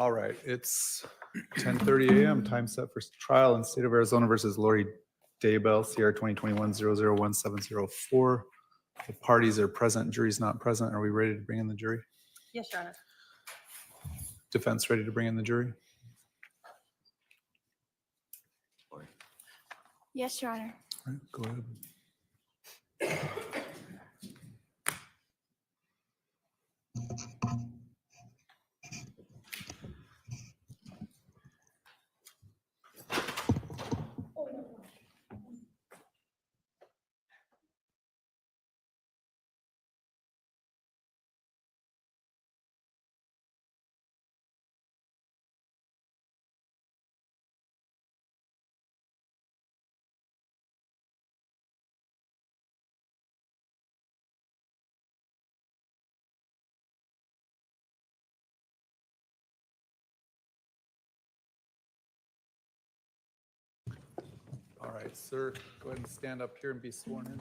All right, it's 10:30 a.m. Time set for trial in State of Arizona versus Lori Daybell, CR 2021-001704. The parties are present, jury's not present. Are we ready to bring in the jury? Yes, Your Honor. Defense ready to bring in the jury? Yes, Your Honor. All right, go ahead. All right, sir, go ahead and stand up here and be sworn in.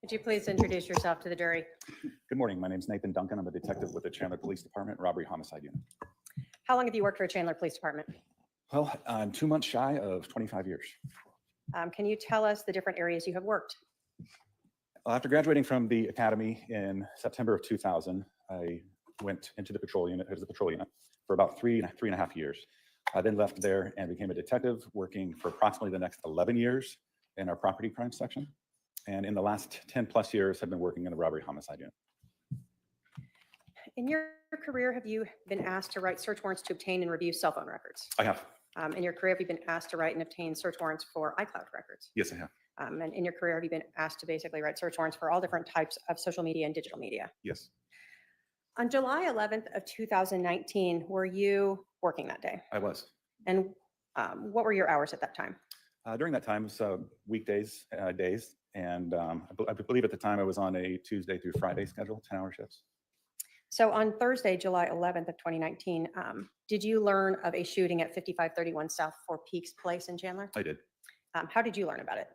Would you please introduce yourself to the jury? Good morning. My name is Nathan Duncan. I'm a detective with the Chandler Police Department, Robbery Homicide Unit. How long have you worked for Chandler Police Department? Well, I'm 2 months shy of 25 years. Can you tell us the different areas you have worked? After graduating from the academy in September of 2000, I went into the patrol unit, as a patrol unit, for about three and a half years. I then left there and became a detective, working for approximately the next 11 years in our property crime section. And in the last 10 plus years, have been working in the robbery homicide unit. In your career, have you been asked to write search warrants to obtain and review cell phone records? I have. In your career, have you been asked to write and obtain search warrants for iCloud records? Yes, I have. And in your career, have you been asked to basically write search warrants for all different types of social media and digital media? Yes. On July 11th of 2019, were you working that day? I was. And what were your hours at that time? During that time, so weekdays, days, and I believe at the time I was on a Tuesday through Friday schedule, 10-hour shifts. So on Thursday, July 11th of 2019, did you learn of a shooting at 5531 South Four Peaks Place in Chandler? I did. How did you learn about it?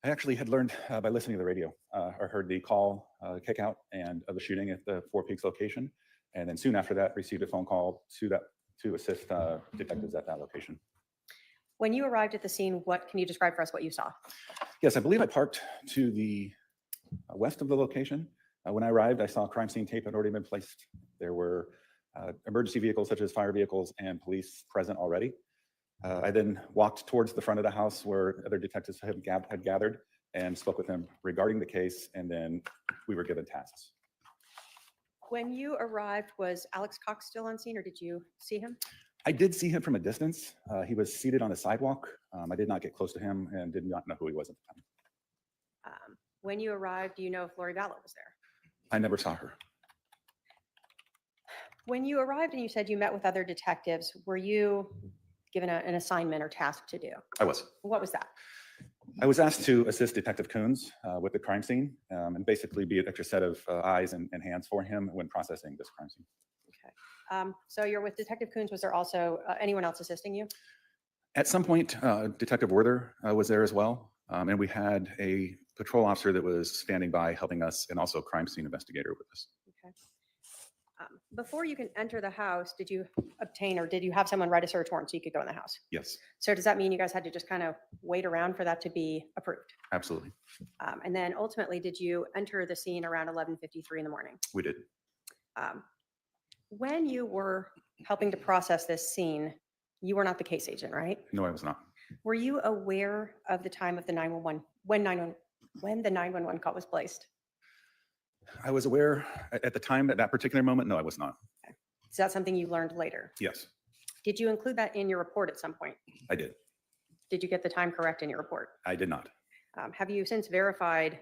I actually had learned by listening to the radio. I heard the call, kick out, and of the shooting at the Four Peaks location, and then soon after that, received a phone call to assist detectives at that location. When you arrived at the scene, what can you describe for us what you saw? Yes, I believe I parked to the west of the location. When I arrived, I saw crime scene tape had already been placed. There were emergency vehicles such as fire vehicles and police present already. I then walked towards the front of the house where other detectives had gathered and spoke with them regarding the case, and then we were given tasks. When you arrived, was Alex Cox still on scene, or did you see him? I did see him from a distance. He was seated on the sidewalk. I did not get close to him and did not know who he was at the time. When you arrived, do you know if Lori Vallow was there? I never saw her. When you arrived and you said you met with other detectives, were you given an assignment or task to do? I was. What was that? I was asked to assist Detective Coons with the crime scene and basically be an extra set of eyes and hands for him when processing this crime scene. Okay. So you're with Detective Coons. Was there also anyone else assisting you? At some point, Detective Werther was there as well. And we had a patrol officer that was standing by helping us, and also a crime scene investigator with us. Okay. Before you can enter the house, did you obtain or did you have someone write a search warrant so you could go in the house? Yes, So does that mean you guys had to just kind of wait around for that to be approved? absolutely. And then ultimately, did you enter the scene around 11:53 in the morning? We did. When you were helping to process this scene, you were not the case agent, right? No, I was not. Were you aware of the time of the 911, when the 911 call was placed? I was aware at the time, at that particular moment, no, I was not. Is that something you learned later? Yes, Did you include that in your report at some point? I did. Did you get the time correct in your report? I did not. Have you since verified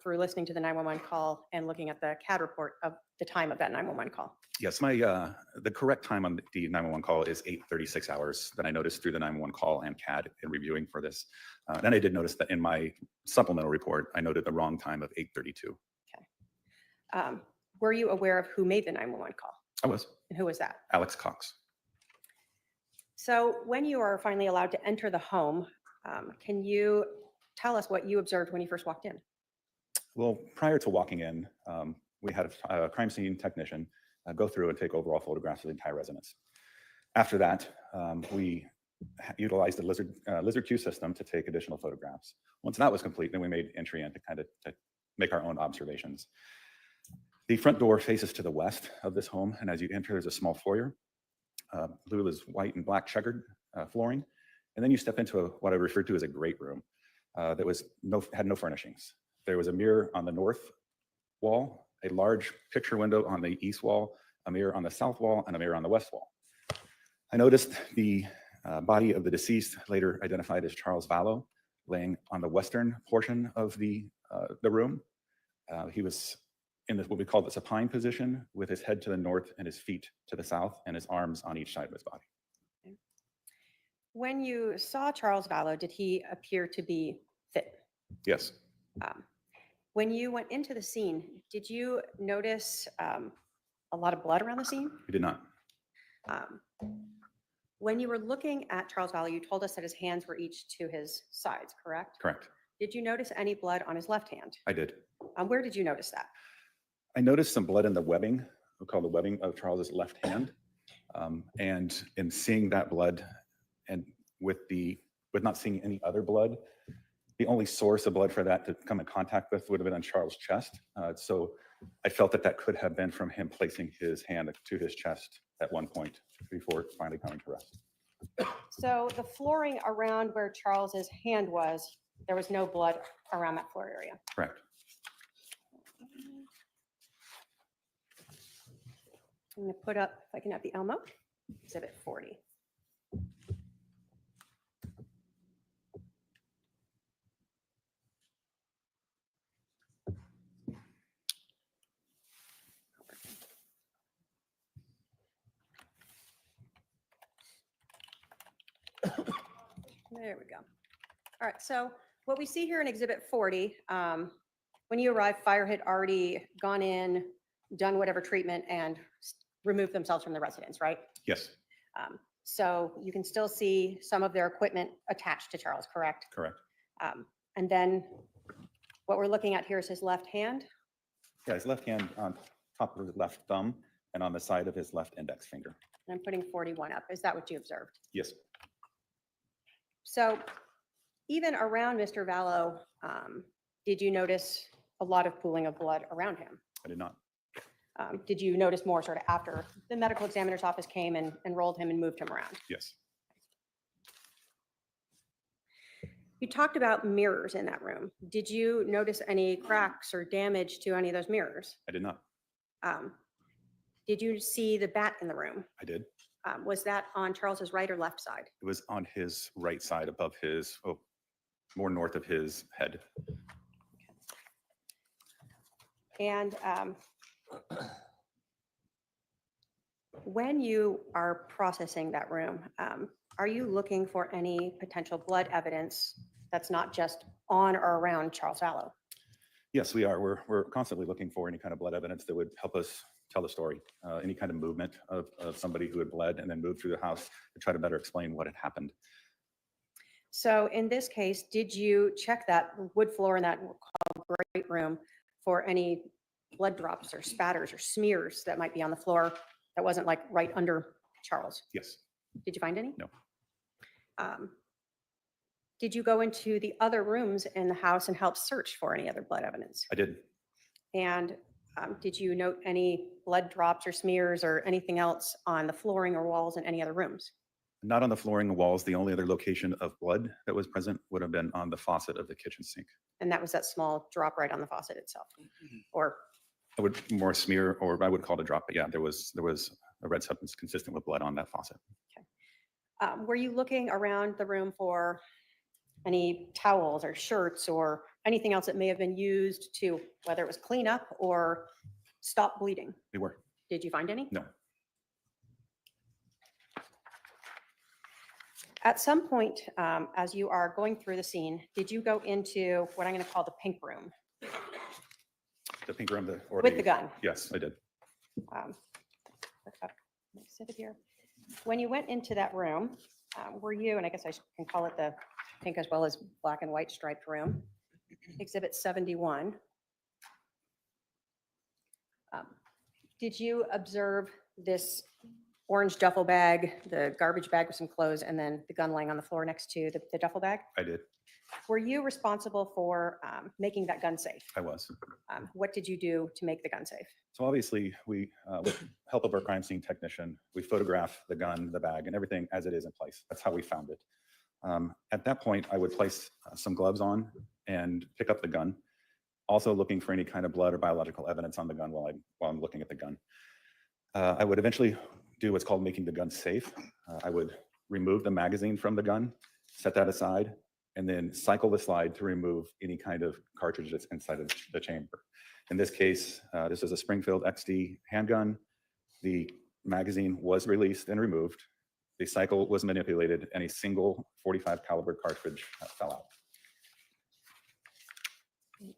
through listening to the 911 call and looking at the CAD report of the time of that 911 call. Yes, the correct time on the 911 call is 8:36 hours that I noticed through the 911 call and CAD in reviewing for this. Then I did notice that in my supplemental report, I noted the wrong time of 8:32. Were you aware of who made the 911 call? I was. And who was that? Alex Cox. So when you are finally allowed to enter the home, can you tell us what you observed when you first walked in? Well, prior to walking in, we had a crime scene technician go through and take overall photographs of the entire residence. After that, we utilized the Lizard Q system to take additional photographs. Once that was complete, then we made entry in to make our own observations. The front door faces to the west of this home, and as you enter, there's a small foyer. Blue is white and black checkered flooring, and then you step into what I referred to as a great room that had no furnishings. There was a mirror on the north wall, a large picture window on the east wall, a mirror on the south wall, and a mirror on the west wall. I noticed the body of the deceased, later identified as Charles Vallow, laying on the western portion of the room. He was in what we call the supine position, with his head to the north and his feet to the south, and his arms on each side of his body. When you saw Charles Vallow, did he appear to be fit? Yes. When you went into the scene, did you notice a lot of blood around the scene? We did not. When you were looking at Charles Vallow, you told us that his hands were each to his sides, correct? Correct. Did you notice any blood on his left hand? I did. Where did you notice that? I noticed some blood in the webbing, we call the webbing of Charles's left hand. And in seeing that blood, and with not seeing any other blood, the only source of blood for that to come in contact with would have been on Charles' chest. So I felt that could have been from him placing his hand to his chest at one point before finally coming to rest. So the flooring around where Charles's hand was, there was no blood around that floor area. Correct. I'm going to put up, if I can have the Elmo, exhibit 40. There we go. All right, so what we see here in exhibit 40, when you arrived, fire had already gone in, done whatever treatment, and removed themselves from the residence, right? Yes. So you can still see some of their equipment attached to Charles, correct? Correct. And then what we're looking at here is his left hand. Yeah, his left hand on top of his left thumb and on the side of his left index finger. And I'm putting 41 up. Is that what you observed? Yes. So even around Mr. Vallow, did you notice a lot of pooling of blood around him? I did not. Did you notice more sort of after the medical examiner's office came and rolled him and moved him around? Yes. You talked about mirrors in that room. Did you notice any cracks or damage to any of those mirrors? I did not. Did you see the bat in the room? I did. Was that on Charles's right or left side? It was on his right side above his, more north of his head. And when you are processing that room, are you looking for any potential blood evidence that's not just on or around Charles Vallow? Yes, we are. We're constantly looking for any kind of blood evidence that would help us tell the story. Any kind of movement of somebody who had bled and then moved through the house to try to better explain what had happened. So in this case, did you check that wood floor in that great room for any blood drops or spatters or smears that might be on the floor that wasn't like right under Charles? Yes. Did you find any? No. Did you go into the other rooms in the house and help search for any other blood evidence? I did. And did you note any blood drops or smears or anything else on the flooring or walls in any other rooms? Not on the flooring and walls. The only other location of blood that was present would have been on the faucet of the kitchen sink. And that was that small drop right on the faucet itself? Or I would more smear, or I would call it a drop, but yeah, there was a red substance consistent with blood on that faucet. were you looking around the room for any towels or shirts or anything else that may have been used to, whether it was clean up or stop bleeding? They were. Did you find any? No. At some point, as you are going through the scene, did you go into what I'm going to call the pink room The pink room, or with the gun? Yes, I did. Look up my exhibit here. When you went into that room, were you, and I guess I can call it the pink as well as black and white striped room, exhibit 71. Did you observe this orange duffel bag, the garbage bag with some clothes, and then the gun laying on the floor next to the duffel bag? I did. Were you responsible for making that gun safe? I was. What did you do to make the gun safe? So obviously, we, with help of our crime scene technician, we photograph the gun, the bag, and everything as it is in place. That's how we found it. At that point, I would place some gloves on and pick up the gun, also looking for any kind of blood or biological evidence on the gun while I'm looking at the gun. I would eventually do what's called making the gun safe. I would remove the magazine from the gun, set that aside, and then cycle the slide to remove any kind of cartridge that's inside of the chamber. In this case, this is a Springfield XD handgun. The magazine was released and removed. The cycle was manipulated, and a single .45 caliber cartridge fell out.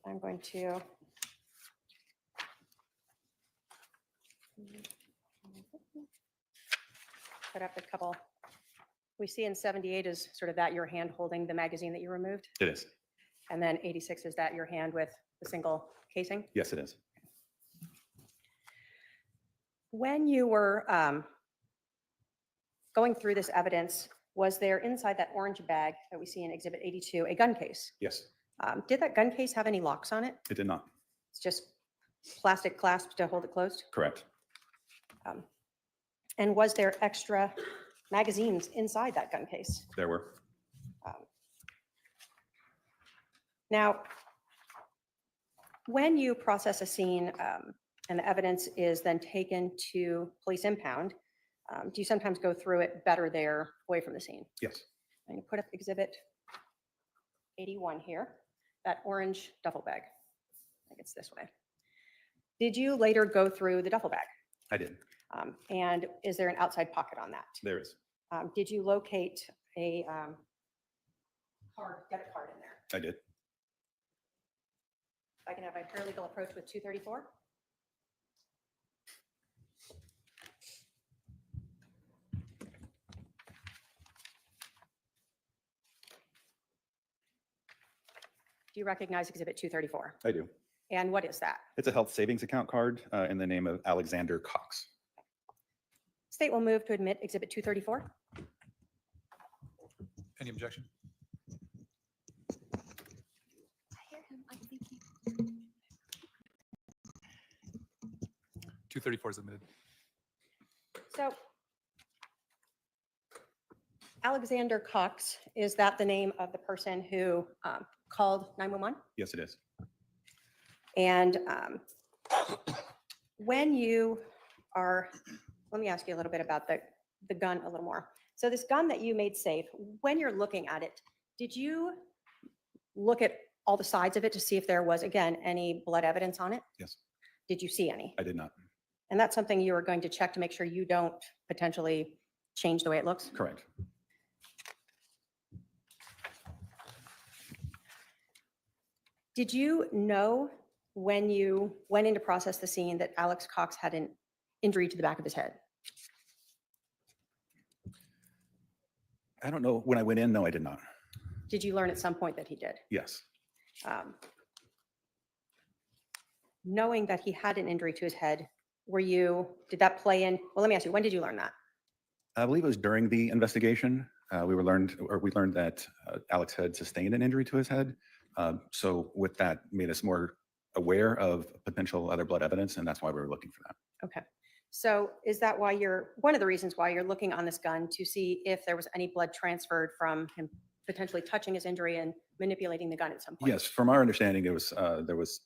I'm going to put up a couple. We see in 78 is sort of that your hand holding the magazine that you removed, It is. and then 86 is that your hand with the single casing. Yes, it is. When you were going through this evidence, was there inside that orange bag that we see in Exhibit 82 a gun case? Yes, Did that gun case have any locks on it? it did not. It's just plastic clasp to hold it closed? Correct. And was there extra magazines inside that gun case? There were. Now, when you process a scene and the evidence is then taken to police impound, do you sometimes go through it better there away from the scene? Yes. And you put up Exhibit 81 here, that orange duffel bag. I think it's this way. Did you later go through the duffel bag? I did. And is there an outside pocket on that? There is. Did you locate a debit card in there? I did. If I can have a paralegal approach with 234. Do you recognize Exhibit 234? I do. And what is that? It's a health savings account card in the name of Alexander Cox. State will move to admit Exhibit 234. Any objection? 234 is admitted. So Alexander Cox, is that the name of the person who called 911? Yes, it is. And when you are, let me ask you a little bit about the gun a little more. So this gun that you made safe, when you're looking at it, did you look at all the sides of it to see if there was, again, any blood evidence on it? Yes. Did you see any? I did not. And that's something you are going to check to make sure you don't potentially change the way it looks? Correct. Did you know when you went in to process the scene that Alex Cox had an injury to the back of his head? I don't know. When I went in, no, I did not. Did you learn at some point that he did? Yes. Knowing that he had an injury to his head, did that play in? Well, let me ask you, when did you learn that? I believe it was during the investigation. We learned that Alex had sustained an injury to his head. So with that, made us more aware of potential other blood evidence, and that's why we were looking for that. Okay. So is that why one of the reasons why you're looking on this gun to see if there was any blood transferred from him potentially touching his injury and manipulating the gun at some point? Yes, from our understanding, it was there was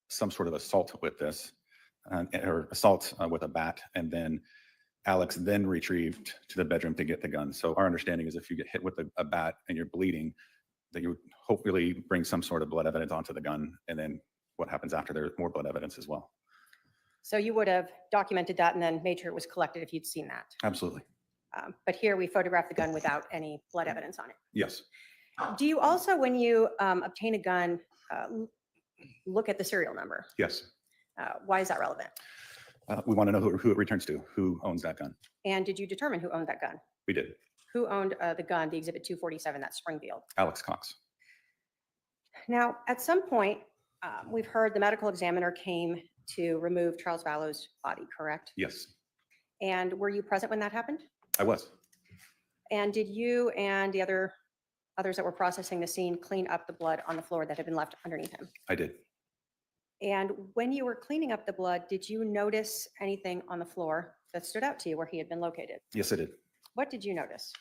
some sort of assault with this, or assault with a bat, and then Alex then retrieved to the bedroom to get the gun. So our understanding is if you get hit with a bat and you're bleeding, that you would hopefully bring some sort of blood evidence onto the gun, and then what happens after there's more blood evidence as well. So you would have documented that and then made sure it was collected if you'd seen that. Absolutely. But here we photographed the gun without any blood evidence on it. Yes. Do you also, when you obtain a gun, look at the serial number? Yes. Why is that relevant? We want to know who it returns to, who owns that gun. And did you determine who owned that gun? We did. Who owned the gun, the Exhibit 247, that Springfield? Alex Cox. Now, at some point, we've heard the medical examiner came to remove Charles Vallow's body, correct? Yes, And were you present when that happened? I was. And did you and the others that were processing the scene clean up the blood on the floor that had been left underneath him? I did. And when you were cleaning up the blood, did you notice anything on the floor that stood out to you where he had been located? Yes, I did. What did you notice?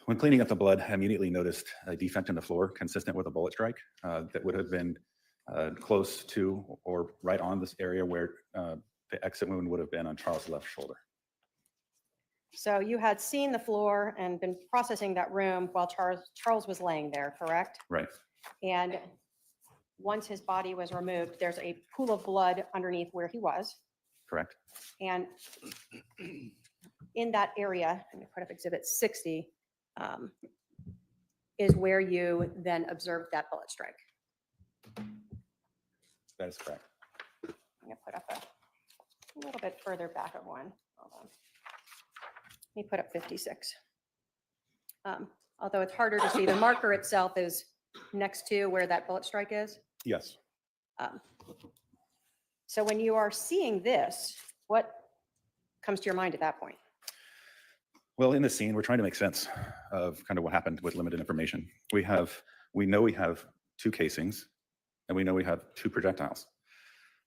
When cleaning up the blood, I immediately noticed a defect in the floor consistent with a bullet strike that would have been close to or right on this area where the exit wound would have been on Charles' left shoulder. So you had seen the floor and been processing that room while Charles was laying there, correct? Right. And once his body was removed, there's a pool of blood underneath where he was. Correct. And in that area, I'm going to put up Exhibit 60, is where you then observed that bullet strike. That is correct. I'm going to put up a little bit further back of one. Hold on. Let me put up 56. Although it's harder to see, the marker itself is next to where that bullet strike is. Yes. So when you are seeing this, what comes to your mind at that point? Well, in this scene, we're trying to make sense of kind of what happened with limited information. We know we have two casings, and we know we have two projectiles.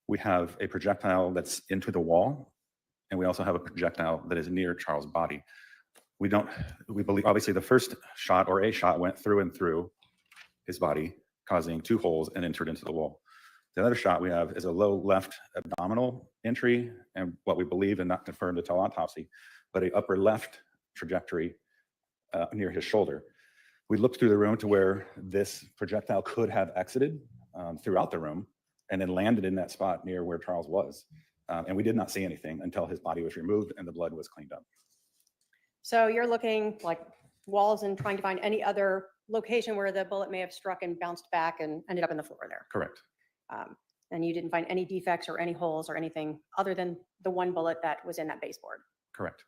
We have a projectile that's into the wall, and we also have a projectile that is near Charles' body. We believe, obviously, the first shot or a shot went through and through his body, causing two holes and entered into the wall. The other shot we have is a low left abdominal entry, and what we believe, and not confirmed until autopsy, but a upper left trajectory near his shoulder. We looked through the room to where this projectile could have exited throughout the room and then landed in that spot near where Charles was. And we did not see anything until his body was removed and the blood was cleaned up. So you're looking like walls and trying to find any other location where the bullet may have struck and bounced back and ended up in the floor there. Correct. And you didn't find any defects or any holes or anything other than the one bullet that was in that baseboard. Correct.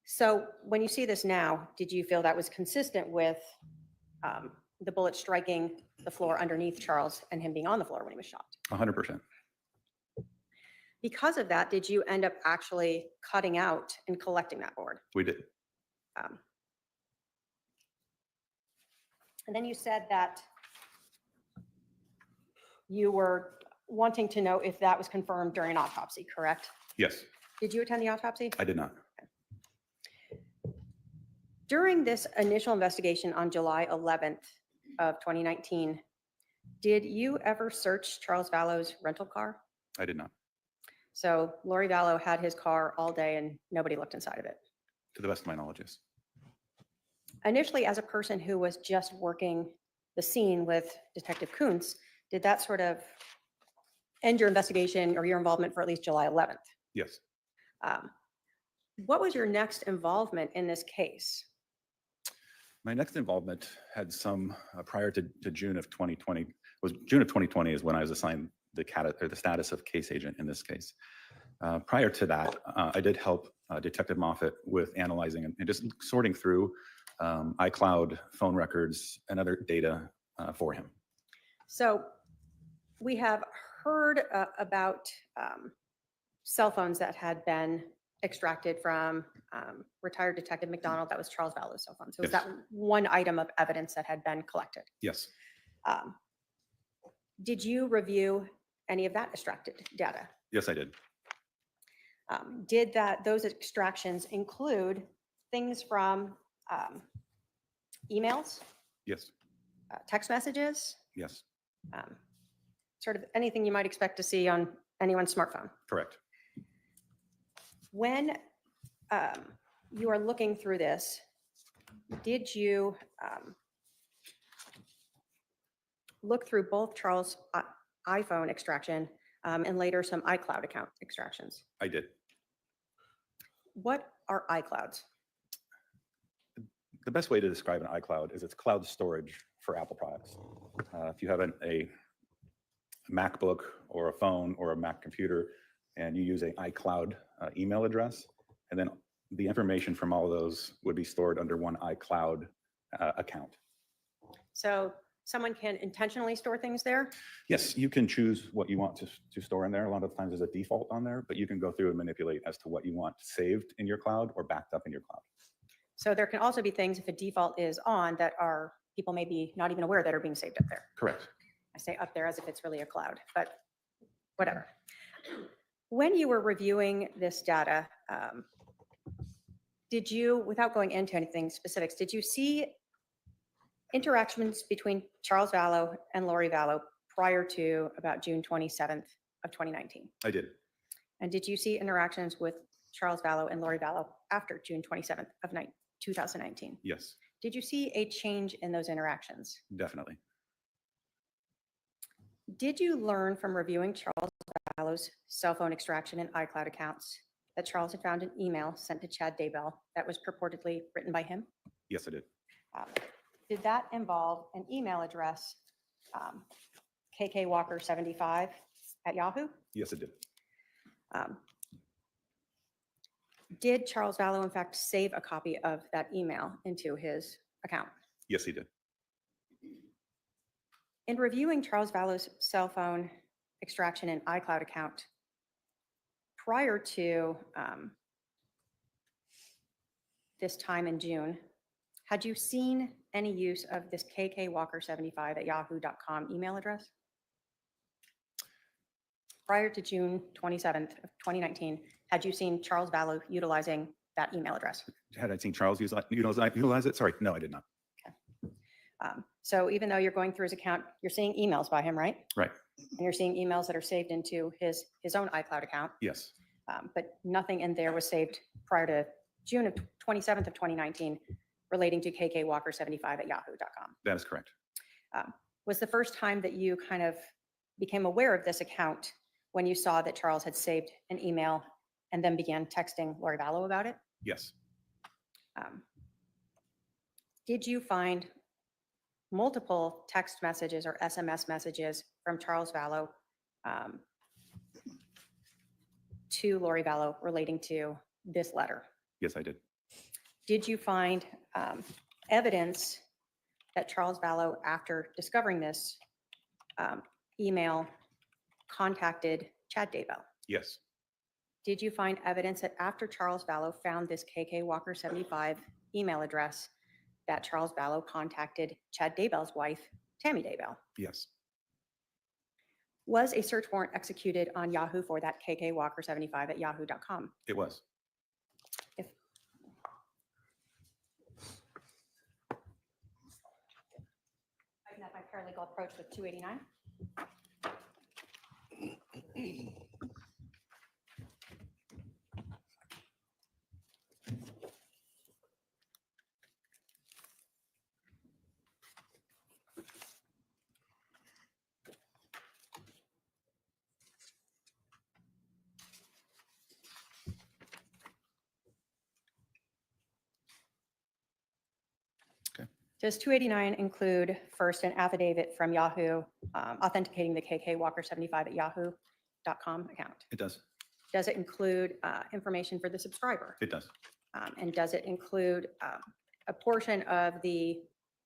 So when you see this now, did you feel that was consistent with the bullet striking the floor underneath Charles and him being on the floor when he was shot? 100%. Because of that, did you end up actually cutting out and collecting that board? We did. And then you said that you were wanting to know if that was confirmed during an autopsy, correct? Yes. Did you attend the autopsy? I did not. During this initial investigation on July 11th of 2019, did you ever search Charles Vallow's rental car? I did not. So Lori Vallow had his car all day and nobody looked inside of it. To the best of my knowledge, yes. Initially, as a person who was just working the scene with Detective Kuntz, did that sort of end your investigation or your involvement for at least July 11th? Yes. What was your next involvement in this case? My next involvement had some prior to June of 2020. June of 2020 is when I was assigned the status of case agent in this case. Prior to that, I did help Detective Moffat with analyzing and just sorting through iCloud phone records and other data for him. So we have heard about cell phones that had been extracted from retired Detective McDonald. That was Charles Vallow's cell phone. So was Yes. that one item of evidence that had been collected? Yes. Did you review any of that extracted data? Yes, I did. Did those extractions include things from emails, Yes. text messages, Yes. sort of anything you might expect to see on anyone's smartphone? Correct. When you are looking through this, did you look through both Charles' iPhone extraction and later some iCloud account extractions? I did. What are iClouds? The best way to describe an iCloud is it's cloud storage for Apple products. If you have a MacBook or a phone or a Mac computer and you use an iCloud email address, and then the information from all of those would be stored under one iCloud account. So someone can intentionally store things there? Yes, you can choose what you want to store in there. A lot of times there's a default on there, but you can go through and manipulate as to what you want saved in your cloud or backed up in your cloud. So there can also be things, if a default is on, that are people may be not even aware that are being saved up there. Correct. I say up there as if it's really a cloud, but whatever. When you were reviewing this data, did you, without going into anything specifics, did you see interactions between Charles Vallow and Lori Vallow prior to about June 27th of 2019? I did. And did you see interactions with Charles Vallow and Lori Vallow after June 27th of 2019? Yes, Did you see a change in those interactions? definitely. Did you learn from reviewing Charles Vallow's cell phone extraction and iCloud accounts that Charles had found an email sent to Chad Daybell that was purportedly written by him? Yes, I did. Did that involve an email address, kkwalker75 at Yahoo? Yes, it did. Did Charles Vallow in fact save a copy of that email into his account? Yes, he did. In reviewing Charles Vallow's cell phone extraction and iCloud account prior to this time in June, had you seen any use of this kkwalker75 at yahoo.com email address? Prior to June 27th of 2019, had you seen Charles Vallow utilizing that email address? Had I seen Charles utilize it? Sorry, no, I did not. So even though you're going through his account, you're seeing emails by him, right? Right. And you're seeing emails that are saved into his own iCloud account, Yes, but nothing in there was saved prior to June of 27th of 2019 relating to kkwalker75 at yahoo.com. that is correct. Was the first time that you kind of became aware of this account when you saw that Charles had saved an email and then began texting Lori Vallow about it? Yes, Did you find multiple text messages or SMS messages from Charles Vallow to Lori Vallow relating to this letter? yes, I did. Did you find evidence that Charles Vallow, after discovering this email, contacted Chad Daybell? Yes, Did you find evidence that after Charles Vallow found this kkwalker75 email address, that Charles Vallow contacted Chad Daybell's wife, Tammy Daybell? yes, Was a search warrant executed on Yahoo for that kkwalker75 at yahoo.com? it was. If I can have my paralegal approach with 289. Does 289 include first an affidavit from Yahoo authenticating the kkwalker75 at yahoo.com account? It does. Does it include information for the subscriber? It does. And does it include a portion of the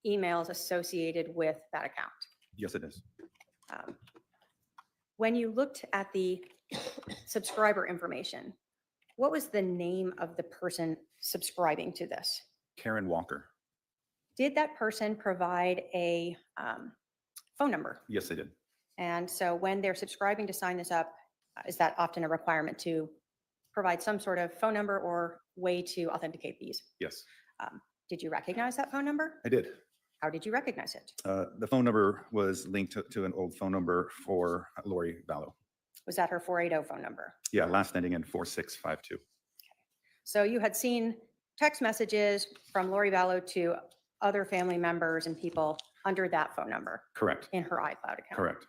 emails associated with that account? Yes, it is. When you looked at the subscriber information, what was the name of the person subscribing to this? Karen Walker. Did that person provide a phone number? Yes, I did. And so when they're subscribing to sign this up, is that often a requirement to provide some sort of phone number or way to authenticate these? Yes, Did you recognize that phone number? I did. How did you recognize it? The phone number was linked to an old phone number for Lori Vallow. Was that her 480 phone number? Yeah, last ending in 4652. So you had seen text messages from Lori Vallow to other family members and people under that phone number Correct. in her iCloud account. Correct.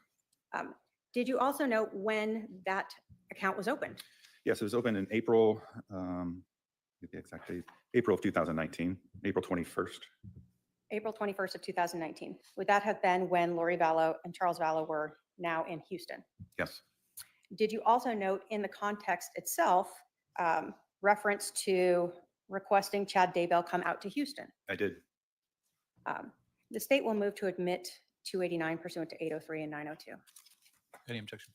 Did you also know when that account was opened? Yes, it was opened in April, get the exact date, April of 2019, April 21st. April 21st of 2019. Would that have been when Lori Vallow and Charles Vallow were now in Houston? Yes, Did you also note in the context itself reference to requesting Chad Daybell come out to Houston? I did. The state will move to admit 289 pursuant to 803 and 902. Any objection?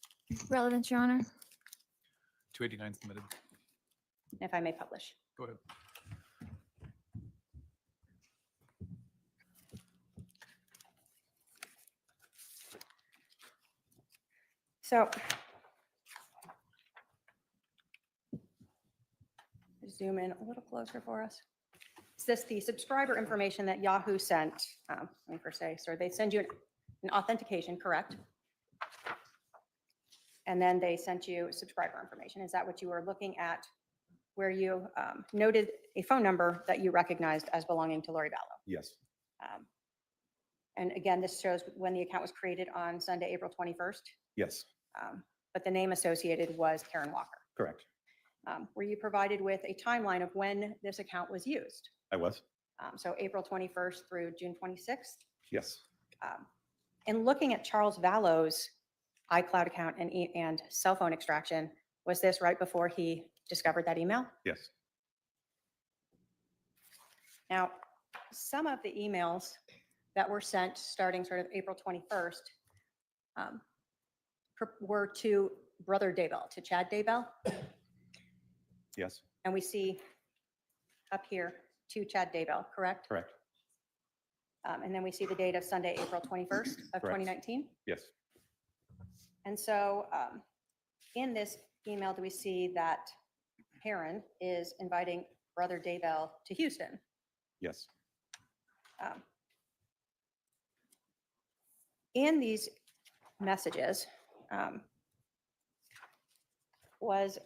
Relevance, Your Honor. 289 submitted. If I may publish. Go ahead. So zoom in a little closer for us. Is this the subscriber information that Yahoo sent? Let me first say, so they send you an authentication, correct? And then they sent you subscriber information. Is that what you were looking at, where you noted a phone number that you recognized as belonging to Lori Vallow? Yes, And again, this shows when the account was created on Sunday, April 21st, yes, but the name associated was Karen Walker. correct. Were you provided with a timeline of when this account was used? I was. So April 21st through June 26th? Yes, In looking at Charles Vallow's iCloud account and cell phone extraction, was this right before he discovered that email? yes, Now, some of the emails that were sent starting sort of April 21st were to Brother Daybell, to Chad Daybell. yes, And we see up here to Chad Daybell, correct? correct. And then we see the date of Sunday, April 21st of 2019. Yes, And so in this email, do we see that Karen is inviting Brother Daybell to Houston? yes, In these messages was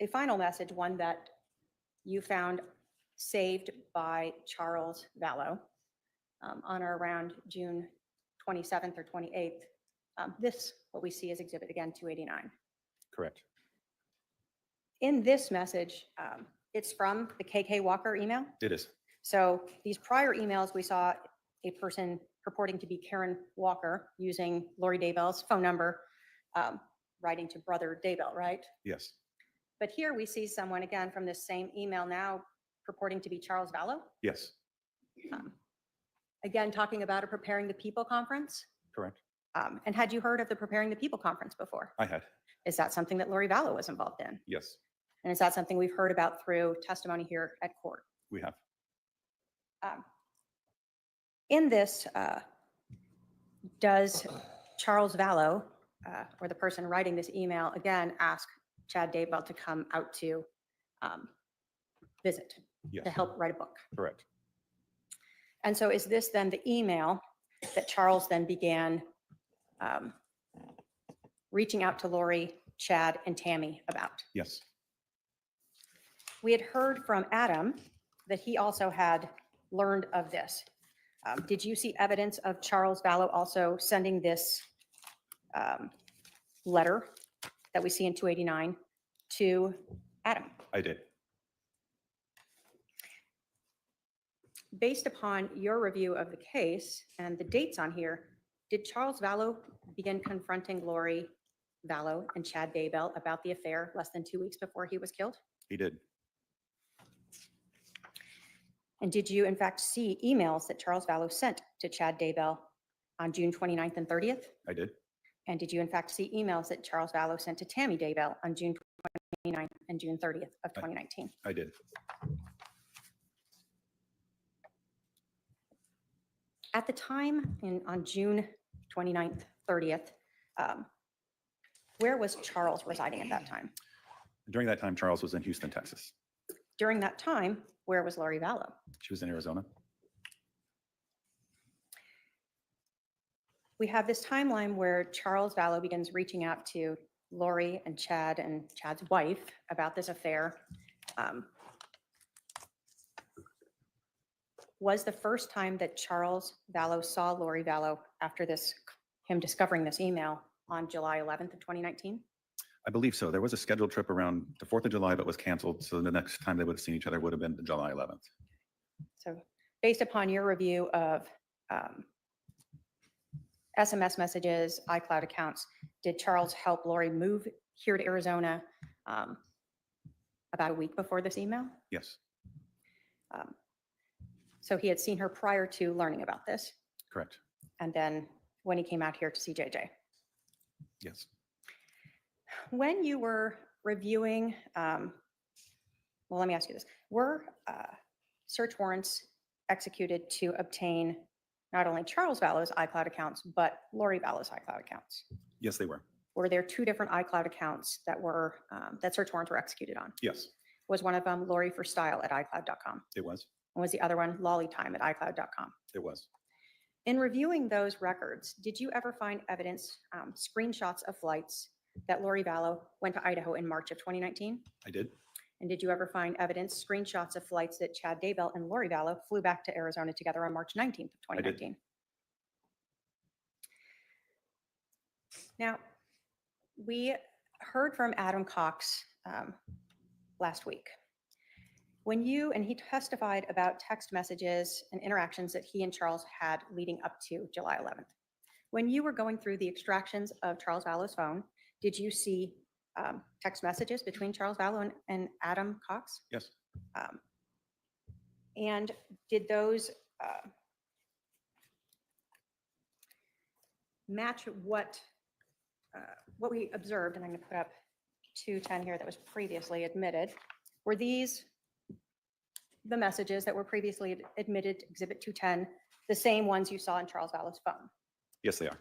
a final message, one that you found saved by Charles Vallow on or around June 27th or 28th. This, what we see is exhibit again 289. correct. In this message, it's from the KK Walker email. It is. So these prior emails, we saw a person purporting to be Karen Walker using Lori Daybell's phone number, writing to Brother Daybell, right? Yes, But here we see someone again from this same email now purporting to be Charles Vallow. yes, Again, talking about a Preparing the People conference. correct. And had you heard of the Preparing the People conference before? I had. Is that something that Lori Vallow was involved in? Yes, And is that something we've heard about through testimony here at court? we have. In this, does Charles Vallow, or the person writing this email, again, ask Chad Daybell to come out to visit, Yes, to help write a book? correct. And so is this then the email that Charles then began reaching out to Lori, Chad, and Tammy about? Yes, We had heard from Adam that he also had learned of this. Did you see evidence of Charles Vallow also sending this letter that we see in 289 to Adam? I did. Based upon your review of the case and the dates on here, did Charles Vallow begin confronting Lori Vallow and Chad Daybell about the affair less than 2 weeks before he was killed? He did. And did you in fact see emails that Charles Vallow sent to Chad Daybell on June 29th and 30th? I did. And did you in fact see emails that Charles Vallow sent to Tammy Daybell on June 29th and June 30th of 2019? I did. At the time on June 29th, 30th, where was Charles residing at that time? During that time, Charles was in Houston, Texas. During that time, where was Lori Vallow? She was in Arizona. We have this timeline where Charles Vallow begins reaching out to Lori and Chad's wife about this affair. was the first time that Charles Vallow saw Lori Vallow after him discovering this email on July 11th of 2019? I believe so. There was a scheduled trip around the 4th of July, but was canceled. So the next time they would have seen each other would have been July 11th. So based upon your review of SMS messages, iCloud accounts, did Charles help Lori move here to Arizona about a week before this email? Yes, So he had seen her prior to learning about this, correct. and then when he came out here to see JJ. Yes. When you were reviewing, well, let me ask you this. Were search warrants executed to obtain not only Charles Vallow's iCloud accounts, but Lori Vallow's iCloud accounts? Yes, they were. Were there two different iCloud accounts that were that search warrants were executed on? Yes, Was one of them Lori for Style at iCloud.com? it was. And was the other one Lollytime at iCloud.com? It was. In reviewing those records, did you ever find evidence, screenshots of flights that Lori Vallow went to Idaho in March of 2019? I did. And did you ever find evidence, screenshots of flights that Chad Daybell and Lori Vallow flew back to Arizona together on March 19th of I did. 2019? Now, we heard from Adam Cox last week. And he testified about text messages and interactions that he and Charles had leading up to July 11th. When you were going through the extractions of Charles Vallow's phone, did you see text messages between Charles Vallow and Adam Cox? Yes. And did those match what we observed? And I'm going to put up 210 here that was previously admitted. Were these the messages that were previously admitted to Exhibit 210, the same ones you saw in Charles Vallow's phone? Yes, they are.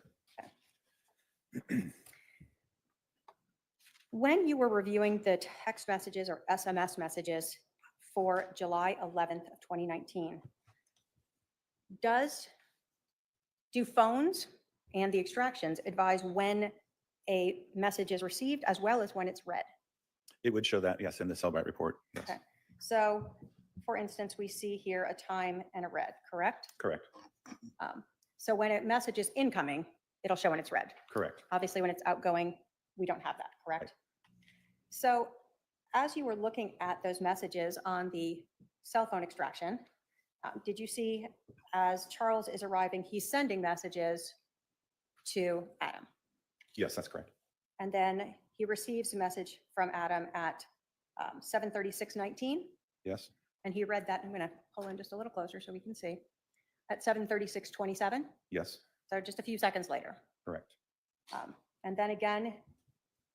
When you were reviewing the text messages or SMS messages for July 11th of 2019, do phones and the extractions advise when a message is received as well as when it's read? It would show that, yes, in the Cellbrite report. Yes. Okay. So, for instance, we see here a time and a read, correct? Correct. So when a message is incoming, it'll show when it's read. Correct. Obviously, when it's outgoing, we don't have that, correct? Right. So as you were looking at those messages on the cell phone extraction, did you see as Charles is arriving, he's sending messages to Adam? Yes, that's correct. And then he receives a message from Adam at 7:36:19, Yes. and he read that. I'm going to pull in just a little closer so we can see. At 7:36:27, Yes. so just a few seconds later. Correct. And then again,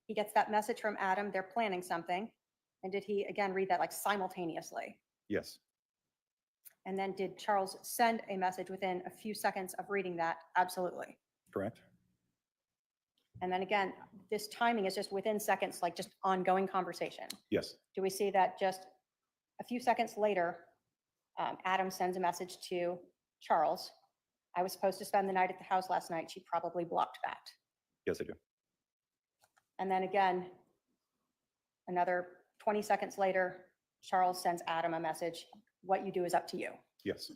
he gets that message from Adam, they're planning something. And did he again read that like simultaneously? Yes. And then did Charles send a message within a few seconds of reading that? Absolutely. Correct. And then again, this timing is just within seconds, like just ongoing conversation. Yes. Do we see that just a few seconds later, Adam sends a message to Charles, I was supposed to spend the night at the house last night. She probably blocked that. Yes, I do. And then again, another 20 seconds later, Charles sends Adam a message, what you do is up to you. Yes.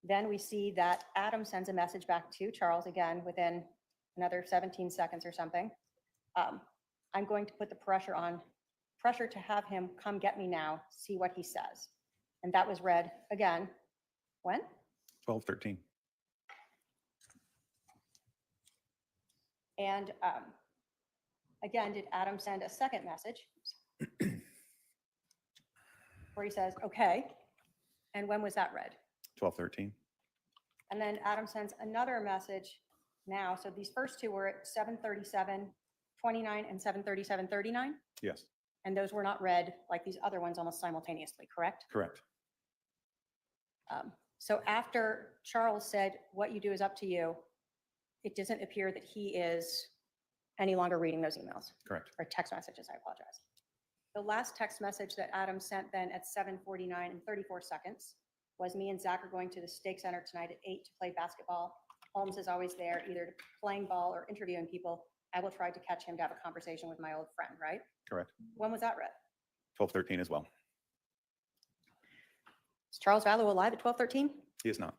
Then we see that Adam sends a message back to Charles again within another 17 seconds or something. I'm going to put the pressure to have him come get me now, see what he says. And that was read again, when? 12:13. And again, did Adam send a second message where he says, okay, and when was that read? 12:13. And then Adam sends another message now. So these first two were at 7:37:29 and 7:37:39. Yes. And those were not read like these other ones almost simultaneously, correct? Correct. So after Charles said, what you do is up to you, it doesn't appear that he is any longer reading those emails Correct. or text messages, I apologize. The last text message that Adam sent then at 7:49 and 34 seconds was me and Zach are going to the Stake Center tonight at 8 to play basketball. Holmes is always there, either playing ball or interviewing people. I will try to catch him to have a conversation with my old friend, right? Correct. When was that read? 12:13 as well. Charles Vallow alive at 12:13? He is not.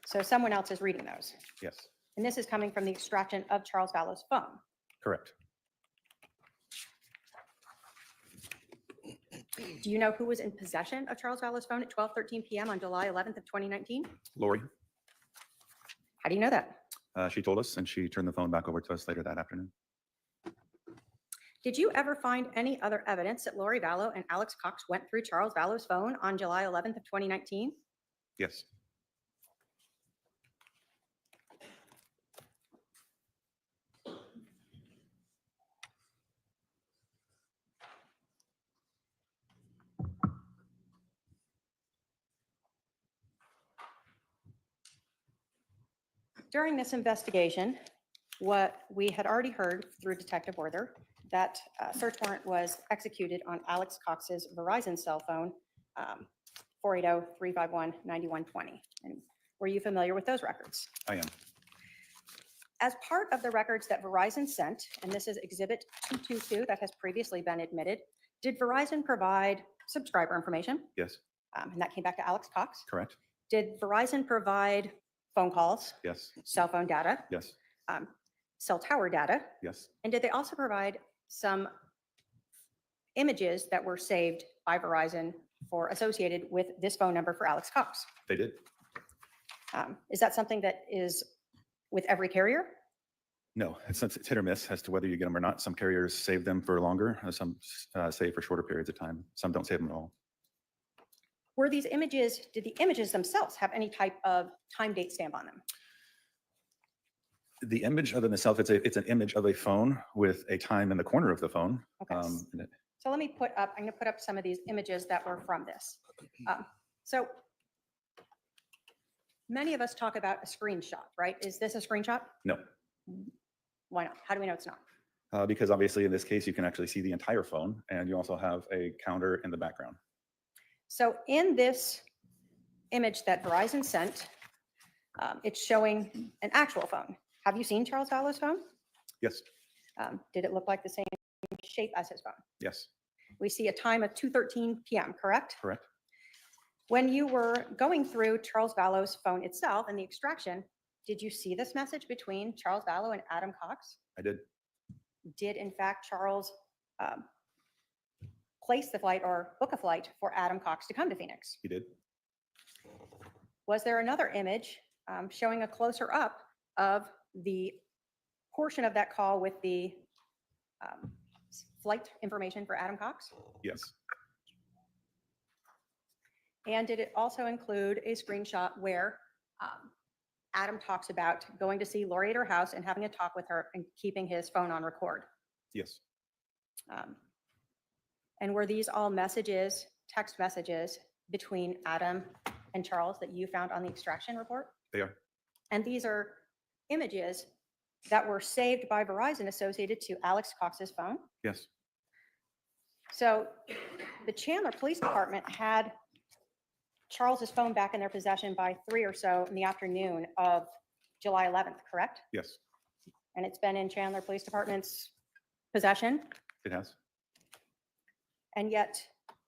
So someone else is reading those. Yes, And this is coming from the extraction of Charles Vallow's phone. correct. Do you know who was in possession of Charles Vallow's phone at 12:13 p.m. on July 11th of 2019? Lori, How do you know that? she told us, and she turned the phone back over to us later that afternoon. Did you ever find any other evidence that Lori Vallow and Alex Cox went through Charles Vallow's phone on July 11th of 2019? Yes. During this investigation, what we had already heard through Detective Werther, that search warrant was executed on Alex Cox's Verizon cell phone, 480-351-9120. And were you familiar with those records? I am. As part of the records that Verizon sent, and this is Exhibit 222 that has previously been admitted, did Verizon provide subscriber information? Yes, And that came back to Alex Cox. correct. Did Verizon provide phone calls, Yes, cell phone data, yes, cell tower data? yes, And did they also provide some images that were saved by Verizon for associated with this phone number for Alex Cox? they did. Is that something that is with every carrier? No, it's hit or miss as to whether you get them or not. Some carriers save them for longer, some save for shorter periods of time. Some don't save them at all. Were these images, did the images themselves have any type of time date stamp on them? The image of itself, it's an image of a phone with a time in the corner of the phone. Okay. And So let me I'm going to put up some of these images that were from this. So many of us talk about a screenshot, right? Is this a screenshot? no, Why not? How do we know it's not? because obviously in this case, you can actually see the entire phone, and you also have a counter in the background. So in this image that Verizon sent, it's showing an actual phone. Have you seen Charles Vallow's phone? Yes, Did it look like the same shape as his phone? yes, We see a time of 2:13 p.m., correct? correct. When you were going through Charles Vallow's phone itself and the extraction, did you see this message between Charles Vallow and Adam Cox? I did. Did in fact Charles place the flight or book a flight for Adam Cox to come to Phoenix? He did. Was there another image showing a closer up of the portion of that call with the flight information for Adam Cox? Yes, And did it also include a screenshot where Adam talks about going to see Lori at her house and having a talk with her and keeping his phone on record? yes, And were these all messages, text messages between Adam and Charles that you found on the extraction report? they are. And these are images that were saved by Verizon associated to Alex Cox's phone. Yes, So the Chandler Police Department had Charles's phone back in their possession by 3 or so in the afternoon of July 11th, correct? yes, And it's been in Chandler Police Department's possession. it has. And yet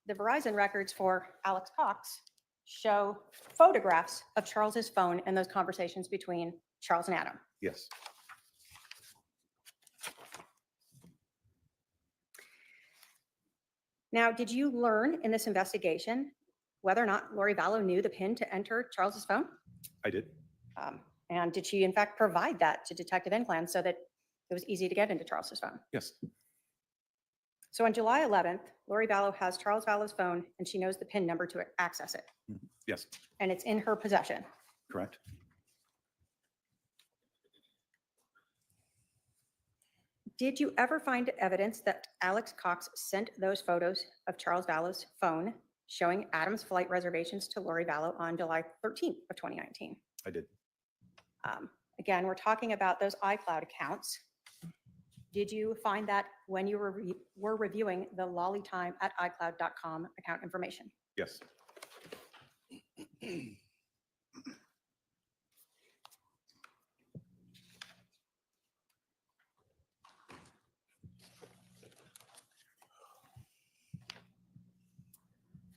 the Verizon records for Alex Cox show photographs of Charles's phone and those conversations between Charles and Adam. Yes, Now, did you learn in this investigation whether or not Lori Vallow knew the PIN to enter Charles's phone? I did. And did she in fact provide that to Detective Inclan so that it was easy to get into Charles's phone? Yes, So on July 11th, Lori Vallow has Charles Vallow's phone and she knows the PIN number to access it. yes, And it's in her possession. correct. Did you ever find evidence that Alex Cox sent those photos of Charles Vallow's phone showing Adam's flight reservations to Lori Vallow on July 13th of 2019? I did. Again, we're talking about those iCloud accounts. Did you find that when you were reviewing the lollytime@icloud.com account information? Yes,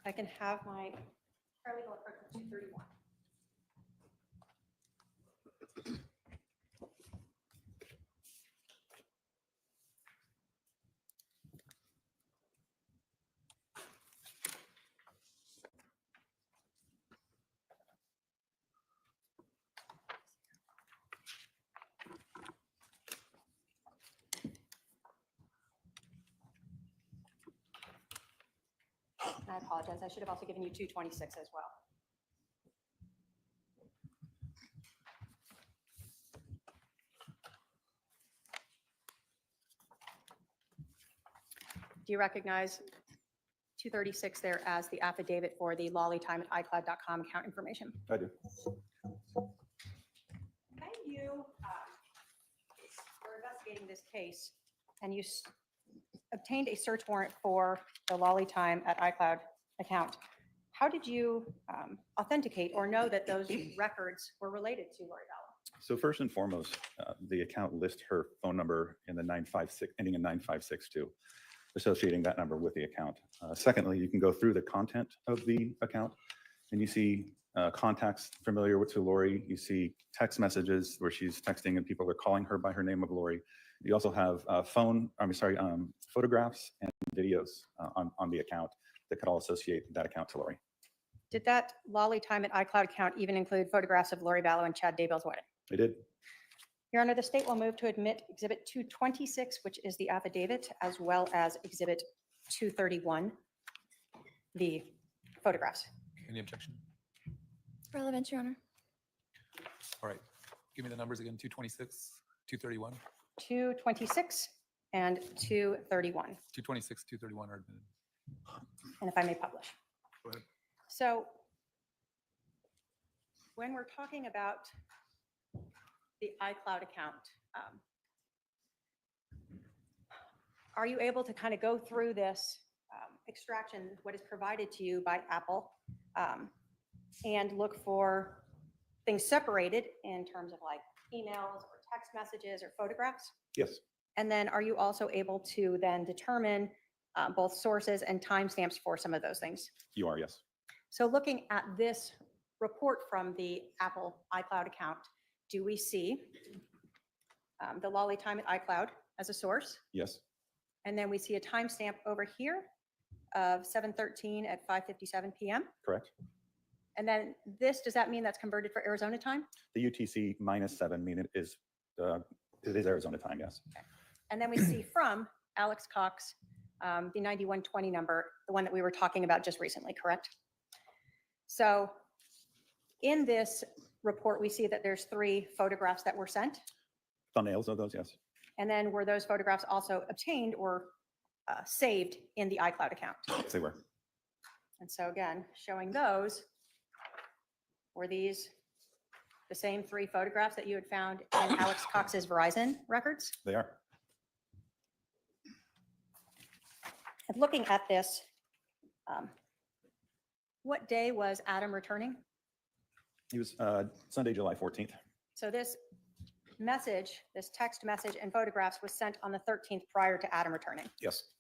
I can have my paralegal approach at 2:31. I apologize. I should have also given you 2:26 as well. Do you recognize 2:36 there as the affidavit for the lollytime@icloud.com account information? I do. When you were investigating this case and you obtained a search warrant for the lollytime@icloud account, how did you authenticate or know that those records were related to Lori Vallow? So first and foremost, the account lists her phone number in the 956, ending in 9562, associating that number with the account. Secondly, you can go through the content of the account and you see contacts familiar to Lori. You see text messages where she's texting and people are calling her by her name of Lori. You also have photographs and videos on the account that could all associate that account to Lori. Did that lollytime@icloud account even include photographs of Lori Vallow and Chad Daybell's wedding? They did. Your Honor, the state will move to admit Exhibit 226, which is the affidavit, as well as Exhibit 231, the photographs. Any objection? Relevant, Your Honor. All right. Give me the numbers again. 226, 231, 226 and 231. 226, 231 are admitted. And if I may publish. Go ahead. So when we're talking about the iCloud account, are you able to kind of go through this extraction, what is provided to you by Apple, and look for things separated in terms of like emails or text messages or photographs? Yes. And then are you also able to then determine both sources and timestamps for some of those things? You are, yes. So looking at this report from the Apple iCloud account, do we see the lollytime@icloud as a source? Yes. And then we see a timestamp over here of 7:13 at 5:57 p.m. Correct. And then this, does that mean that's converted for Arizona time? The UTC -7 mean it is Arizona time, yes. And then we see from Alex Cox, the 9120 number, the one that we were talking about just recently, correct? So in this report, we see that there's 3 photographs that were sent. Thumbnails of those, yes. And then were those photographs also obtained or saved in the iCloud account? Yes, they were. And so again, showing those, were these the same 3 photographs that you had found in Alex Cox's Verizon records? They are. And looking at this, what day was Adam returning? He was Sunday, July 14th. So this message, this text message and photographs was sent on the 13th prior to Adam returning. Yes.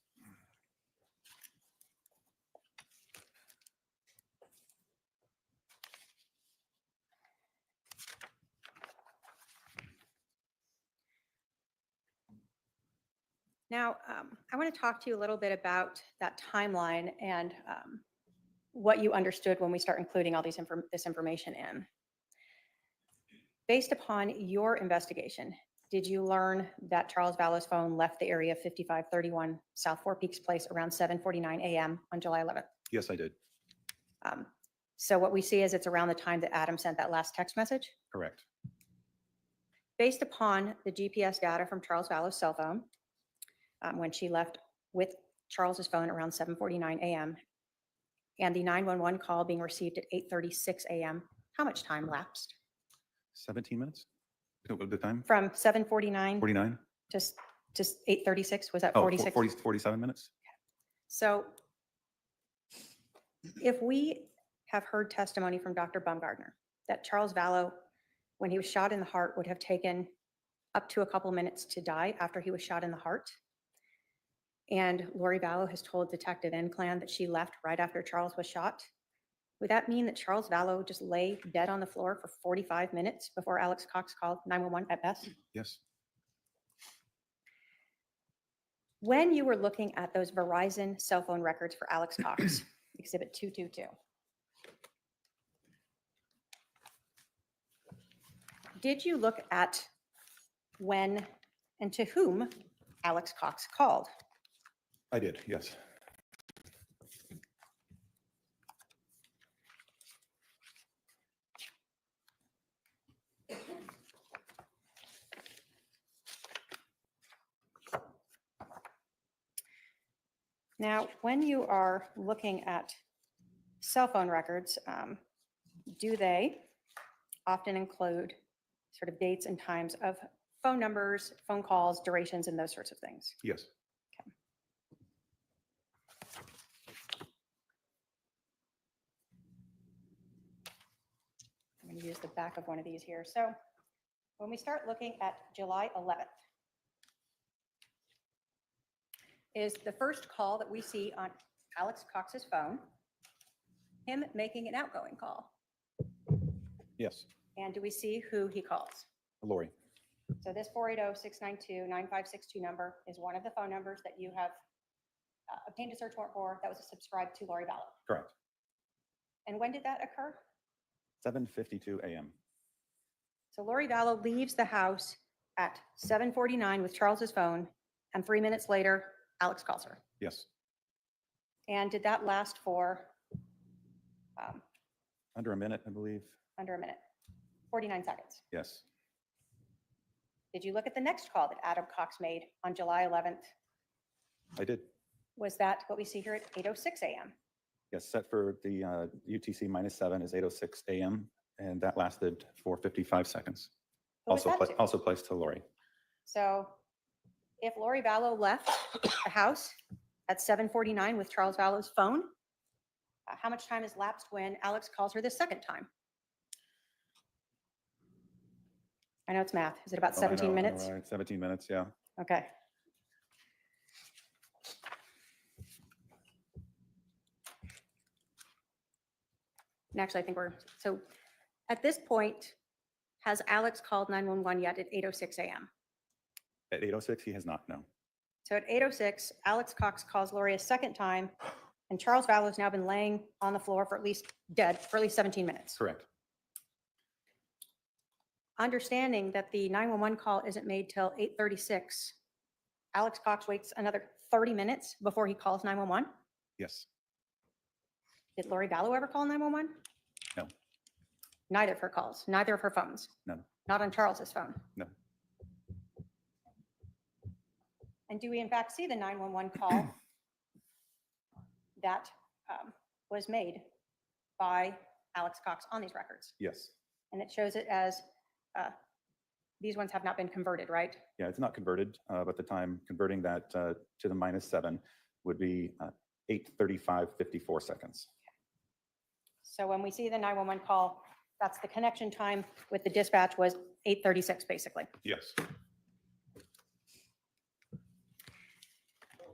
Now, I want to talk to you a little bit about that timeline and what you understood when we start including all this information in. Based upon your investigation, did you learn that Charles Vallow's phone left the area of 5531 South Four Peaks Place around 7:49 a.m. on July 11th? Yes, I did. So what we see is it's around the time that Adam sent that last text message. Correct. Based upon the GPS data from Charles Vallow's cell phone, when she left with Charles's phone around 7:49 a.m. and the 911 call being received at 8:36 a.m., how much time lapsed? 17 minutes? What the time? From 7:49 49? to 8:36, was that Oh, 46? 47 minutes? So if we have heard testimony from Dr. Baumgartner that Charles Vallow, when he was shot in the heart, would have taken up to a couple minutes to die after he was shot in the heart, and Lori Vallow has told Detective Inclan that she left right after Charles was shot, would that mean that Charles Vallow just lay dead on the floor for 45 minutes before Alex Cox called 911 at best? Yes. When you were looking at those Verizon cell phone records for Alex Cox, Exhibit 222, did you look at when and to whom Alex Cox called? I did, yes. Now, when you are looking at cell phone records, do they often include sort of dates and times of phone numbers, phone calls, durations, and those sorts of things? Yes. I'm going to use the back of one of these here. So when we start looking at July 11th, is the first call that we see on Alex Cox's phone him making an outgoing call? Yes. And do we see who he calls? Lori. So this 480-692-9562 number is one of the phone numbers that you have obtained a search warrant for that was subscribed to Lori Vallow. Correct. And when did that occur? 7:52 a.m. So Lori Vallow leaves the house at 7:49 with Charles's phone, and 3 minutes later, Alex calls her. Yes. And did that last for Under a minute, I believe. under a minute? 49 seconds. Yes. Did you look at the next call that Adam Cox made on July 11th? I did. Was that what we see here at 8:06 a.m.? Yes, set for the UTC -7 is 8:06 a.m. and that lasted for 55 seconds. Who was that to? Also placed to Lori. So if Lori Vallow left the house at 7:49 with Charles Vallow's phone, how much time has lapsed when Alex calls her the second time? I know it's math. Is it about 17 minutes? All right, 17 minutes, yeah. Okay. And actually, I think so at this point, has Alex called 911 yet at 8:06 a.m.? At 8:06, he has not, no. So at 8:06, Alex Cox calls Lori a second time, and Charles Vallow has now been laying on the floor for at least 17 minutes. Correct. Understanding that the 911 call isn't made till 8:36, Alex Cox waits another 30 minutes before he calls 911. Yes. Did Lori Vallow ever call 911? No. Neither of her calls, neither of her phones. None. Not on Charles's phone. No. And do we in fact see the 911 call that was made by Alex Cox on these records? Yes. And it shows it as these ones have not been converted, right? Yeah, it's not converted, but the time converting that to the -7 would be 8:35:54 seconds. So when we see the 911 call, that's the connection time with the dispatch was 8:36 basically. Yes.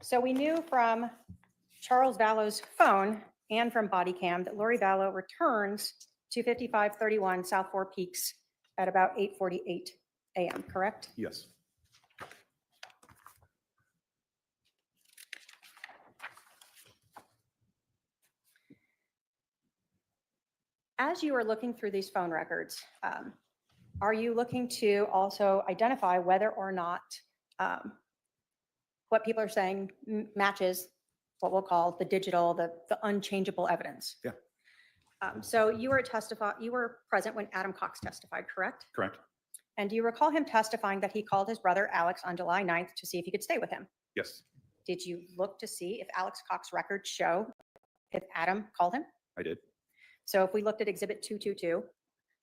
So we knew from Charles Vallow's phone and from body cam that Lori Vallow returns to 5531 South Four Peaks at about 8:48 a.m., correct? Yes. As you are looking through these phone records, are you looking to also identify whether or not what people are saying matches what we'll call the digital, the unchangeable evidence? Yeah. So you were present when Adam Cox testified, correct? Correct. And do you recall him testifying that he called his brother Alex on July 9th to see if he could stay with him? Yes, Did you look to see if Alex Cox records show if Adam called him? I did. So if we looked at Exhibit 222,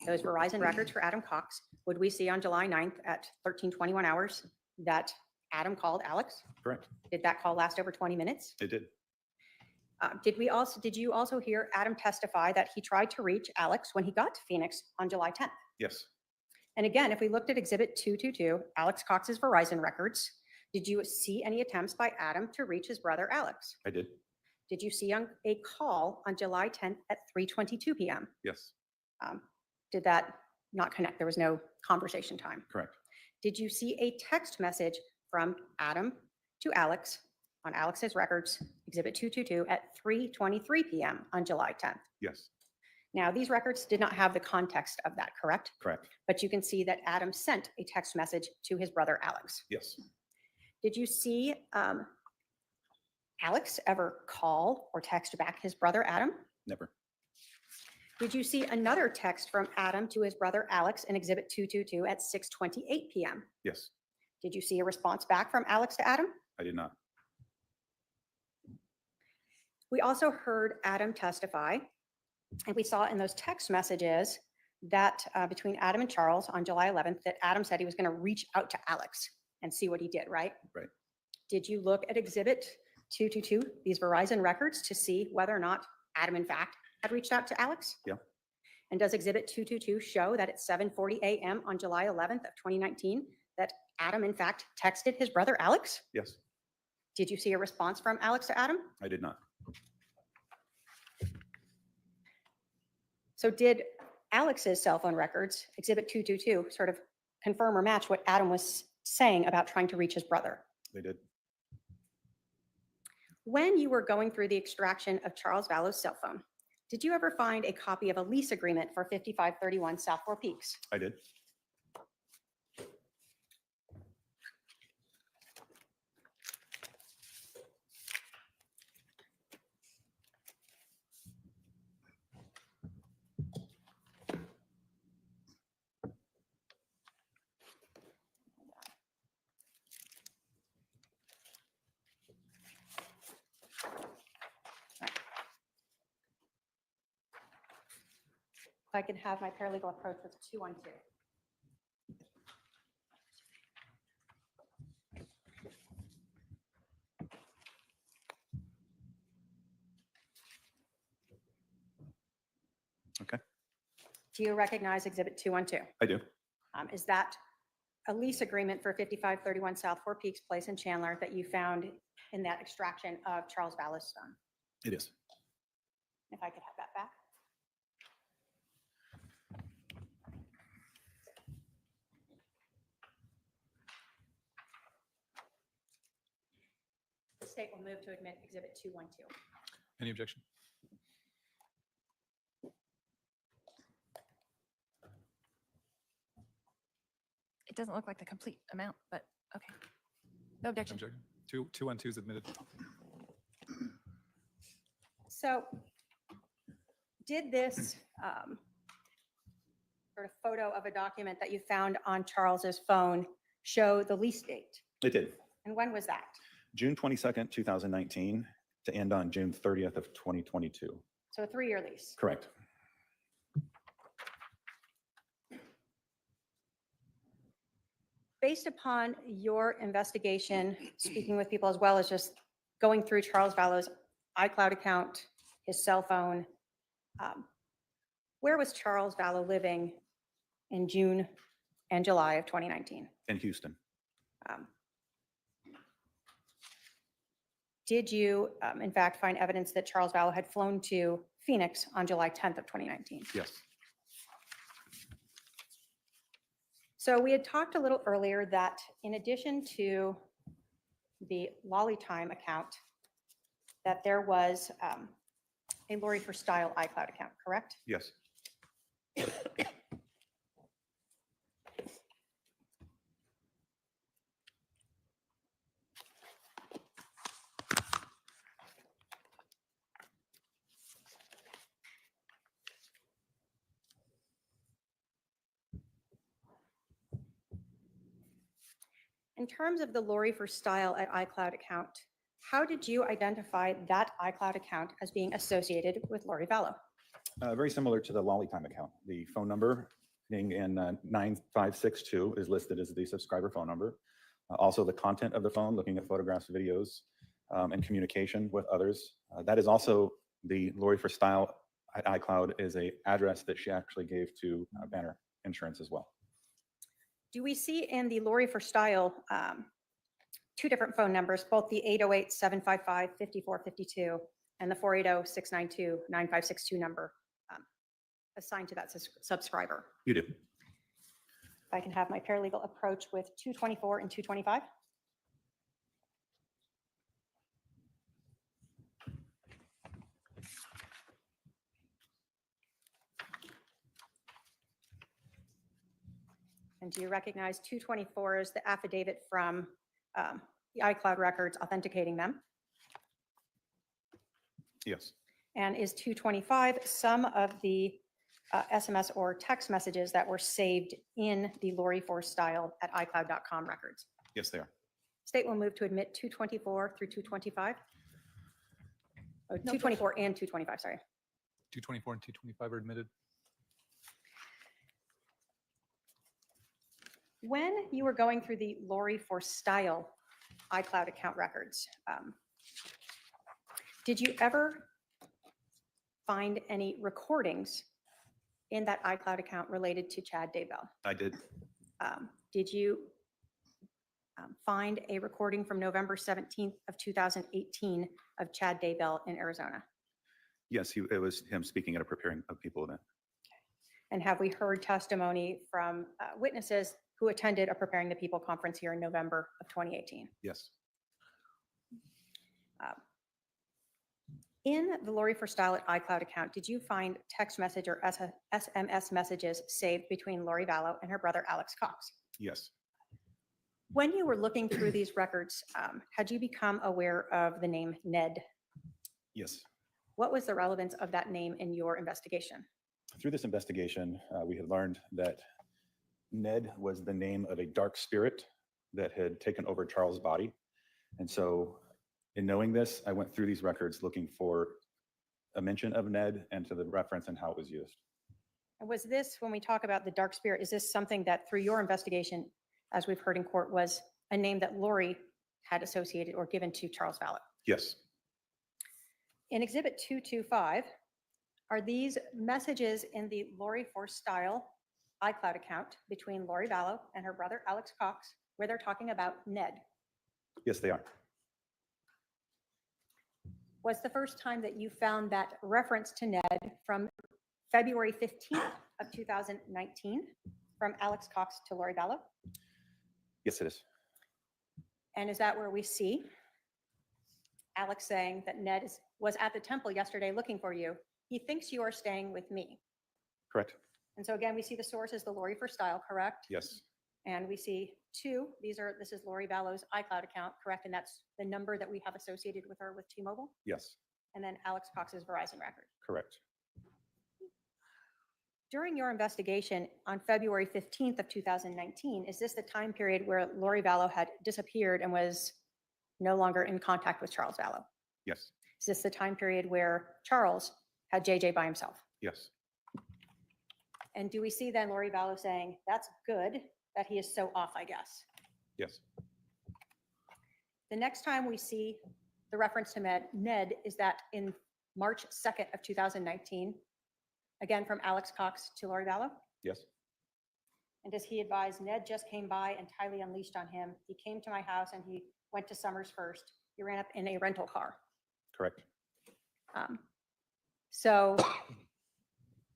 those Verizon records for Adam Cox, would we see on July 9th at 13:21 hours that Adam called Alex? Correct. Did that call last over 20 minutes? It did. Did you also hear Adam testify that he tried to reach Alex when he got to Phoenix on July 10th? Yes. And again, if we looked at Exhibit 222, Alex Cox's Verizon records, Did you see any attempts by Adam to reach his brother Alex? I did. Did you see a call on July 10th at 3:22 p.m.? Yes, Did that not connect? There was no conversation time. correct. Did you see a text message from Adam to Alex on Alex's records, Exhibit 222, at 3:23 p.m. on July 10th? Yes, Now, these records did not have the context of that, correct? correct. But you can see that Adam sent a text message to his brother Alex. Yes, Did you see Alex ever call or text back his brother Adam? never. Did you see another text from Adam to his brother Alex in Exhibit 222 at 6:28 p.m.? Yes, Did you see a response back from Alex to Adam? I did not. We also heard Adam testify, and we saw in those text messages that between Adam and Charles on July 11th, that Adam said he was going to reach out to Alex and see what he did, right? Right. Did you look at Exhibit 222, these Verizon records, to see whether or not Adam, in fact, had reached out to Alex? Yeah. And does Exhibit 222 show that at 7:40 a.m. on July 11th of 2019, that Adam, in fact, texted his brother Alex? Yes, Did you see a response from Alex to Adam? I did not. So did Alex's cell phone records, Exhibit 222, sort of confirm or match what Adam was saying about trying to reach his brother? They did. When you were going through the extraction of Charles Vallow's cell phone, did you ever find a copy of a lease agreement for 5531 South Four Peaks? I did. If I could have my paralegal approach with 212. Okay, Do you recognize Exhibit 212? I do. Is that a lease agreement for 5531 South Four Peaks Place in Chandler that you found in that extraction of Charles Vallow's phone? It is. If I could have that back. The state will move to admit Exhibit 212. Any objection? It doesn't look like the complete amount, but okay. No objection. Objection. 212 is admitted. So did this sort of photo of a document that you found on Charles's phone show the lease date? It did. And when was that? June 22nd, 2019 to end on June 30th of 2022. So a 3-year lease. Correct. Based upon your investigation, speaking with people as well as just going through Charles Vallow's iCloud account, his cell phone, where was Charles Vallow living in June and July of 2019? In Houston. Did you, in fact, find evidence that Charles Vallow had flown to Phoenix on July 10th of 2019? Yes. So we had talked a little earlier that in addition to the Lolly Time account, that there was a Lori for Style iCloud account, correct? Yes. In terms of the Lori for Style at iCloud account, how did you identify that iCloud account as being associated with Lori Vallow? Very similar to the Lollytime account. The phone number ending in 9562 is listed as the subscriber phone number. Also, the content of the phone, looking at photographs, videos, and communication with others. That is also the Lori for Style at iCloud is a address that she actually gave to Banner Insurance as well. Do we see in the Lori for Style two different phone numbers, both the 808-755-5452 and the 480-692-9562 number assigned to that subscriber. You do. If I can have my paralegal approach with 224 and 225. And do you recognize 224 as the affidavit from the iCloud records authenticating them? Yes. And is 225 some of the SMS or text messages that were saved in the Lori Force style at iCloud.com records? Yes, they are. State will move to admit 224 through 225. Oh, 224 and 225, sorry. 224 and 225 are admitted. When you were going through the Lori Force style iCloud account records, did you ever find any recordings in that iCloud account related to Chad Daybell? I did. Did you find a recording from November 17th of 2018 of Chad Daybell in Arizona? Yes, it was him speaking at a Preparing of People event. And have we heard testimony from witnesses who attended a Preparing the People conference here in November of 2018? Yes. In the Lori for Style at iCloud account, did you find text message or SMS messages saved between Lori Vallow and her brother Alex Cox? Yes. When you were looking through these records, had you become aware of the name Ned? Yes. What was the relevance of that name in your investigation? Through this investigation, we had learned that Ned was the name of a dark spirit that had taken over Charles' body. And so in knowing this, I went through these records looking for a mention of Ned and to the reference and how it was used. And was this, when we talk about the dark spirit, is this something that through your investigation, as we've heard in court, was a name that Lori had associated or given to Charles Vallow? Yes. In Exhibit 225, are these messages in the Lori Force Style iCloud account between Lori Vallow and her brother Alex Cox, where they're talking about Ned? Yes, they are. Was the first time that you found that reference to Ned from February 15th of 2019 from Alex Cox to Lori Vallow? Yes, it is. And is that where we see Alex saying that Ned was at the temple yesterday looking for you? He thinks you are staying with me. Correct. And so again, we see the source is the Lori for Style, correct? Yes. And we see two, this is Lori Vallow's iCloud account, correct? And that's the number that we have associated with her with T-Mobile? Yes. And then Alex Cox's Verizon record. Correct. During your investigation on February 15th of 2019, is this the time period where Lori Vallow had disappeared and was no longer in contact with Charles Vallow? Yes. Is this the time period where Charles had JJ by himself? Yes. And do we see then Lori Vallow saying, that's good that he is so off, I guess? Yes. The next time we see the reference to Ned is that in March 2nd of 2019, again from Alex Cox to Lori Vallow? Yes. And does he advise Ned just came by and Tylee unleashed on him? He came to my house and he went to Summers first. He ran up in a rental car. Correct. So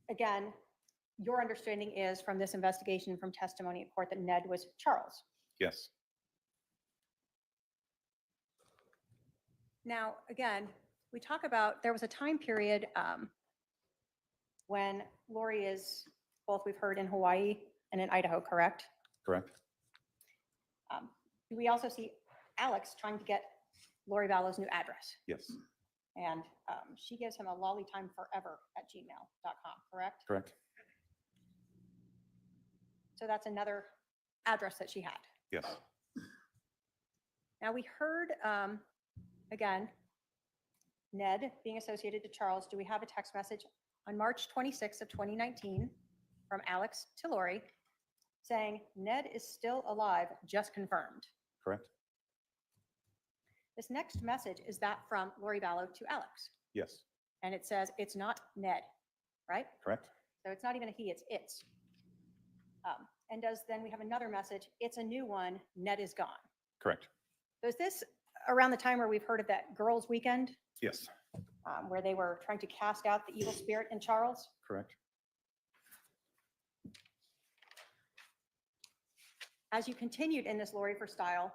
again, your understanding is from this investigation, from testimony at court, that Ned was Charles. Yes. Now, again, we talk about, there was a time period when Lori is, both we've heard in Hawaii and in Idaho, correct? Correct. We also see Alex trying to get Lori Vallow's new address. Yes. And she gives him a lollytimeforever@gmail.com, correct? Correct. So that's another address that she had. Yes. Now we heard, again, Ned being associated to Charles. Do we have a text message on March 26th of 2019 from Alex to Lori saying Ned is still alive, just confirmed? Correct. This next message, is that from Lori Vallow to Alex? Yes. And it says it's not Ned, right? Correct. So it's not even a he, it's it's. And then we have another message, it's a new one, Ned is gone. Correct. So is this around the time where we've heard of that girls' weekend, Yes, where they were trying to cast out the evil spirit in Charles? correct. As you continued in this Lori for style,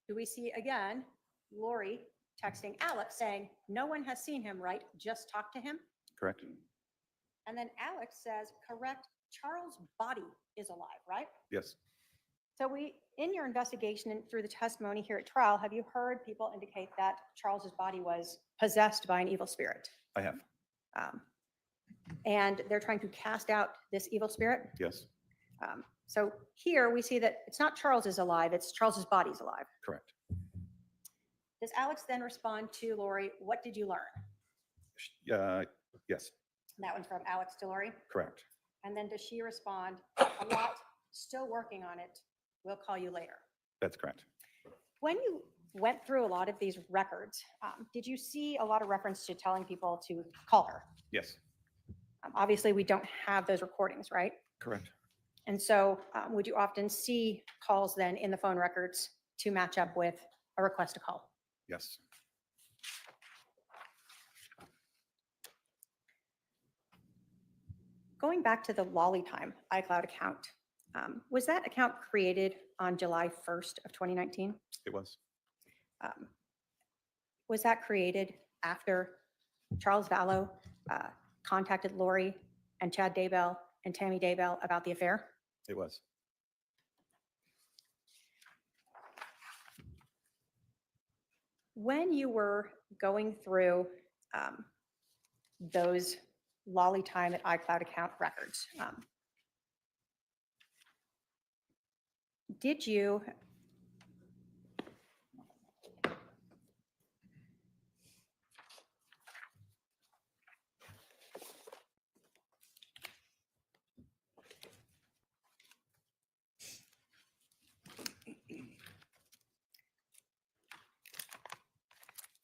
do we see again Lori texting Alex saying, no one has seen him, right? Just talk to him. Correct. And then Alex says, correct, Charles' body is alive, right? Yes, So in your investigation and through the testimony here at trial, have you heard people indicate that Charles's body was possessed by an evil spirit? I have. And they're trying to cast out this evil spirit? Yes, So here we see that it's not Charles is alive, it's Charles's body's alive. correct. Does Alex then respond to Lori, what did you learn? Yes, And that one's from Alex to Lori. correct. And then does she respond, a lot, still working on it, we'll call you later. That's correct. When you went through a lot of these records, did you see a lot of reference to telling people to call her? Yes, Obviously, we don't have those recordings, right? correct. And so would you often see calls then in the phone records to match up with a request to call? Yes, Going back to the Lolly Time iCloud account, was that account created on July 1st of 2019? it was. Was that created after Charles Vallow contacted Lori and Chad Daybell and Tammy Daybell about the affair? It was. When you were going through those Lolly Time at iCloud account records, did you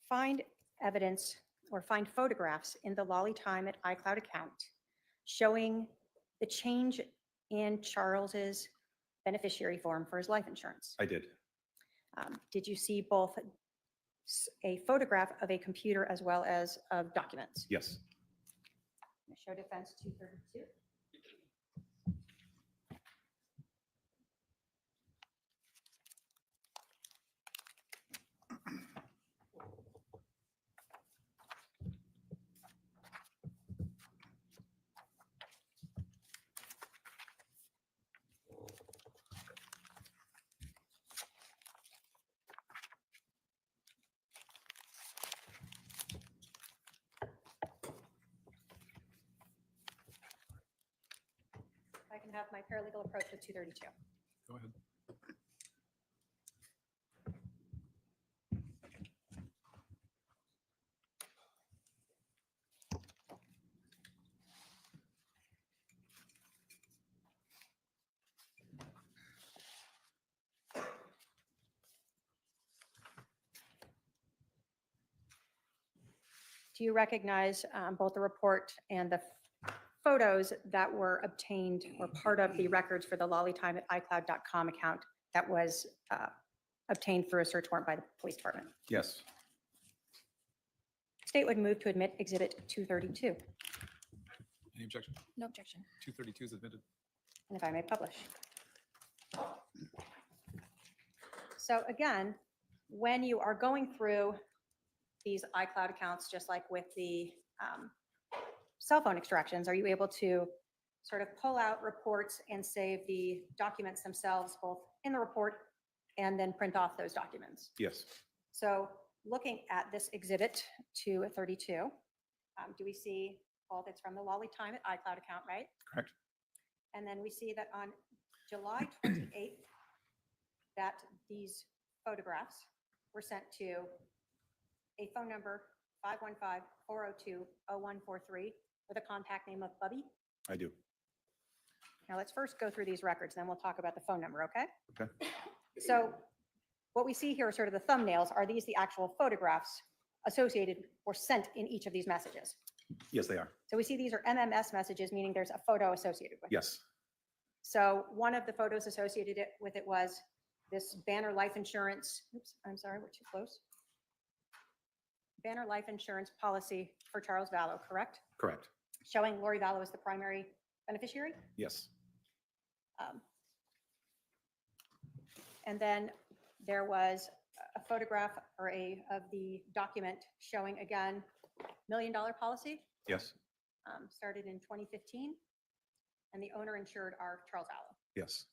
find evidence or find photographs in the Lolly Time at iCloud account showing the change in Charles's beneficiary form for his life insurance? I did. Did you see both a photograph of a computer as well as of documents? Yes, Show defense 232. I can have my paralegal approach with 232. Go ahead. Do you recognize both the report and the photos that were obtained or part of the records for the Lolly Time at iCloud.com account that was obtained through a search warrant by the police department? yes, State would move to admit Exhibit 232. Any objection? No objection. 232 is admitted. And if I may publish. So again, when you are going through these iCloud accounts, just like with the cell phone extractions, are you able to sort of pull out reports and save the documents themselves, both in the report and then print off those documents? yes, So looking at this Exhibit 232, do we see both it's from the Lolly Time at iCloud account, right? correct. And then we see that on July 28th, that these photographs were sent to a phone number 515-402-0143 with a contact name of Bubby. I do. Now let's first go through these records, then we'll talk about the phone number, okay? Okay. So what we see here are sort of the thumbnails. Are these the actual photographs associated or sent in each of these messages? Yes, they are. So we see these are MMS messages, meaning there's a photo associated with it. Yes, So one of the photos associated with it was this Banner Life Insurance, oops, I'm sorry, we're too close. Banner Life Insurance policy for Charles Vallow, correct? Correct. Showing Lori Vallow as the primary beneficiary. Yes. And then there was a photograph or of the document showing, again, $1 million policy, Yes. started in 2015, and the owner insured are Charles Vallow. Yes.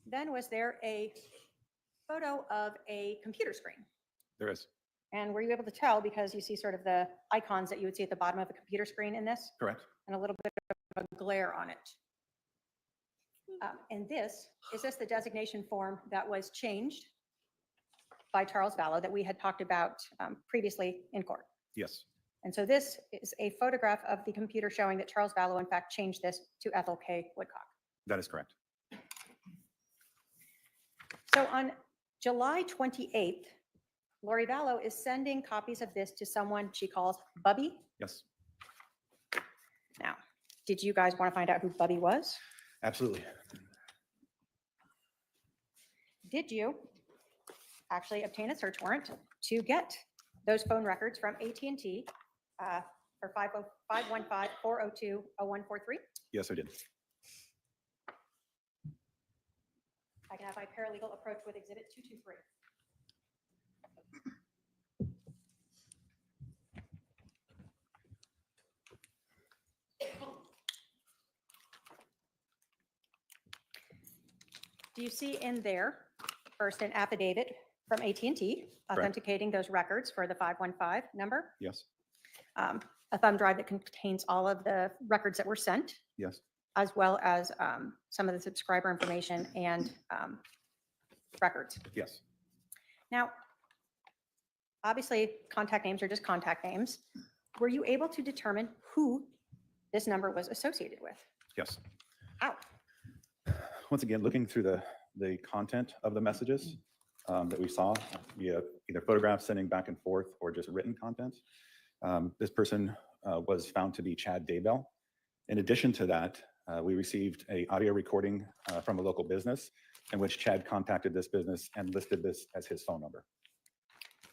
Then was there a photo of a computer screen? There is. And were you able to tell, because you see sort of the icons that you would see at the bottom of a computer screen in this, Correct. and a little bit of a glare on it? And is this the designation form that was changed by Charles Vallow that we had talked about previously in court? Yes. And so this is a photograph of the computer showing that Charles Vallow, in fact, changed this to Ethel K. Woodcock. That is correct. So on July 28th, Lori Vallow is sending copies of this to someone she calls Bubby. Yes. Now, did you guys want to find out who Bubby was? Absolutely. Did You actually obtain a search warrant to get those phone records from AT&T for 515-402-0143? Yes, I did. I can have my paralegal approach with Exhibit 223. Do you see in there, first, an affidavit from AT&T authenticating those records for the 515 number? Yes. A thumb drive that contains all of the records that were sent, Yes. as well as some of the subscriber information and records. Yes. Now, obviously, contact names are just contact names. Were you able to determine who this number was associated with? Yes. How? Once again, looking through the content of the messages that we saw via either photographs sending back and forth or just written content, this person was found to be Chad Daybell. In addition to that, we received an audio recording from a local business in which Chad contacted this business and listed this as his phone number.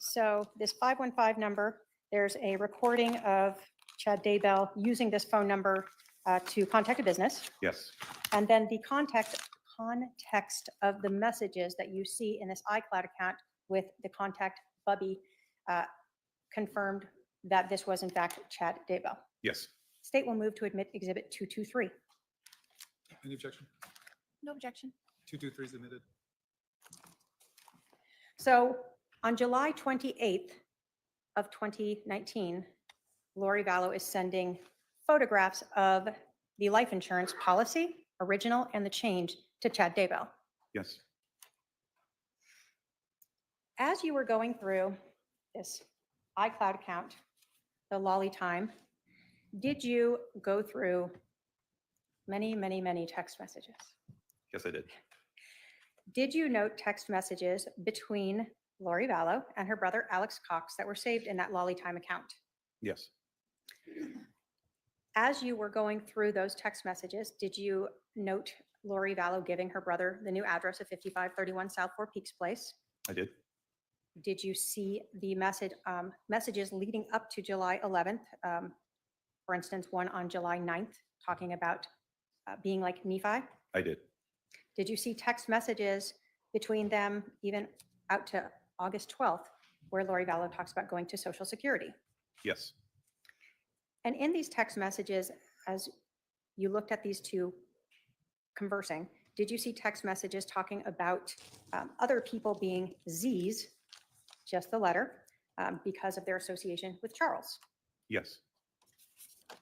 So this 515 number, there's a recording of Chad Daybell using this phone number to contact a business. Yes. And then the context of the messages that you see in this iCloud account with the contact Bubby confirmed that this was in fact Chad Daybell. Yes. State will move to admit Exhibit 223. Any objection? No objection. 223 is admitted. So on July 28th of 2019, Lori Vallow is sending photographs of the life insurance policy, original and the change, to Chad Daybell. Yes. As you were going through this iCloud account, the lolly time, did you go through many, many, many text messages? Yes, I did. Did you note text messages between Lori Vallow and her brother Alex Cox that were saved in that lolly time account? Yes. As you were going through those text messages, did you note Lori Vallow giving her brother the new address of 5531 South Four Peaks Place? I did. Did you see the messages leading up to July 11th? For instance, one on July 9th talking about being like Nephi? I did. Did you see text messages between them even out to August 12th where Lori Vallow talks about going to Social Security? Yes. And in these text messages, as you looked at these two conversing, did you see text messages talking about other people being Z's, just the letter, because of their association with Charles? Yes.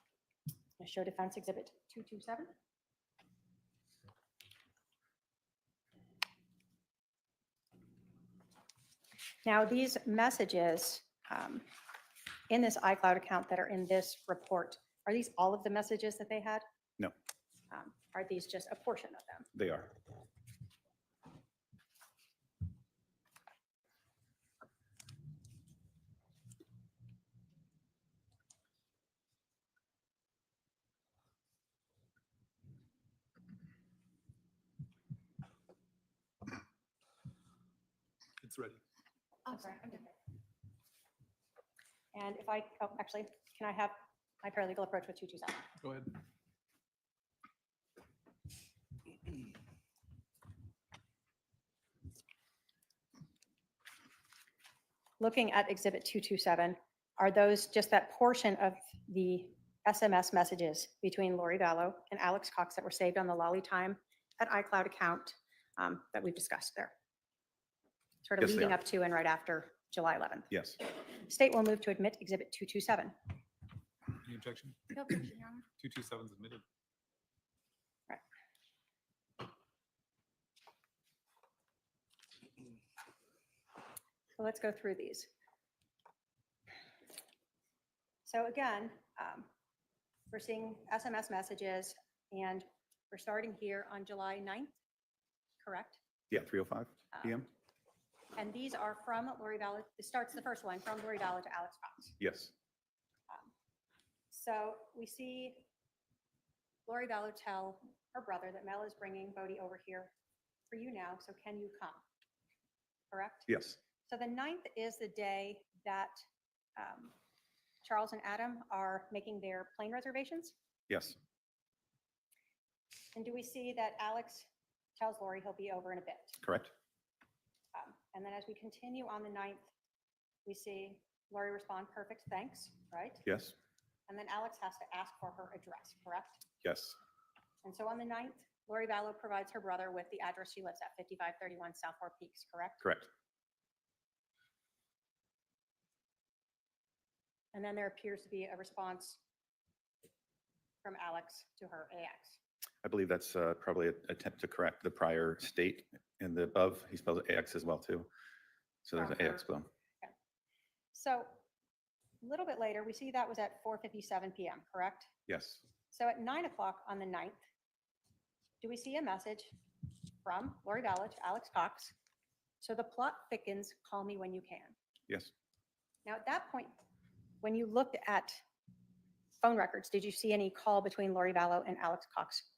I show Defense Exhibit 227. Now, these messages in this iCloud account that are in this report, are these all of the messages that they had? No, Are these just a portion of them? they are. It's ready. Oh, sorry. I'm done. And if I, oh, actually, can I have my paralegal approach with 227? Go ahead. Looking at Exhibit 227, are those just that portion of the SMS messages between Lori Vallow and Alex Cox that were saved on the Lolly Time at iCloud account that we've discussed there? Sort of Yes, they leading are. up to and right after July 11th. Yes. State will move to admit Exhibit 227. Any objection? No objection, Your Honor. 227 is admitted. So let's go through these. So again, we're seeing SMS messages, and we're starting here on July 9th, correct? Yeah, 3:05 PM? And these are from Lori Vallow. This starts the first one from Lori Vallow to Alex Cox. Yes. So we see Lori Vallow tell her brother that Mel is bringing Bodie over here for you now, so can you come? Correct? Yes. So the 9th is the day that Charles and Adam are making their plane reservations. Yes. And do we see that Alex tells Lori he'll be over in a bit? Correct. And then as we continue on the 9th, we see Lori respond, perfect, thanks, right? Yes. And then Alex has to ask for her address, correct? Yes. And so on the 9th, Lori Vallow provides her brother with the address she lives at, 5531 South Four Peaks, correct? Correct. And then there appears to be a response from Alex to her AX. I believe that's probably an attempt to correct the prior state in the above. He spells AX as well too. So there's an From her. AX below. So a little bit later, we see that was at 4:57 PM, correct? Yes. So at 9 o'clock on the 9th, do we see a message from Lori Vallow to Alex Cox? So the plot thickens, call me when you can. Yes. Now, at that point, when you looked at phone records, did you see any call between Lori Vallow and Alex Cox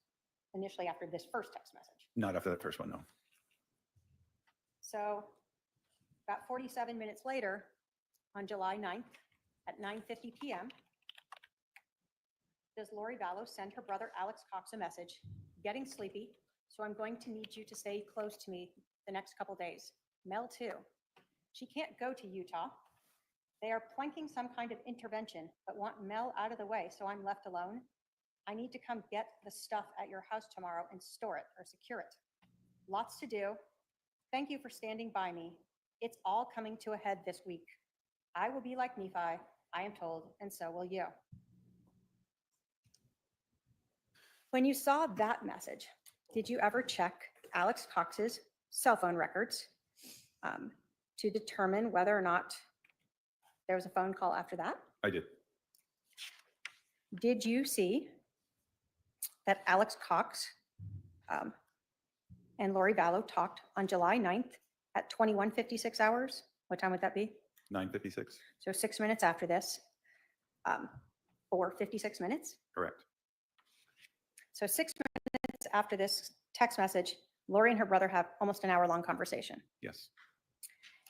initially after this first text message? Not after that first one, no. So about 47 minutes later, on July 9th, at 9:50 PM, does Lori Vallow send her brother Alex Cox a message, getting sleepy, so I'm going to need you to stay close to me the next couple days. Mel too. She can't go to Utah. They are planking some kind of intervention, but want Mel out of the way, so I'm left alone. I need to come get the stuff at your house tomorrow and store it or secure it. Lots to do. Thank you for standing by me. It's all coming to a head this week. I will be like Nephi, I am told, and so will you. When you saw that message, did you ever check Alex Cox's cell phone records to determine whether or not there was a phone call after that? I did. Did you see that Alex Cox and Lori Vallow talked on July 9th at 21:56 hours? What time would that be? 9:56. So 6 minutes after this, or 56 minutes. Correct. So 6 minutes after this text message, Lori and her brother have almost an hour-long conversation. Yes.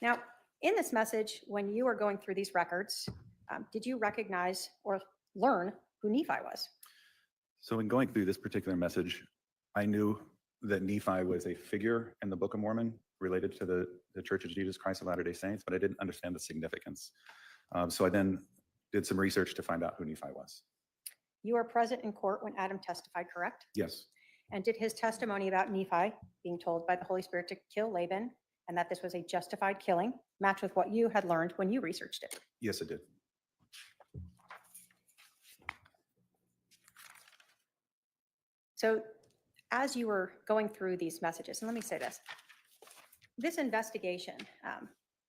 Now, in this message, when you were going through these records, did you recognize or learn who Nephi was? So in going through this particular message, I knew that Nephi was a figure in the Book of Mormon related to the Church of Jesus Christ of Latter-day Saints, but I didn't understand the significance. So I then did some research to find out who Nephi was. You were present in court when Adam testified, correct? Yes. And did his testimony about Nephi being told by the Holy Spirit to kill Laban and that this was a justified killing match with what you had learned when you researched it? Yes, it did. So as you were going through these messages, and let me say this investigation,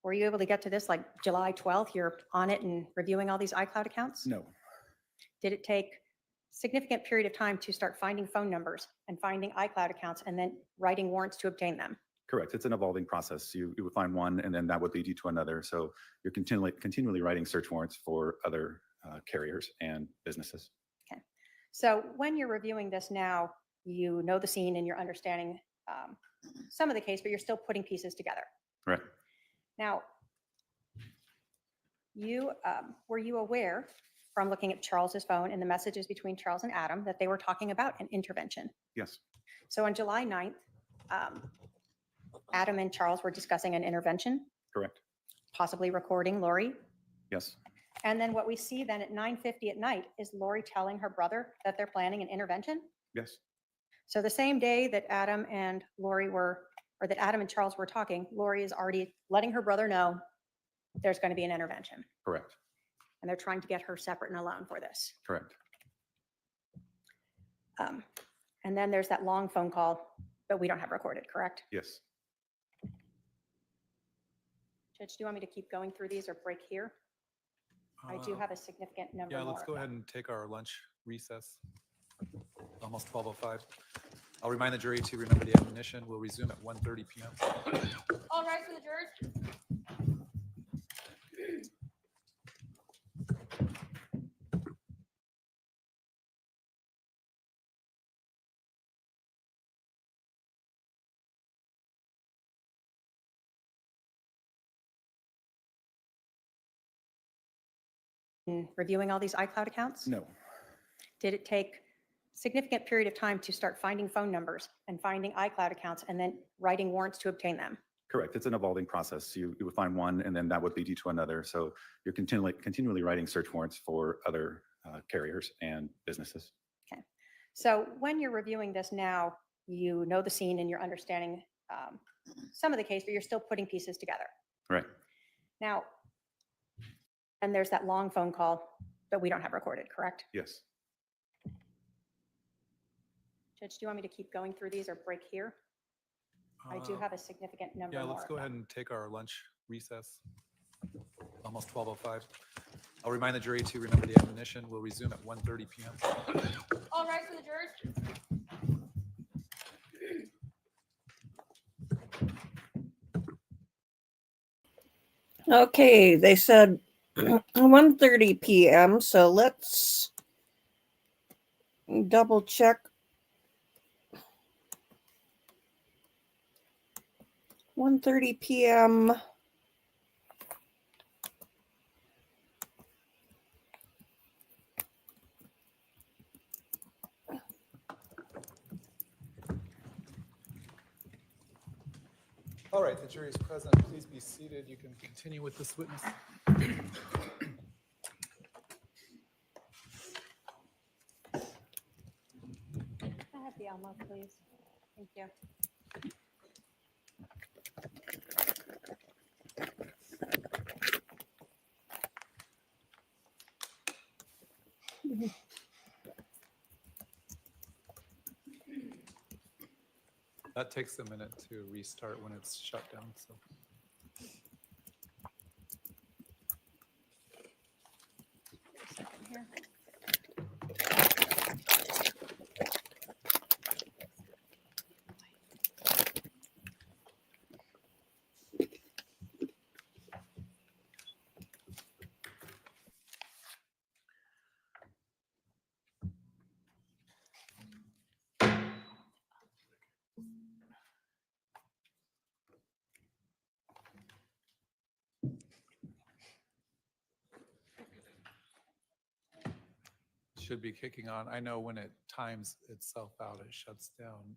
were you able to get to this like July 12th? You're on it and reviewing all these iCloud accounts? No. Did it take significant period of time to start finding phone numbers and finding iCloud accounts and then writing warrants to obtain them? Correct. It's an evolving process. You would find one, and then that would lead you to another. So you're continually writing search warrants for other carriers and businesses. Okay. So when you're reviewing this now, you know the scene and you're understanding some of the case, but you're still putting pieces together. Right. Now, were you aware from looking at Charles's phone and the messages between Charles and Adam that they were talking about an intervention? Yes, So on July 9th, Adam and Charles were discussing an intervention, correct. possibly recording Lori. Yes, And then what we see then at 9:50 at night is Lori telling her brother that they're planning an intervention. yes, So the same day that Adam and Lori were, or that Adam and Charles were talking, Lori is already letting her brother know there's going to be an intervention. correct, And they're trying to get her separate and alone for this. correct. And then there's that long phone call that we don't have recorded, correct? Yes. Judge, do you want me to keep going through these or break here? I do have a significant number Yeah, more. let's of go them. ahead and take our lunch recess. Almost 12:05. I'll remind the jury to remember the admonition. We'll resume at 1:30 p.m. All rise for the jurors. In reviewing all these iCloud accounts? No, Did it take significant period of time to start finding phone numbers and finding iCloud accounts and then writing warrants to obtain them? correct. It's an evolving process. You would find one and then that would lead you to another. So you're continually writing search warrants for other carriers and businesses. Okay. So when you're reviewing this now, you know the scene and you're understanding some of the case, but you're still putting pieces together. Right. Now, and there's that long phone call that we don't have recorded, correct? Yes. Judge, do you want me to keep going through these or break here? I do have a significant number Yeah, more. let's of go them. ahead and take our lunch recess. Almost 12:05. I'll remind the jury to remember the admonition. We'll resume at 1:30 p.m. All rise for the jurors. Okay, they said 1:30 p.m. So let's double check. 1:30 p.m. All right, the jury is present. Please be seated. You can continue with this witness. Can I have the Elmo, please? Thank you. That takes a minute to restart when it's shut down, so. Second here. Should be kicking on. I know when it times itself out, it shuts down.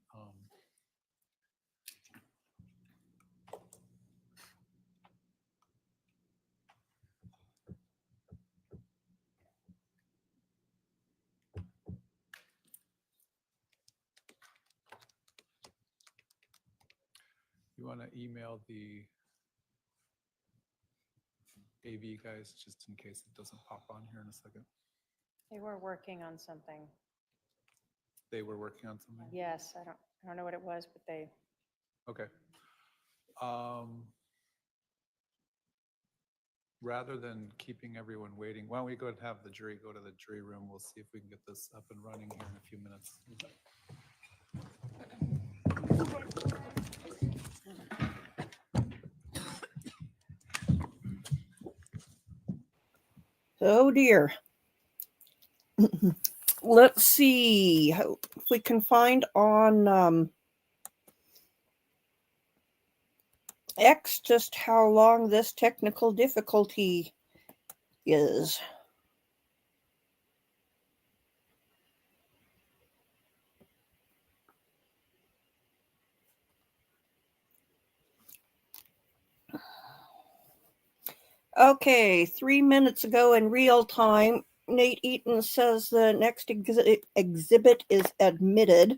You want to email the AV guys just in case it doesn't pop on here in a second. They were working on something. They were working on something? Yes, I don't know what it was, but they, Okay. Rather than keeping everyone waiting, why don't we go ahead and have the jury go to the jury room? We'll see if we can get this up and running here in a few minutes. Oh dear. Let's see if we can find on X just how long this technical difficulty is. Okay, 3 minutes ago in real time, Nate Eaton says the next exhibit is admitted.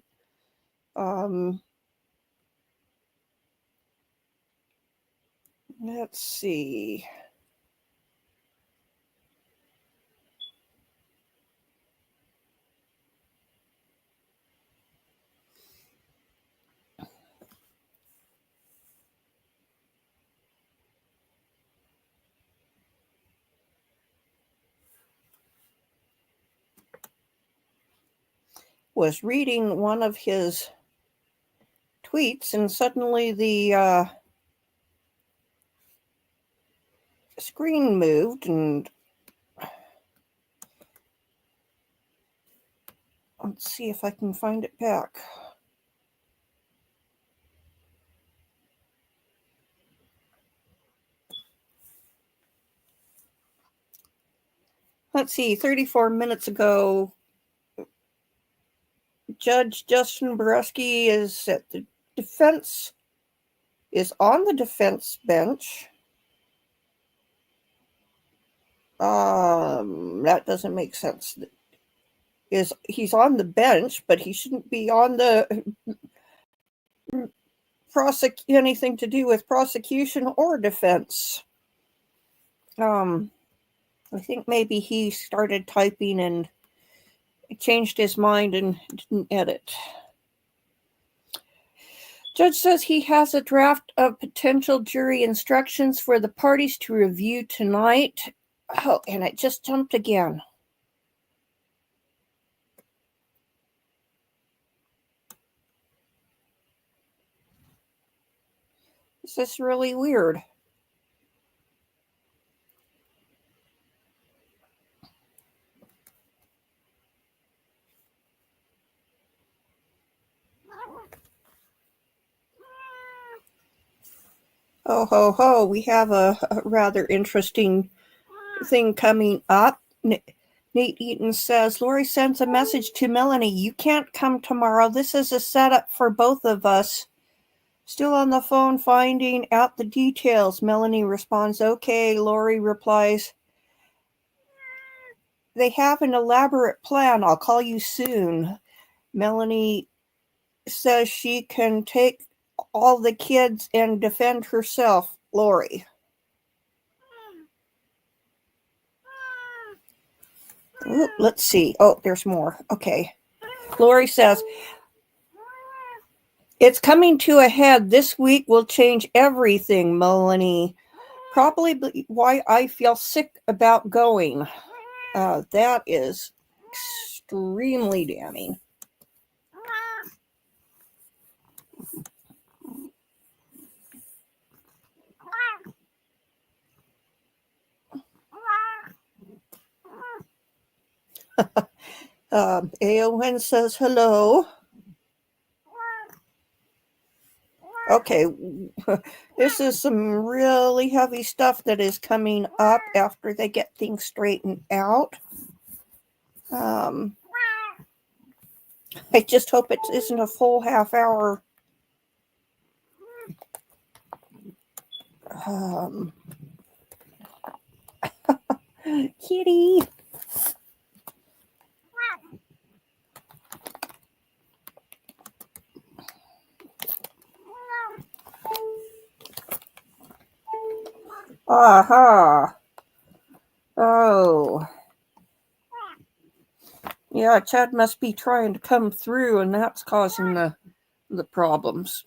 Let's see. Was reading one of his tweets and suddenly the screen moved, and let's see if I can find it back. Let's see, 34 minutes ago, Judge Justin Boreski is at the defense, is on the defense bench. That doesn't make sense. He's on the bench, but he shouldn't be on the anything to do with prosecution or defense. I think maybe he started typing and changed his mind and didn't edit. Judge says he has a draft of potential jury instructions for the parties to review tonight. Oh, and it just jumped again. This is really weird. Oh, ho, ho. We have a rather interesting thing coming up. Nate Eaton says, Lori sends a message to Melanie. You can't come tomorrow. This is a setup for both of us. Still on the phone finding out the details. Melanie responds, okay. Lori replies, they have an elaborate plan. I'll call you soon. Melanie says she can take all the kids and defend herself. Lori. Ooh, let's see. Oh, there's more. Okay. Lori says, it's coming to a head. This week will change everything, Melanie. Probably why I feel sick about going. That is extremely damning. Aowen says hello. Okay, this is some really heavy stuff that is coming up after they get things straightened out. I just hope it isn't a full half hour. Kitty. Aha. Oh. Yeah, Chad must be trying to come through, and that's causing the problems.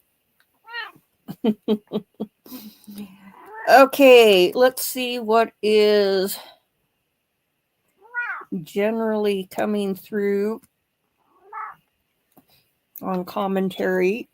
Okay, let's see what is generally coming through on commentary.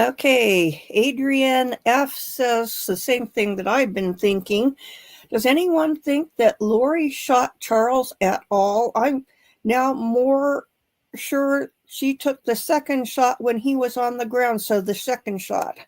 Okay, Adrian F says the same thing that I've been thinking. Does anyone think that Lori shot Charles at all? I'm now more sure she took the second shot when he was on the ground, so the second shot.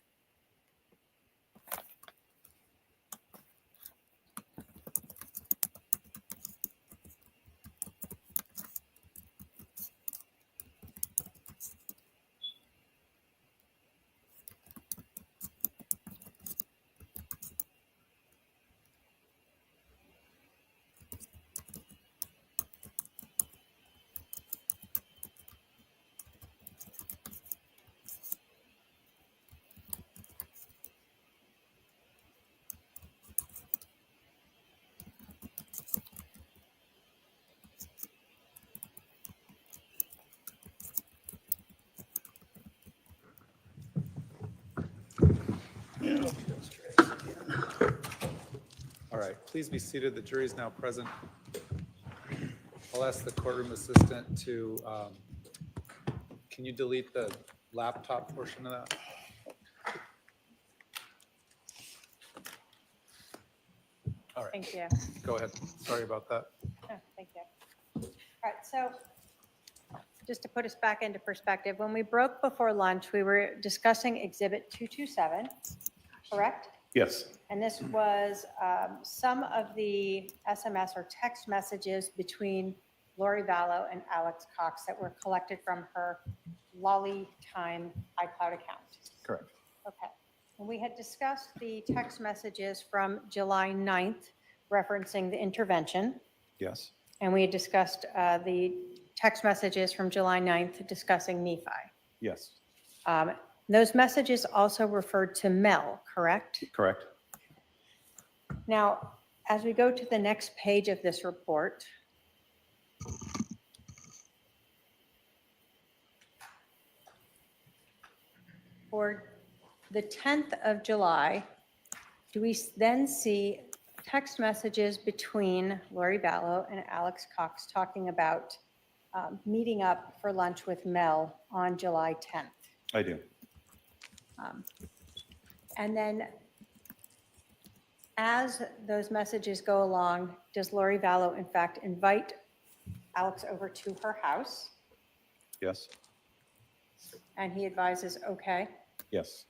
All right, please be seated. The jury is now present. I'll ask the courtroom assistant to, can you delete the laptop portion of that? All right, Thank you. go ahead. Sorry about that. Oh, thank you. All right, so just to put us back into perspective, when we broke before lunch, we were discussing Exhibit 227, correct? Yes, And this was some of the SMS or text messages between Lori Vallow and Alex Cox that were collected from her Lolly Time iCloud account. correct. Okay. And we had discussed the text messages from July 9th referencing the intervention. Yes, And we had discussed the text messages from July 9th discussing Nephi. yes, Those messages also referred to Mel, correct? correct. Now, as we go to the next page of this report, for the 10th of July, do we then see text messages between Lori Vallow and Alex Cox talking about meeting up for lunch with Mel on July 10th? I do. And then as those messages go along, does Lori Vallow in fact invite Alex over to her house? Yes, And he advises, okay. yes.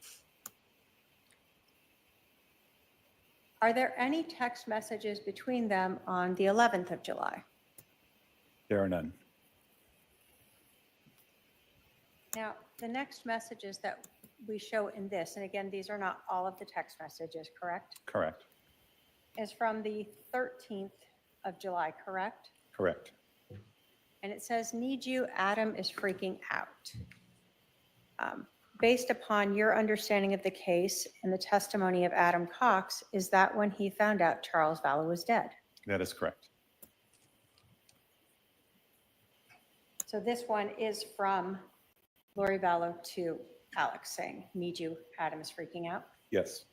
Are there any text messages between them on the 11th of July? There are none. Now, the next messages that we show in this, and again, these are not all of the text messages, correct? Correct, Is from the 13th of July, correct? correct. And it says, need you, Adam is freaking out. Based upon your understanding of the case and the testimony of Adam Cox, is that when he found out Charles Vallow was dead? That is correct. So this one is from Lori Vallow to Alex saying, need you, Adam is freaking out. Yes,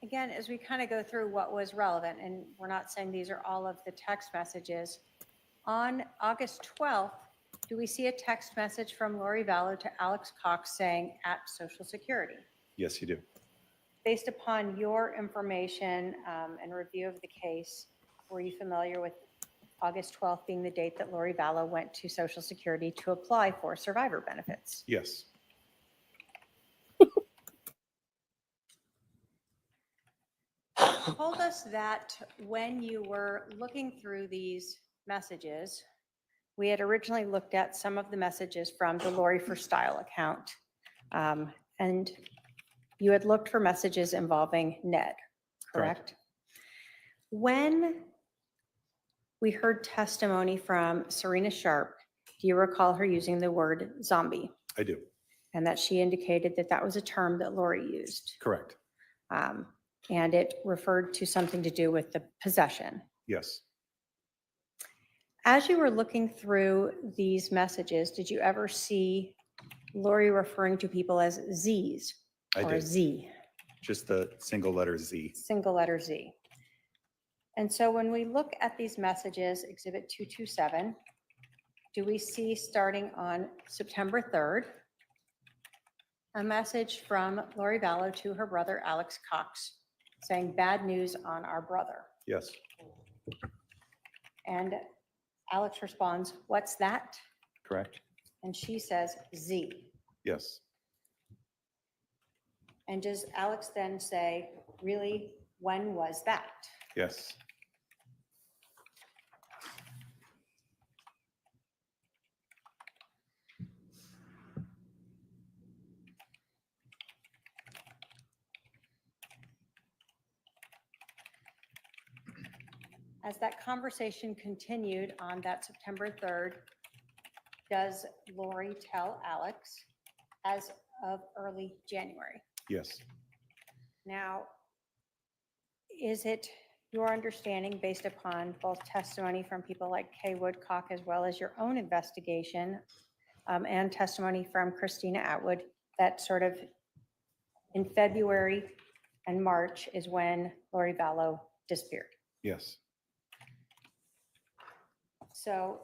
Again, as we kind of go through what was relevant, and we're not saying these are all of the text messages, on August 12th, do we see a text message from Lori Vallow to Alex Cox saying at Social Security? yes, you do. Based upon your information and review of the case, were you familiar with August 12th being the date that Lori Vallow went to Social Security to apply for survivor benefits? Yes, Told us that when you were looking through these messages, we had originally looked at some of the messages from the Lori for Style account. And you had looked for messages involving Ned, correct? When we heard testimony from Serena Sharp, do you recall her using the word zombie? I do. And that she indicated that that was a term that Lori used. Correct. And it referred to something to do with the possession. Yes, As you were looking through these messages, did you ever see Lori referring to people as Z's I or did. Z, Just the single letter Z. single letter Z? And so when we look at these messages, Exhibit 227, do we see starting on September 3rd, a message from Lori Vallow to her brother, Alex Cox, saying bad news on our brother. Yes. And Alex responds, what's that? Correct. And she says, Z. Yes. And does Alex then say, really, when was that? Yes. As that conversation continued on that September 3rd, does Lori tell Alex as of early January? Yes. Now, is it your understanding, based upon both testimony from people like Kay Woodcock as well as your own investigation and testimony from Christina Atwood, that sort of in February and March is when Lori Vallow disappeared? Yes. So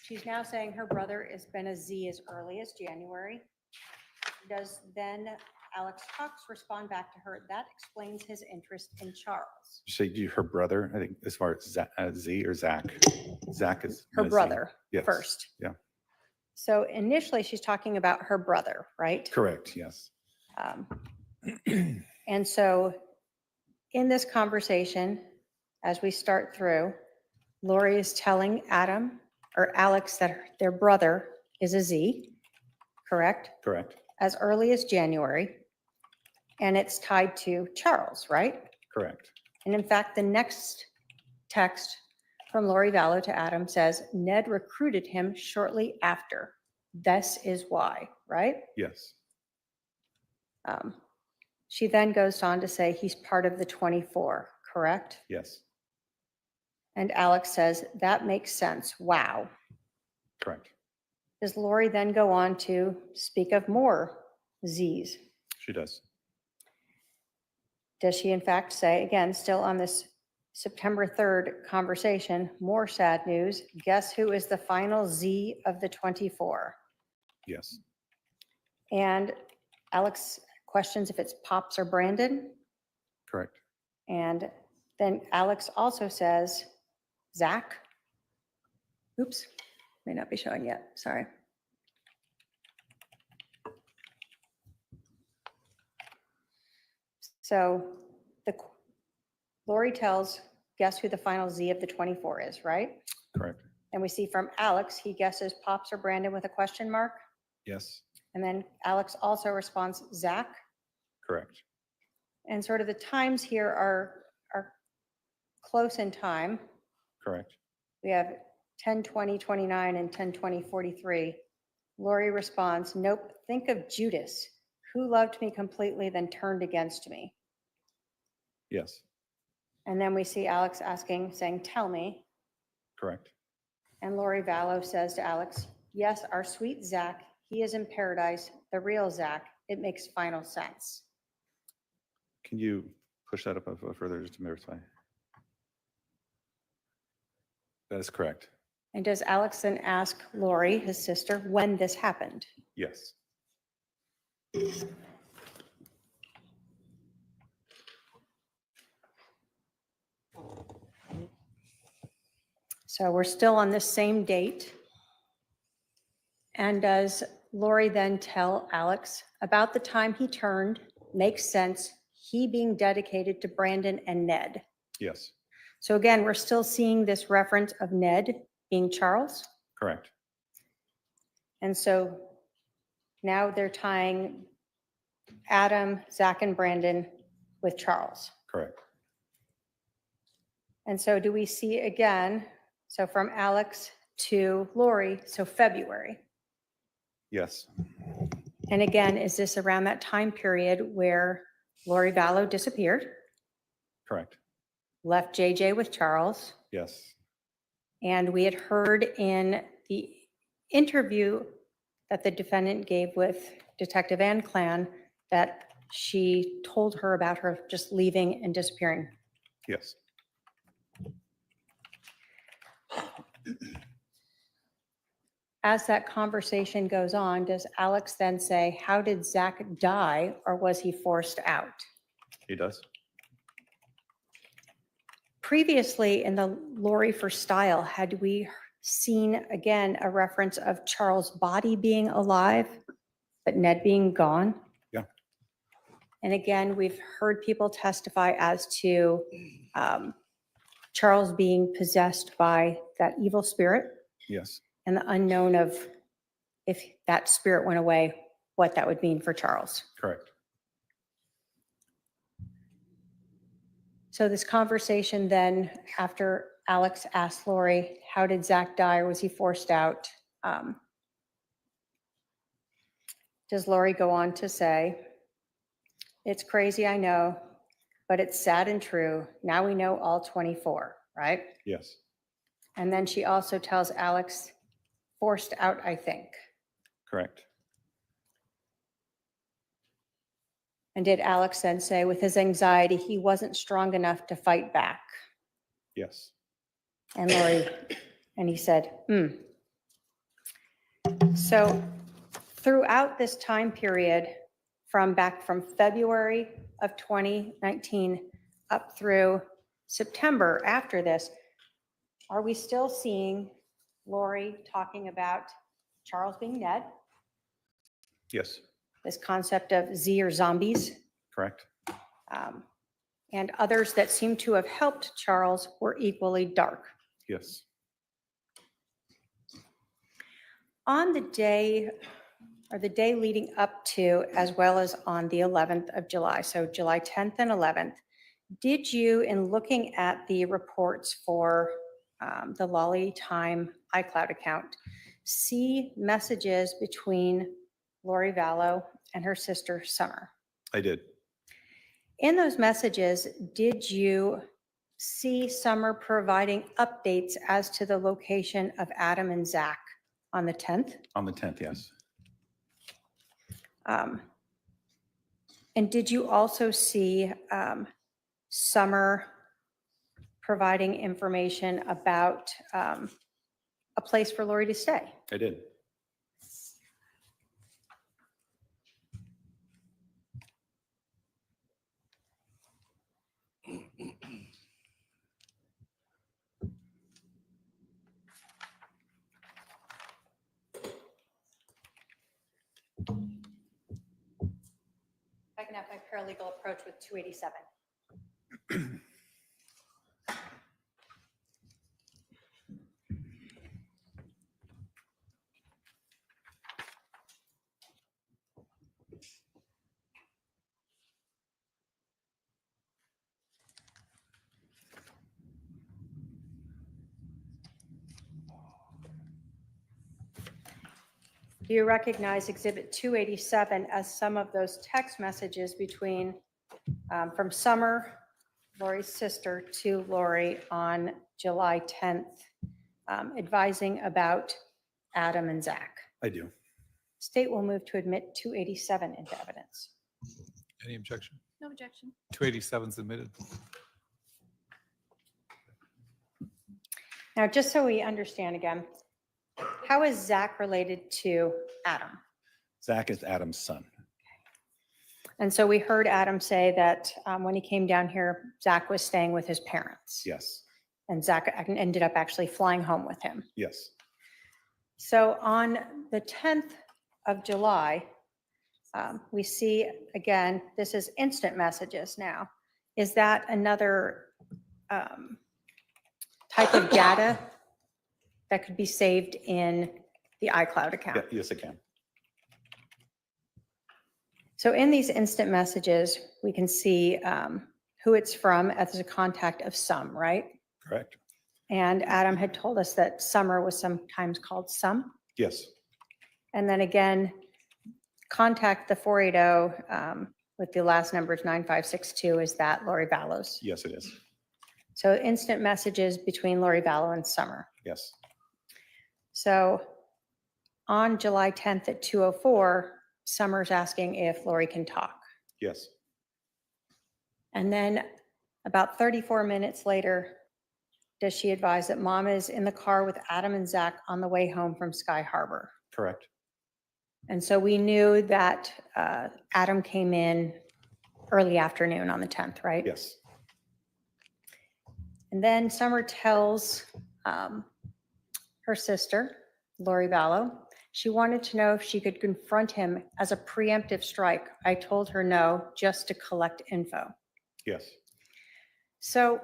she's now saying her brother has been a Z as early as January. Does then Alex Cox respond back to her? That explains his interest in Charles. You say her brother, I think, as far as Z or Zach. Zach is Her a Z. brother Yes. first. Yeah. So initially she's talking about her brother, right? Correct. Yes. And so in this conversation, as we start through, Lori is telling Adam or Alex that their brother is a Z, correct? Correct. As early as January. And it's tied to Charles, right? Correct. And in fact, the next text from Lori Vallow to Adam says, Ned recruited him shortly after. This is why, right? Yes. She then goes on to say he's part of the 24, correct? Yes. And Alex says, that makes sense. Wow. Correct. Does Lori then go on to speak of more Z's? She does. Does she in fact say, again, still on this September 3rd conversation, more sad news, guess who is the final Z of the 24? Yes. And Alex questions if it's Pops or Brandon. Correct. And then Alex also says, Zach. Oops, may not be showing yet, sorry. So Lori tells, guess who the final Z of the 24 is, right? Correct. And we see from Alex, he guesses Pops or Brandon with a question mark. Yes. And then Alex also responds, Zach. Correct. And sort of the times here are close in time. Correct. We have 10:20:29 and 10:20:43. Lori responds, nope, think of Judas, who loved me completely, then turned against me. Yes. And then we see Alex saying, tell me. Correct. And Lori Vallow says to Alex, yes, our sweet Zach, he is in paradise, the real Zach. It makes final sense. Can you push that up a little further just to verify? That is correct. And does Alex then ask Lori, his sister, when this happened? Yes. So we're still on this same date. And does Lori then tell Alex about the time he turned? Makes sense, he being dedicated to Brandon and Ned. Yes. So again, we're still seeing this reference of Ned being Charles. Correct. And so now they're tying Adam, Zach, and Brandon with Charles. Correct. And so do we see again, so from Alex to Lori, so February. Yes. And again, is this around that time period where Lori Vallow disappeared, Correct. left JJ with Charles? Yes. And we had heard in the interview that the defendant gave with Detective Ann Clan that she told her about her just leaving and disappearing. Yes. as that conversation goes on, does Alex then say, how did Zach die, or was he forced out? He does. Previously in the Lori for Style, had we seen again a reference of Charles' body being alive, but Ned being gone? Yeah. And again, we've heard people testify as to Charles being possessed by that evil spirit, Yes. and the unknown of if that spirit went away, what that would mean for Charles. Correct. So this conversation then, after Alex asked Lori, how did Zach die, or was he forced out? Does Lori go on to say, it's crazy, I know, but it's sad and true. Now we know all 24, right? Yes. And then she also tells Alex, forced out, I think. Correct. And did Alex then say with his anxiety, he wasn't strong enough to fight back? Yes. And Lori, and he said, So throughout this time period, from February of 2019 up through September after this, are we still seeing Lori talking about Charles being dead? Yes. This concept of Z or zombies, Correct. and others that seem to have helped Charles were equally dark. Yes. On the day or the day leading up to, as well as on the 11th of July, so July 10th and 11th, did you, in looking at the reports for the Lolly Time iCloud account, see messages between Lori Vallow and her sister Summer? I did. In those messages, did you see Summer providing updates as to the location of Adam and Zach on the 10th? On the 10th, yes. And did you also see Summer providing information about a place for Lori to stay? I did. I can have my paralegal approach with 287. Do you recognize Exhibit 287 as some of those text messages between, from Summer, Lori's sister, to Lori on July 10th, advising about Adam and Zach? I do. State will move to admit 287 into evidence. Any objection? No objection. 287 is admitted. Now, just so we understand again, how is Zach related to Adam? Zach is Adam's son. And so we heard Adam say that when he came down here, Zach was staying with his parents. Yes. And Zach ended up actually flying home with him. Yes. So on the 10th of July, we see, again, this is instant messages now. Is that another type of data that could be saved in the iCloud account? Yeah, yes, it can. So in these instant messages, we can see who it's from as a contact of Some, right? Correct. And Adam had told us that Summer was sometimes called Some. Yes. And then again, contact the 480 with the last numbers 9562, is that Lori Vallow's? Yes, it is. So instant messages between Lori Vallow and Summer. Yes. So on July 10th at 2:04, Summer's asking if Lori can talk. Yes. And then about 34 minutes later, does she advise that mom is in the car with Adam and Zach on the way home from Sky Harbor? Correct. And so we knew that Adam came in early afternoon on the 10th, right? Yes. And then Summer tells her sister, Lori Vallow, she wanted to know if she could confront him as a preemptive strike. I told her no, just to collect info. Yes. So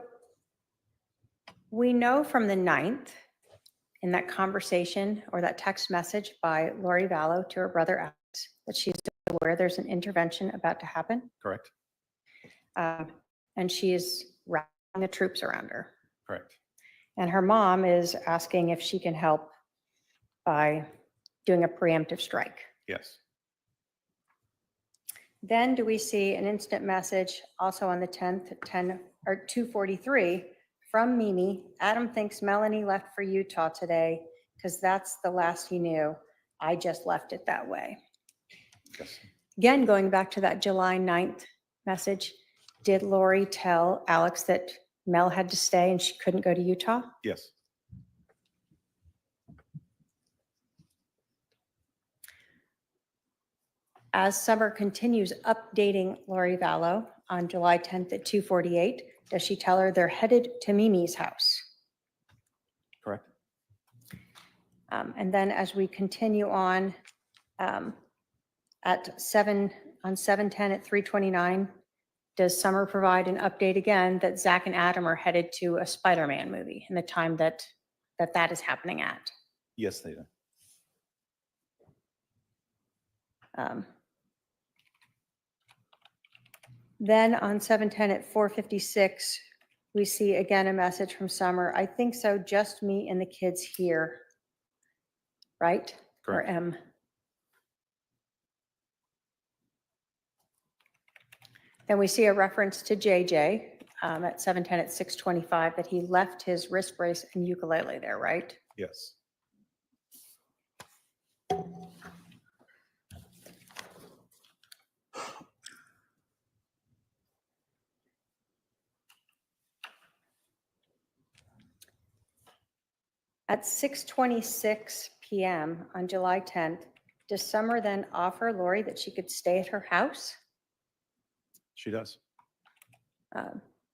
we know from the 9th in that conversation or that text message by Lori Vallow to her brother Alex that she's aware there's an intervention about to happen. Correct. And she is rallying the troops around her. Correct. And her mom is asking if she can help by doing a preemptive strike. Yes. Then do we see an instant message also on the 10th at 10 or 2:43 from Mimi? Adam thinks Melanie left for Utah today because that's the last he knew. I just left it that way. Yes. Again, going back to that July 9th message, did Lori tell Alex that Mel had to stay and she couldn't go to Utah? Yes. As Summer continues updating Lori Vallow on July 10th at 2:48, does she tell her they're headed to Mimi's house? Correct. And then as we continue on at 7:10 at 3:29, does Summer provide an update again that Zach and Adam are headed to a Spider-Man movie and the time that is happening at? Yes, they do. Then on 7:10 at 4:56, we see again a message from Summer. I think so, just me and the kids here. Right? Or Correct. M. Then we see a reference to JJ at 7:10 at 6:25 that he left his wrist brace and ukulele there, right? Yes. At 6:26 p.m. on July 10th, does Summer then offer Lori that she could stay at her house? She does.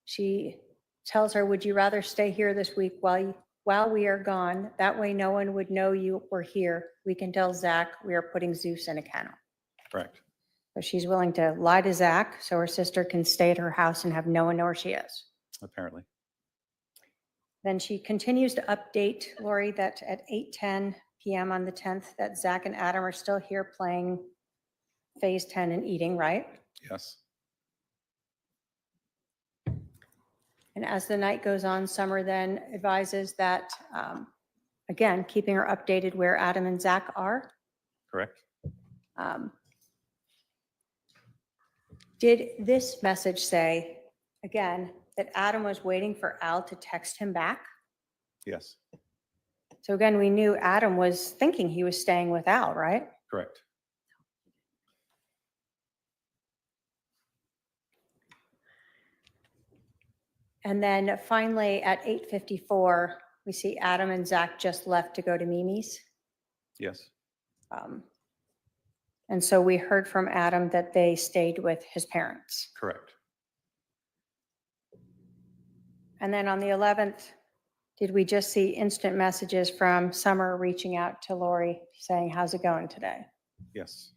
She tells her, would you rather stay here this week while we are gone? That way no one would know you were here. We can tell Zach we are putting Zeus in a kennel. Correct. So she's willing to lie to Zach so her sister can stay at her house and have no one know where she is. Apparently. Then she continues to update Lori that at 8:10 p.m. on the 10th that Zach and Adam are still here playing Phase 10 and eating, right? Yes. And as the night goes on, Summer then advises that, again, keeping her updated where Adam and Zach are. Correct. Did this message say, again, that Adam was waiting for Al to text him back? Yes. So again, we knew Adam was thinking he was staying with Al, right? Correct. And then finally at 8:54, we see Adam and Zach just left to go to Mimi's. Yes. And so we heard from Adam that they stayed with his parents. Correct. And then on the 11th, did we just see instant messages from Summer reaching out to Lori saying, how's it going today? Yes.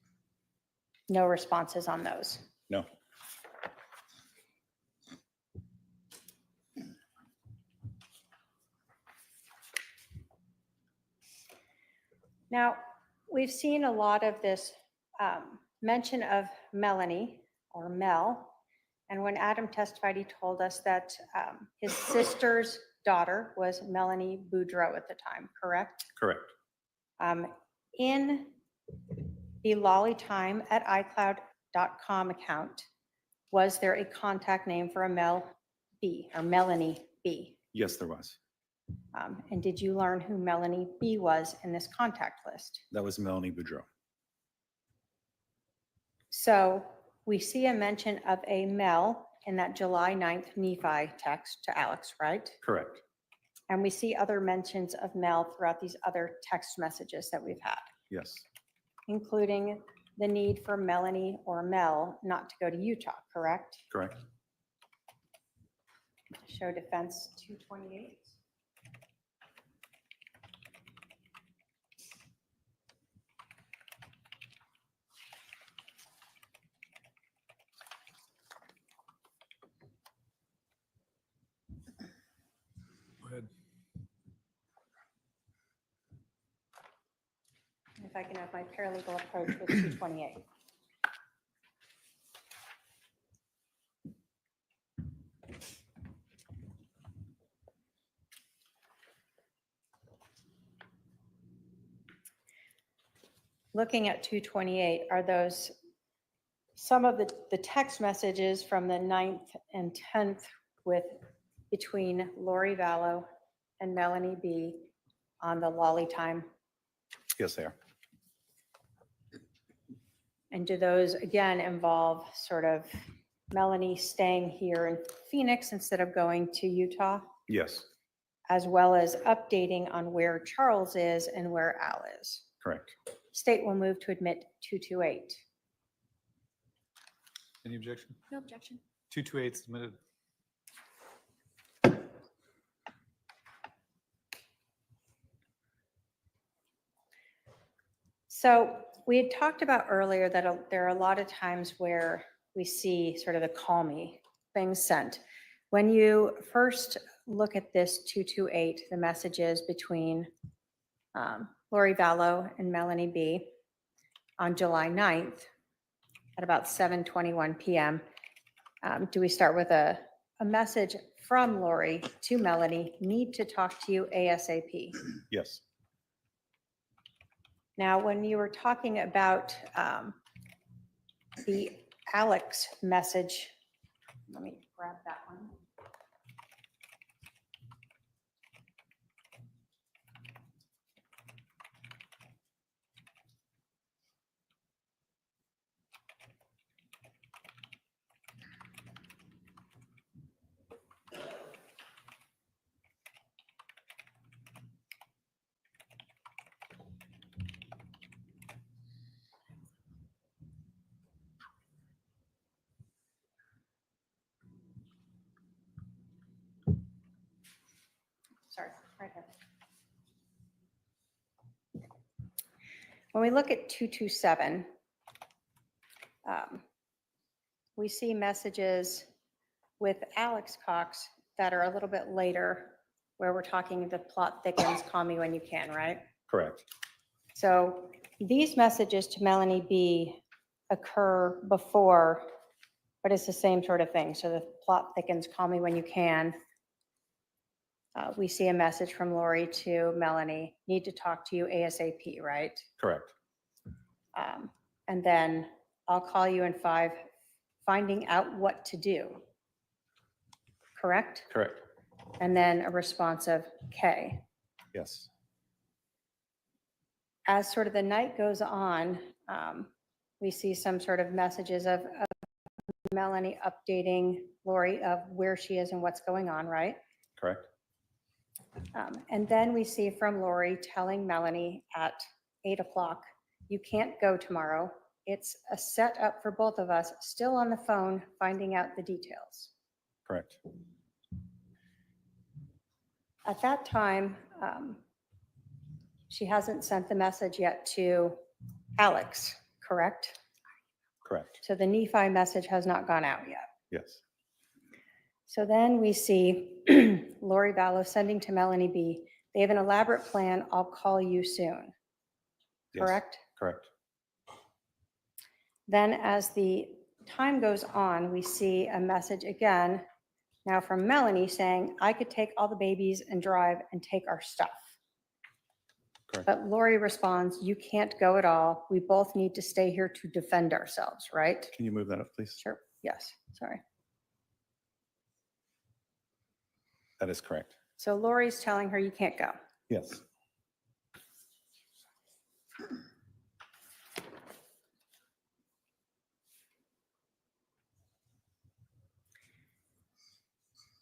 No responses on those. No. Now, we've seen a lot of this mention of Melanie or Mel. And when Adam testified, he told us that his sister's daughter was Melanie Boudreaux at the time, correct? Correct. In the Lolly Time at iCloud.com account, was there a contact name for a Mel B or Melanie B? Yes, there was. And did you learn who Melanie B was in this contact list? That was Melanie Boudreaux. So we see a mention of a Mel in that July 9th Nephi text to Alex, right? Correct. And we see other mentions of Mel throughout these other text messages that we've had, Yes, including the need for Melanie or Mel not to go to Utah, correct? correct. Show defense 228. Go ahead. If I can have my paralegal approach with 228. Looking at 228, are those some of the text messages from the 9th and 10th with between Lori Vallow and Melanie B on the Lolly time? Yes, they are. And do those again involve sort of Melanie staying here in Phoenix instead of going to Utah, Yes, as well as updating on where Charles is and where Al is? correct. State will move to admit 228. Any objection? No objection. 228 submitted. So we had talked about earlier that there are a lot of times where we see sort of the call me things sent. When you first look at this 228, the messages between Lori Vallow and Melanie B on July 9th at about 7:21 p.m. Do we start with a message from Lori to Melanie, need to talk to you ASAP? Yes, Now, when you were talking about the Alex message, let me grab that one. Sorry, right here. When we look at 227, we see messages with Alex Cox that are a little bit later, where we're talking the plot thickens, call me when you can, right? correct. So these messages to Melanie B occur before, but it's the same sort of thing. So the plot thickens, call me when you can. We see a message from Lori to Melanie, need to talk to you ASAP, right? Correct. And then I'll call you in 5, finding out what to do. Correct? Correct. And then a response of K. Yes, As sort of the night goes on, we see some sort of messages of Melanie updating Lori of where she is and what's going on, right? correct. And then we see from Lori telling Melanie at 8 o'clock, you can't go tomorrow. It's a setup for both of us, still on the phone, finding out the details. Correct. At that time, she hasn't sent the message yet to Alex, correct? Correct. So the Nephi message has not gone out yet. Yes, So then we see Lori Vallow sending to Melanie B, they have an elaborate plan, I'll call you soon, yes. correct? Correct. Then as the time goes on, we see a message again, now from Melanie saying, I could take all the babies and drive and take our stuff. Correct. But Lori responds, you can't go at all. We both need to stay here to defend ourselves, right? Can you move that up, please? Sure, yes, sorry. That is correct. So Lori's telling her you can't go. Yes.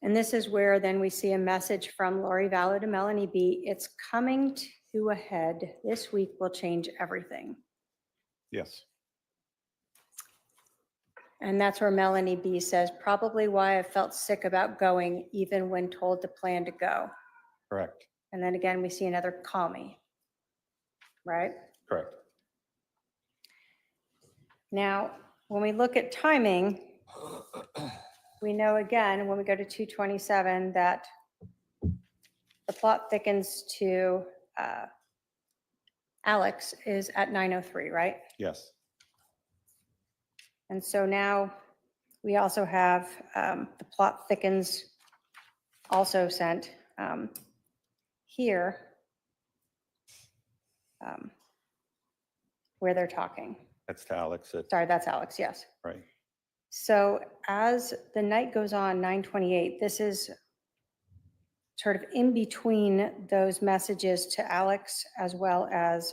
And this is where then we see a message from Lori Vallow to Melanie B. It's coming to a head. This week will change everything. Yes, And that's where Melanie B says, probably why I felt sick about going, even when told to plan to go. correct, And then again, we see another call me, right? correct. Now, when we look at timing, we know again, when we go to 227, that the plot thickens to Alex is at 9:03, right? Yes, And so now we also have the plot thickens also sent here where they're talking. that's to Alex. Sorry, that's Alex, yes. Right, So as the night goes on, 9:28, this is sort of in between those messages to Alex as well as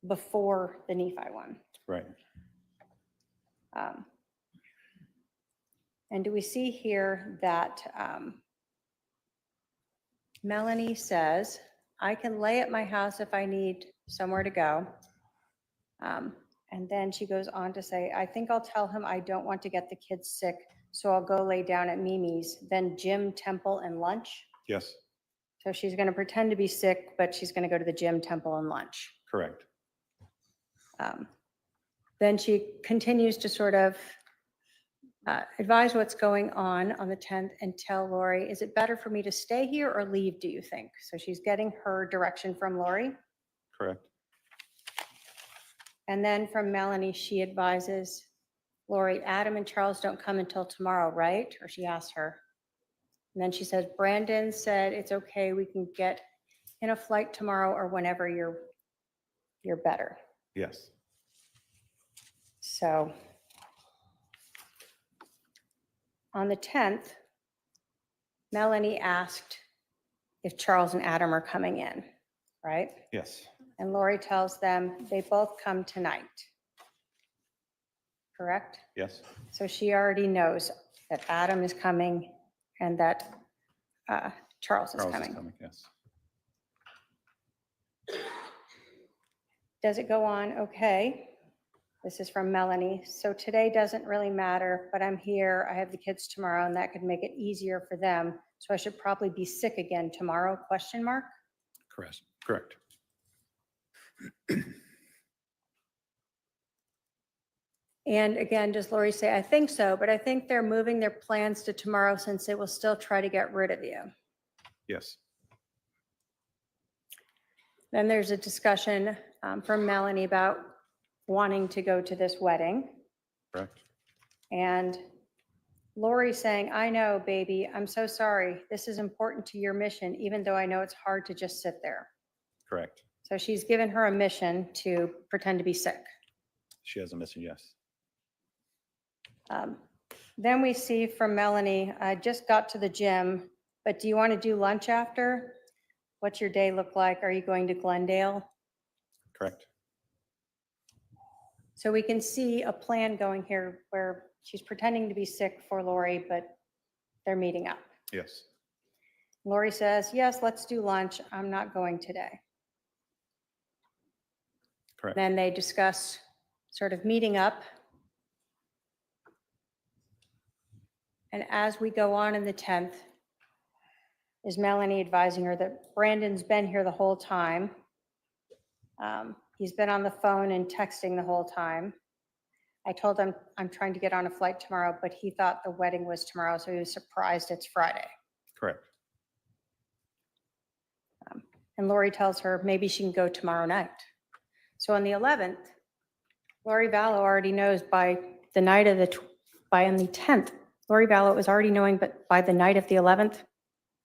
before the Nephi one. right. And do we see here that Melanie says, I can lay at my house if I need somewhere to go. And then she goes on to say, I think I'll tell him I don't want to get the kids sick, so I'll go lay down at Mimi's, then gym, temple, and lunch. Yes, So she's going to pretend to be sick, but she's going to go to the gym, temple, and lunch. correct. Then she continues to sort of advise what's going on the 10th and tell Lori, is it better for me to stay here or leave, do you think? So she's getting her direction from Lori. Correct. And then from Melanie, she advises Lori, Adam and Charles don't come until tomorrow, right? Or she asks her. And then she says, Brandon said it's okay, we can get in a flight tomorrow or whenever you're better. Yes, So on the 10th, Melanie asked if Charles and Adam are coming in, right? yes, And Lori tells them they both come tonight. Correct? yes, So she already knows that Adam is coming and that Charles is Charles is coming. coming, yes. Does it go on? Okay. This is from Melanie. So today doesn't really matter, but I'm here. I have the kids tomorrow and that could make it easier for them. So I should probably be sick again tomorrow, question mark? Correct. Correct. And again, does Lori say, I think so, but I think they're moving their plans to tomorrow since they will still try to get rid of you. Yes, Then there's a discussion from Melanie about wanting to go to this wedding. correct. And Lori saying, I know, baby, I'm so sorry. This is important to your mission, even though I know it's hard to just sit there. Correct. So she's given her a mission to pretend to be sick. She has a mission, yes. Then we see from Melanie, I just got to the gym, but do you want to do lunch after? What's your day look like? Are you going to Glendale? Correct. So we can see a plan going here where she's pretending to be sick for Lori, but they're meeting up. Yes, Lori says, yes, let's do lunch. I'm not going today. correct. Then they discuss sort of meeting up. And as we go on in the 10th, is Melanie advising her that Brandon's been here the whole time. He's been on the phone and texting the whole time. I told him I'm trying to get on a flight tomorrow, but he thought the wedding was tomorrow, so he was surprised it's Friday. Correct. And Lori tells her maybe she can go tomorrow night. So on the 11th, Lori Vallow already knows by the night of on the 10th, Lori Vallow was already knowing, but by the night of the 11th,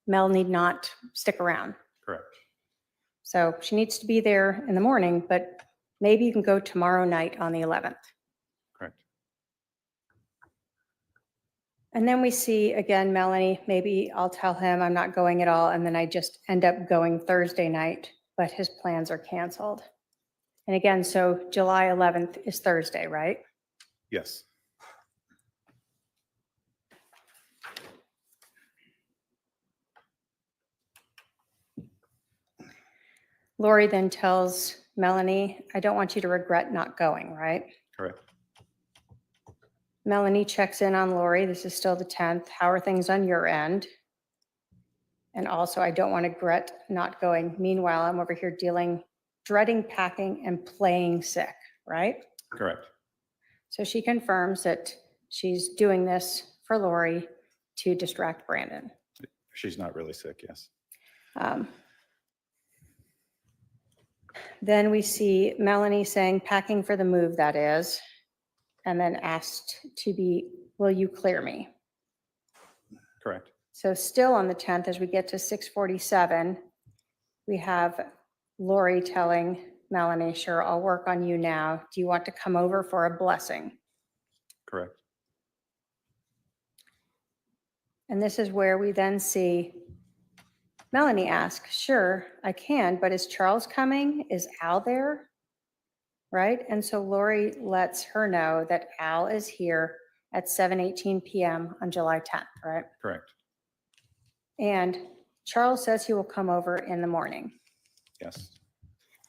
Mel need not stick around. Correct. So she needs to be there in the morning, but maybe you can go tomorrow night on the 11th. Correct. And then we see again, Melanie, maybe I'll tell him I'm not going at all. And then I just end up going Thursday night, but his plans are canceled. And again, so July 11th is Thursday, right? Yes, Lori then tells Melanie, I don't want you to regret not going, right? Correct. Melanie checks in on Lori. This is still the 10th. How are things on your end? And also, I don't want to regret not going. Meanwhile, I'm over here dreading packing and playing sick, right? Correct. So she confirms that she's doing this for Lori to distract Brandon. She's not really sick, yes. Then we see Melanie saying, packing for the move, that is, and then asked to be, will you clear me? Correct. So still on the 10th, as we get to 6:47, we have Lori telling Melanie, sure, I'll work on you now. Do you want to come over for a blessing? Correct. And this is where we then see Melanie ask, sure, I can, but is Charles coming? Is Al there? Right? And so Lori lets her know that Al is here at 7:18 p.m. on July 10th, right? Correct. And Charles says he will come over in the morning. Yes.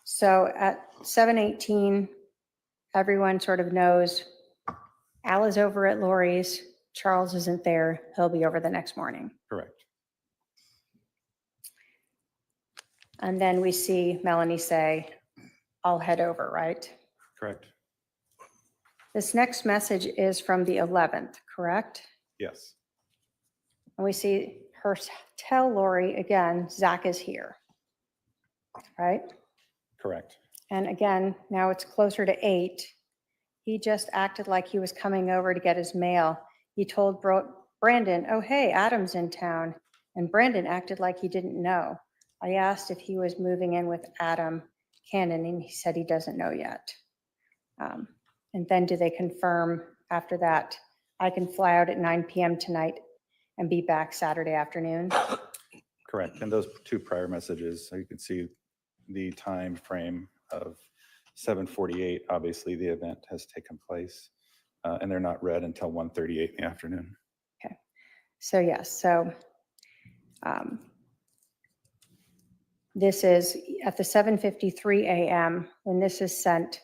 So at 7:18, everyone sort of knows Al is over at Lori's. Charles isn't there. He'll be over the next morning. Correct. And then we see Melanie say, I'll head over, right? Correct. This next message is from the 11th, correct? Yes. And we see her tell Lori again, Zach is here, right? Correct. And again, now it's closer to 8. He just acted like he was coming over to get his mail. He told Brandon, oh, hey, Adam's in town. And Brandon acted like he didn't know. I asked if he was moving in with Adam Cannon, and he said he doesn't know yet. And then do they confirm after that, I can fly out at 9 p.m. tonight and be back Saturday afternoon? Correct. And those two prior messages, so you can see the time frame of 7:48. Obviously, the event has taken place, and they're not read until 1:38 in the afternoon. Okay. So yes, so this is at the 7:53 a.m. when this is sent.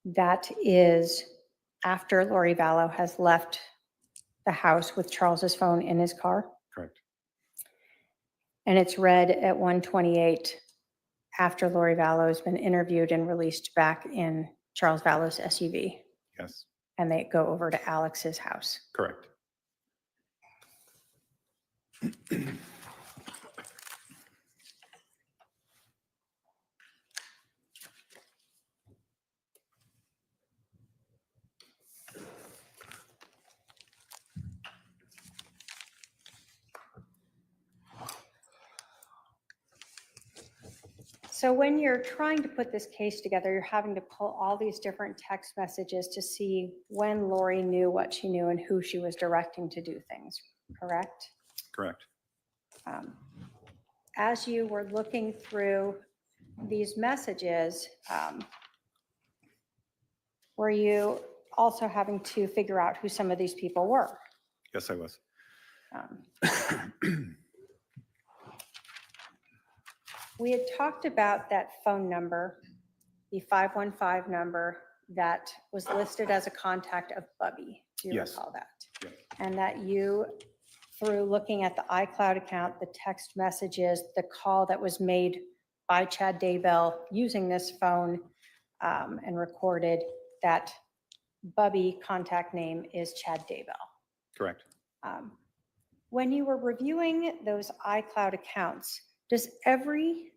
That is after Lori Vallow has left the house with Charles's phone in his car. Correct. And it's read at 1:28 after Lori Vallow has been interviewed and released back in Charles Vallow's SUV. Yes. And they go over to Alex's house. Correct. So when you're trying to put this case together, you're having to pull all these different text messages to see when Lori knew what she knew and who she was directing to do things, correct? Correct. As you were looking through these messages, were you also having to figure out who some of these people were? Yes, I was. We had talked about that phone number, the 515 number that was listed as a contact of Bubby. Do you Yes. recall that? Yeah. And that you, through looking at the iCloud account, the text messages, the call that was made by Chad Daybell using this phone and recorded, that Bubby contact name is Chad Daybell. Correct. When you were reviewing those iCloud accounts, does every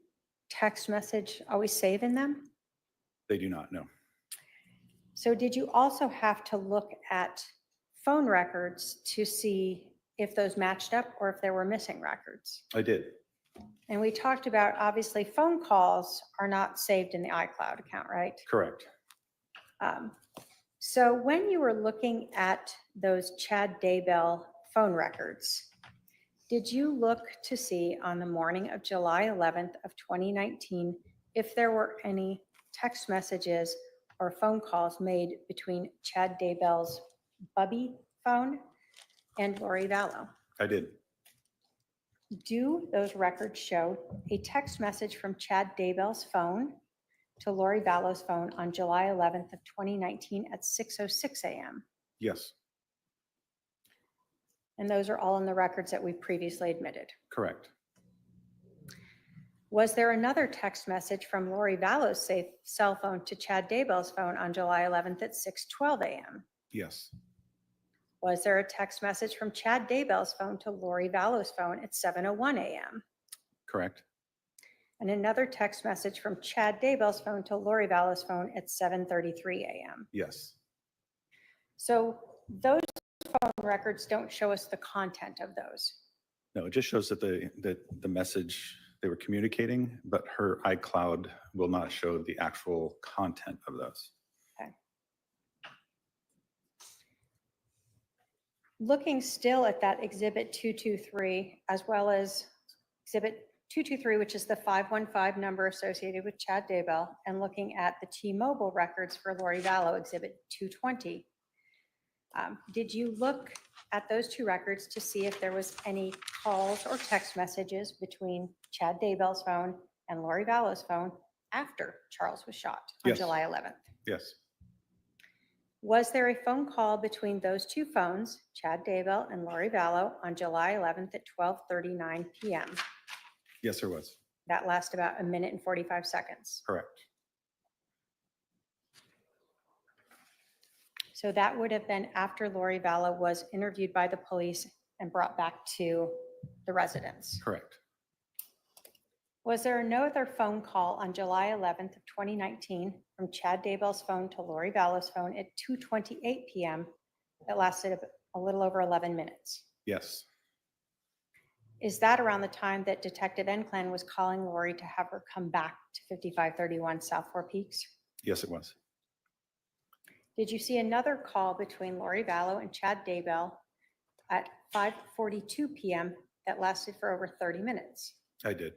text message always save in them? They do not know. So did you also have to look at phone records to see if those matched up or if there were missing records? I did. And we talked about, obviously, phone calls are not saved in the iCloud account, right? Correct. So when you were looking at those Chad Daybell phone records, did you look to see on the morning of July 11th of 2019 if there were any text messages or phone calls made between Chad Daybell's Bubby phone and Lori Vallow? I did. Do those records show a text message from Chad Daybell's phone to Lori Vallow's phone on July 11th of 2019 at 6:06 a.m.? Yes, And those are all in the records that we've previously admitted. correct. Was there another text message from Lori Vallow's cell phone to Chad Daybell's phone on July 11th at 6:12 a.m.? Yes, Was there a text message from Chad Daybell's phone to Lori Vallow's phone at 7:01 a.m.? correct. And another text message from Chad Daybell's phone to Lori Vallow's phone at 7:33 a.m. Yes, So those phone records don't show us the content of those. no, it just shows that the message they were communicating, but her iCloud will not show the actual content of those. Looking still at that exhibit 223, as well as exhibit 223, which is the 515 number associated with Chad Daybell, and looking at the T-Mobile records for Lori Vallow, exhibit 220. Did you look at those two records to see if there was any calls or text messages between Chad Daybell's phone and Lori Vallow's phone after Charles was shot on Yes. July 11th? Yes, Was there a phone call between those two phones, Chad Daybell and Lori Vallow, on July 11th at 12:39 p.m.? yes, there was. That lasted about 1 minute and 45 seconds. Correct. So that would have been after Lori Vallow was interviewed by the police and brought back to the residence. Correct. Was there no other phone call on July 11th of 2019 from Chad Daybell's phone to Lori Vallow's phone at 2:28 p.m. that lasted a little over 11 minutes? Yes, Is that around the time that Detective Enclan was calling Lori to have her come back to 5531 South Four Peaks? yes, it was. Did you see another call between Lori Vallow and Chad Daybell at 5:42 p.m. that lasted for over 30 minutes? I did.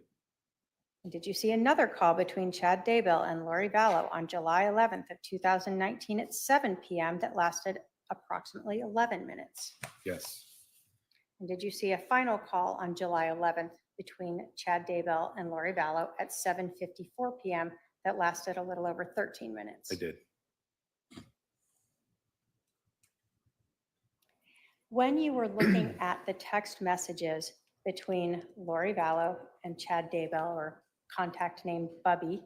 And did you see another call between Chad Daybell and Lori Vallow on July 11th of 2019 at 7 p.m. that lasted approximately 11 minutes? Yes, And did you see a final call on July 11th between Chad Daybell and Lori Vallow at 7:54 p.m. that lasted a little over 13 minutes? I did. When you were looking at the text messages between Lori Vallow and Chad Daybell, or contact name Bubby,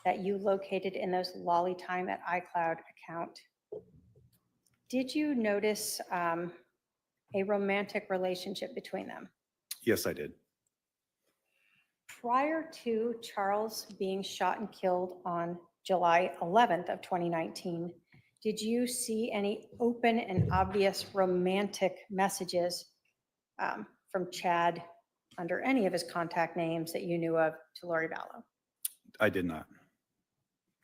that you located in those Lolly Time at iCloud account, did you notice a romantic relationship between them? Yes, I did. Prior to Charles being shot and killed on July 11th of 2019, did you see any open and obvious romantic messages from Chad under any of his contact names that you knew of to Lori Vallow? I did not.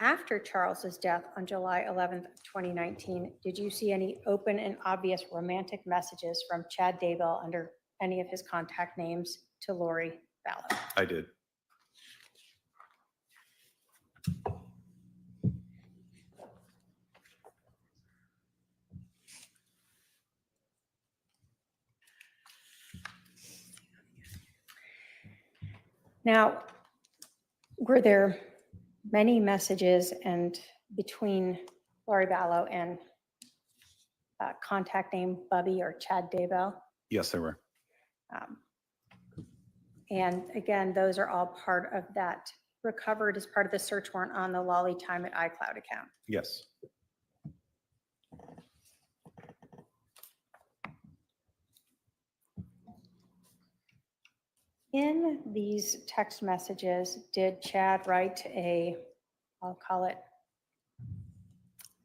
After Charles's death on July 11th of 2019, did you see any open and obvious romantic messages from Chad Daybell under any of his contact names to Lori Vallow? I did. Now, were there many messages and between Lori Vallow and contact name Bubby or Chad Daybell? Yes, there were. And again, those are all part of that, recovered as part of the search warrant on the Lolly Time at iCloud account. Yes. In these text messages, did Chad write I'll call it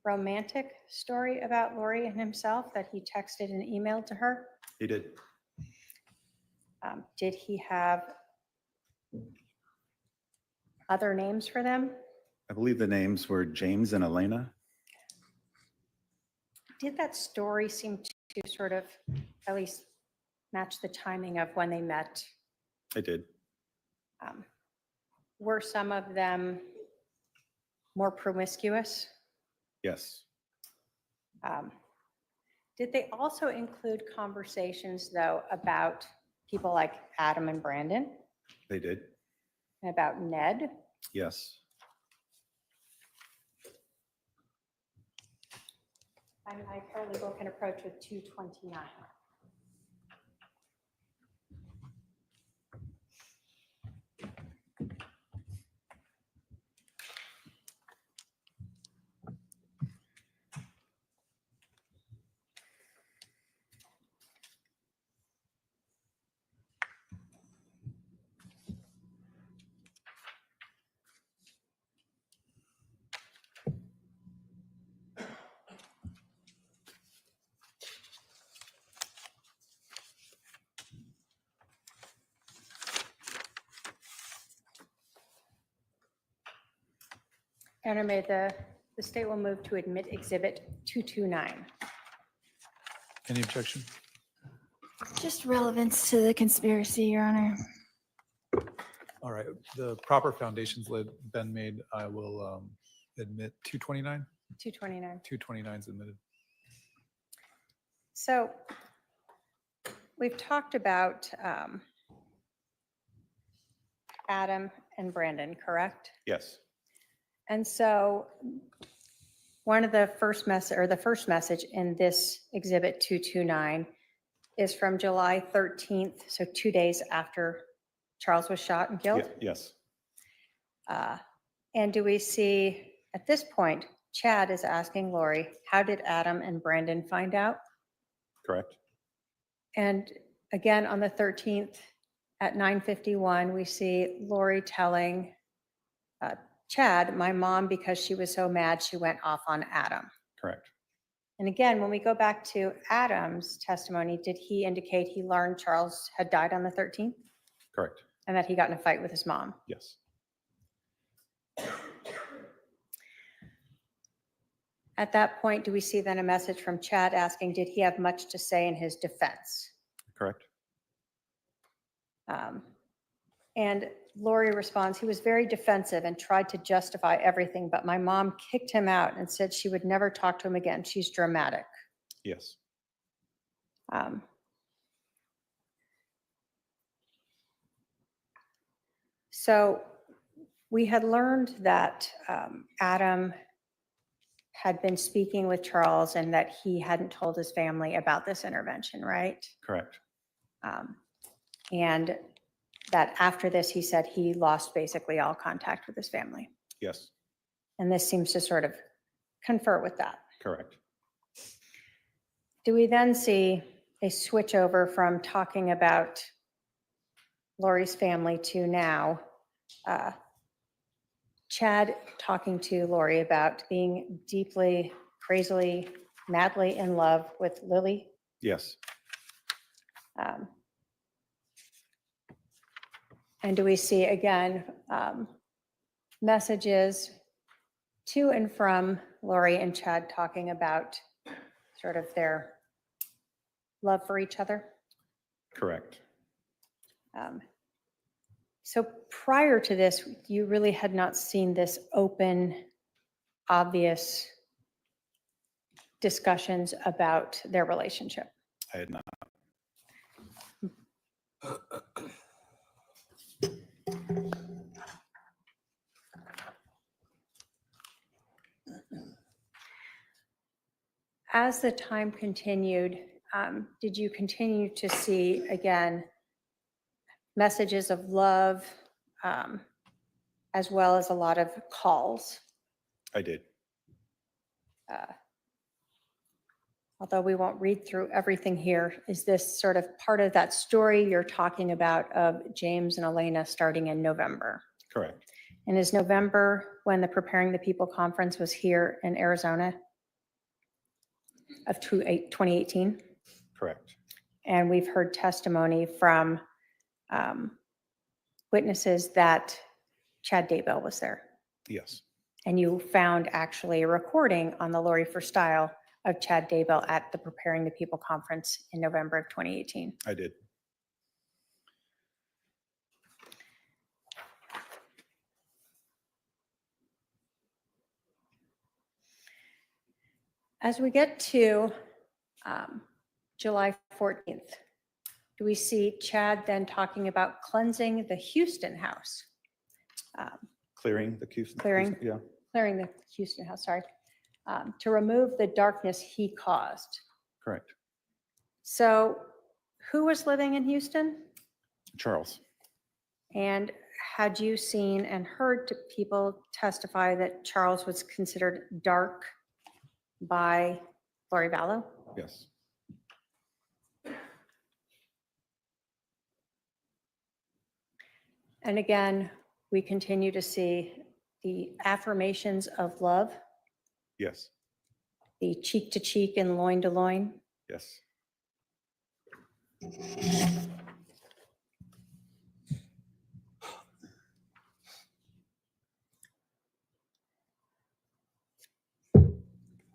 romantic story about Lori and himself that he texted and emailed to her? He did. Did he have other names for them? I believe the names were James and Elena. Did that story seem to sort of at least match the timing of when they met? I did. Were some of them more promiscuous? Yes. Did they also include conversations, though, about people like Adam and Brandon, They did. and about Ned. Yes. My paralegal can approach with 229. And the state will move to admit Exhibit 229. Any objection? Just relevance to the conspiracy, Your Honor. All right, the proper foundations been made. I will admit 229. 229. 229 is admitted. So we've talked about Adam and Brandon, correct? Yes. And so one of the first message in this Exhibit 229 is from July 13th, so 2 days after Charles was shot and killed. Yes. And do we see, at this point, Chad is asking Lori, how did Adam and Brandon find out? Correct. And again, on the 13th at 9:51, we see Lori telling Chad, my mom, because she was so mad, she went off on Adam. Correct. And again, when we go back to Adam's testimony, did he indicate he learned Charles had died on the 13th Correct. and that he got in a fight with his mom? Yes. At that point, do we see then a message from Chad asking, did he have much to say in his defense? Correct. And Lori responds, he was very defensive and tried to justify everything, but my mom kicked him out and said she would never talk to him again. She's dramatic. Yes. So we had learned that Adam had been speaking with Charles and that he hadn't told his family about this intervention, right? Correct. And that after this, he said he lost basically all contact with his family. Yes. And this seems to sort of confer with that. Correct. Do we then see a switch over from talking about Lori's family to now Chad talking to Lori about being deeply, crazily, madly in love with Lily? Yes. And do we see again messages to and from Lori and Chad talking about sort of their love for each other? Correct. So prior to this, you really had not seen this open, obvious discussions about their relationship. I had not. As the time continued, did you continue to see, again, messages of love, as well as a lot of calls? I did. Although we won't read through everything here, is this sort of part of that story you're talking about of James and Elena starting in November? Correct. And is November when the Preparing the People conference was here in Arizona of 2018? Correct. And we've heard testimony from witnesses that Chad Daybell was there. Yes. And you found actually a recording on the Lori for Style of Chad Daybell at the Preparing the People conference in November of 2018. I did. As we get to July 14th, do we see Chad then talking about cleansing the Houston house? Clearing the Houston. Clearing. Yeah, Clearing the Houston house, sorry, to remove the darkness he caused. correct. So who was living in Houston? Charles. And had you seen and heard people testify that Charles was considered dark by Lori Vallow? Yes. And again, we continue to see the affirmations of love, Yes. the cheek to cheek and loin to loin. Yes.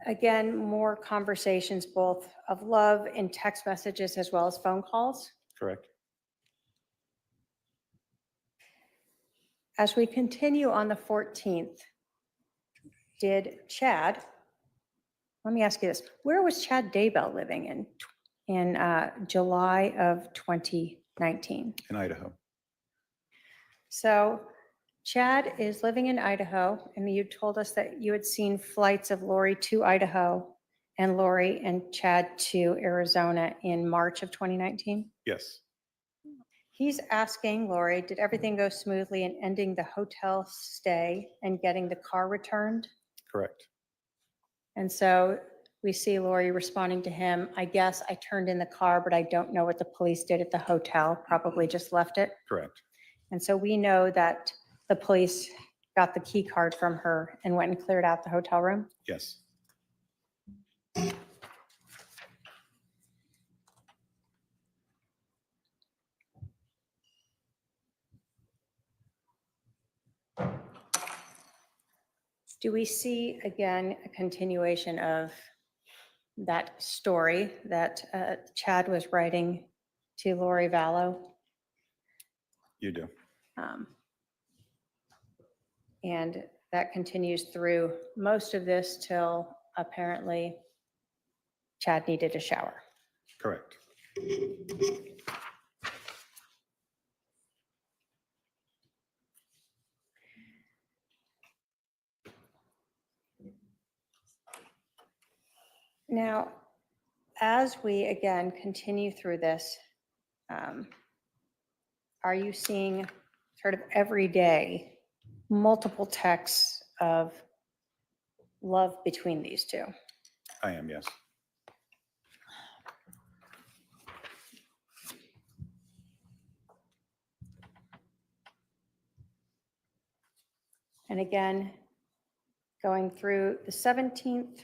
Again, more conversations, both of love in text messages as well as phone calls. Correct. As we continue on the 14th, did Chad, let me ask you this, where was Chad Daybell living in July of 2019? In Idaho. So Chad is living in Idaho, and you told us that you had seen flights of Lori to Idaho and Lori and Chad to Arizona in March of 2019. Yes. He's asking Lori, did everything go smoothly in ending the hotel stay and getting the car returned? Correct. And so we see Lori responding to him, I guess I turned in the car, but I don't know what the police did at the hotel, probably just left it. Correct. And so we know that the police got the key card from her and went and cleared out the hotel room. Yes. Do we see again a continuation of that story that Chad was writing to Lori Vallow? You do. And that continues through most of this till apparently Chad needed a shower. Correct. Now, as we again continue through this, are you seeing sort of every day multiple texts of love between these two? I am, yes. And again, going through the 17th,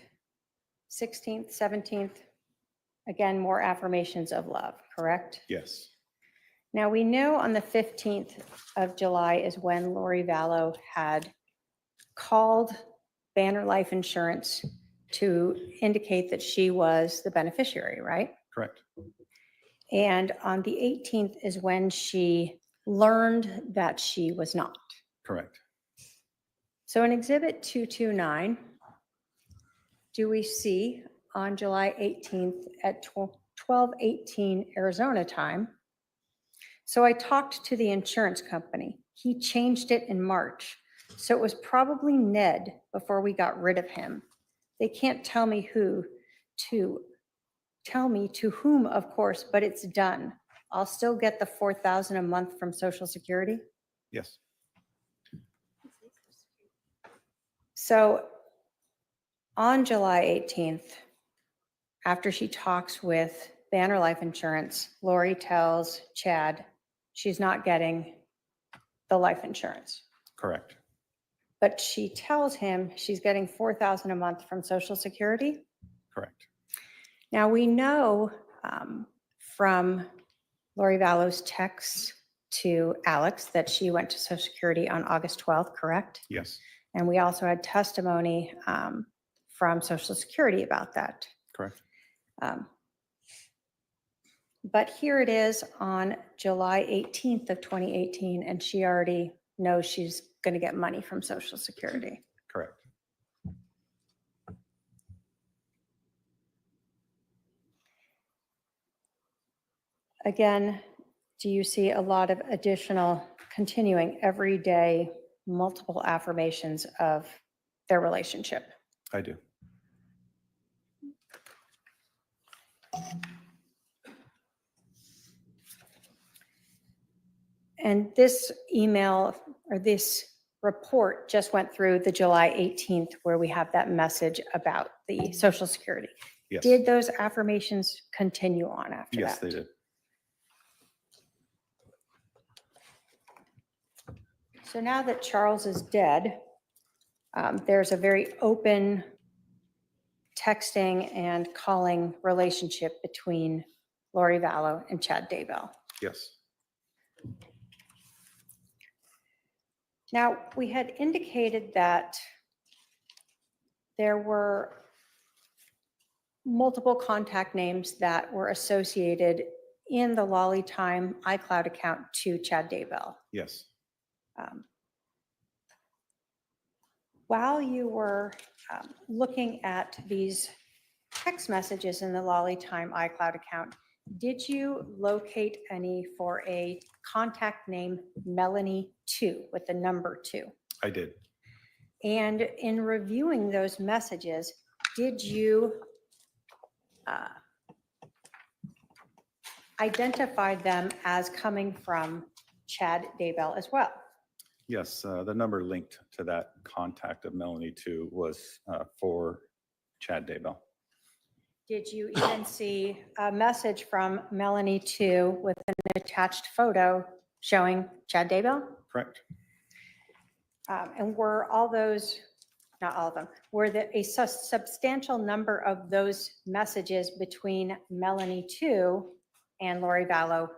16th, 17th, again, more affirmations of love, correct? Yes. Now, we know on the 15th of July is when Lori Vallow had called Banner Life Insurance to indicate that she was the beneficiary, right? Correct. And on the 18th is when she learned that she was not. Correct. So in Exhibit 229, do we see on July 18th at 12:18 Arizona time? So I talked to the insurance company. He changed it in March. So it was probably Ned before we got rid of him. They can't tell me to whom, of course, but it's done. I'll still get the $4,000 a month from Social Security. Yes. So on July 18th, after she talks with Banner Life Insurance, Lori tells Chad she's not getting the life insurance. Correct. But she tells him she's getting $4,000 a month from Social Security. Correct. Now we know from Lori Vallow's text to Alex that she went to Social Security on August 12th, correct? Yes. And we also had testimony from Social Security about that. Correct. But here it is on July 18th of 2018, and she already knows she's going to get money from Social Security. Correct. Again, do you see a lot of additional continuing everyday multiple affirmations of their relationship? I do. And this email or this report just went through the July 18th, where we have that message about the Social Security. Yes. Did those affirmations continue on after that? Yes, they did. So now that Charles is dead, there's a very open texting and calling relationship between Lori Vallow and Chad Daybell. Yes. Now, we had indicated that there were multiple contact names that were associated in the Lolly Time iCloud account to Chad Daybell. Yes. While you were looking at these text messages in the Lolly Time iCloud account, did you locate any for a contact name Melanie 2 with the number 2? I did. And in reviewing those messages, did you identify them as coming from Chad Daybell as well? Yes, the number linked to that contact of Melanie 2 was for Chad Daybell. Did you even see a message from Melanie 2 with an attached photo showing Chad Daybell? Correct. And were all those, not all of them, were there a substantial number of those messages between Melanie 2 and Lori Vallow,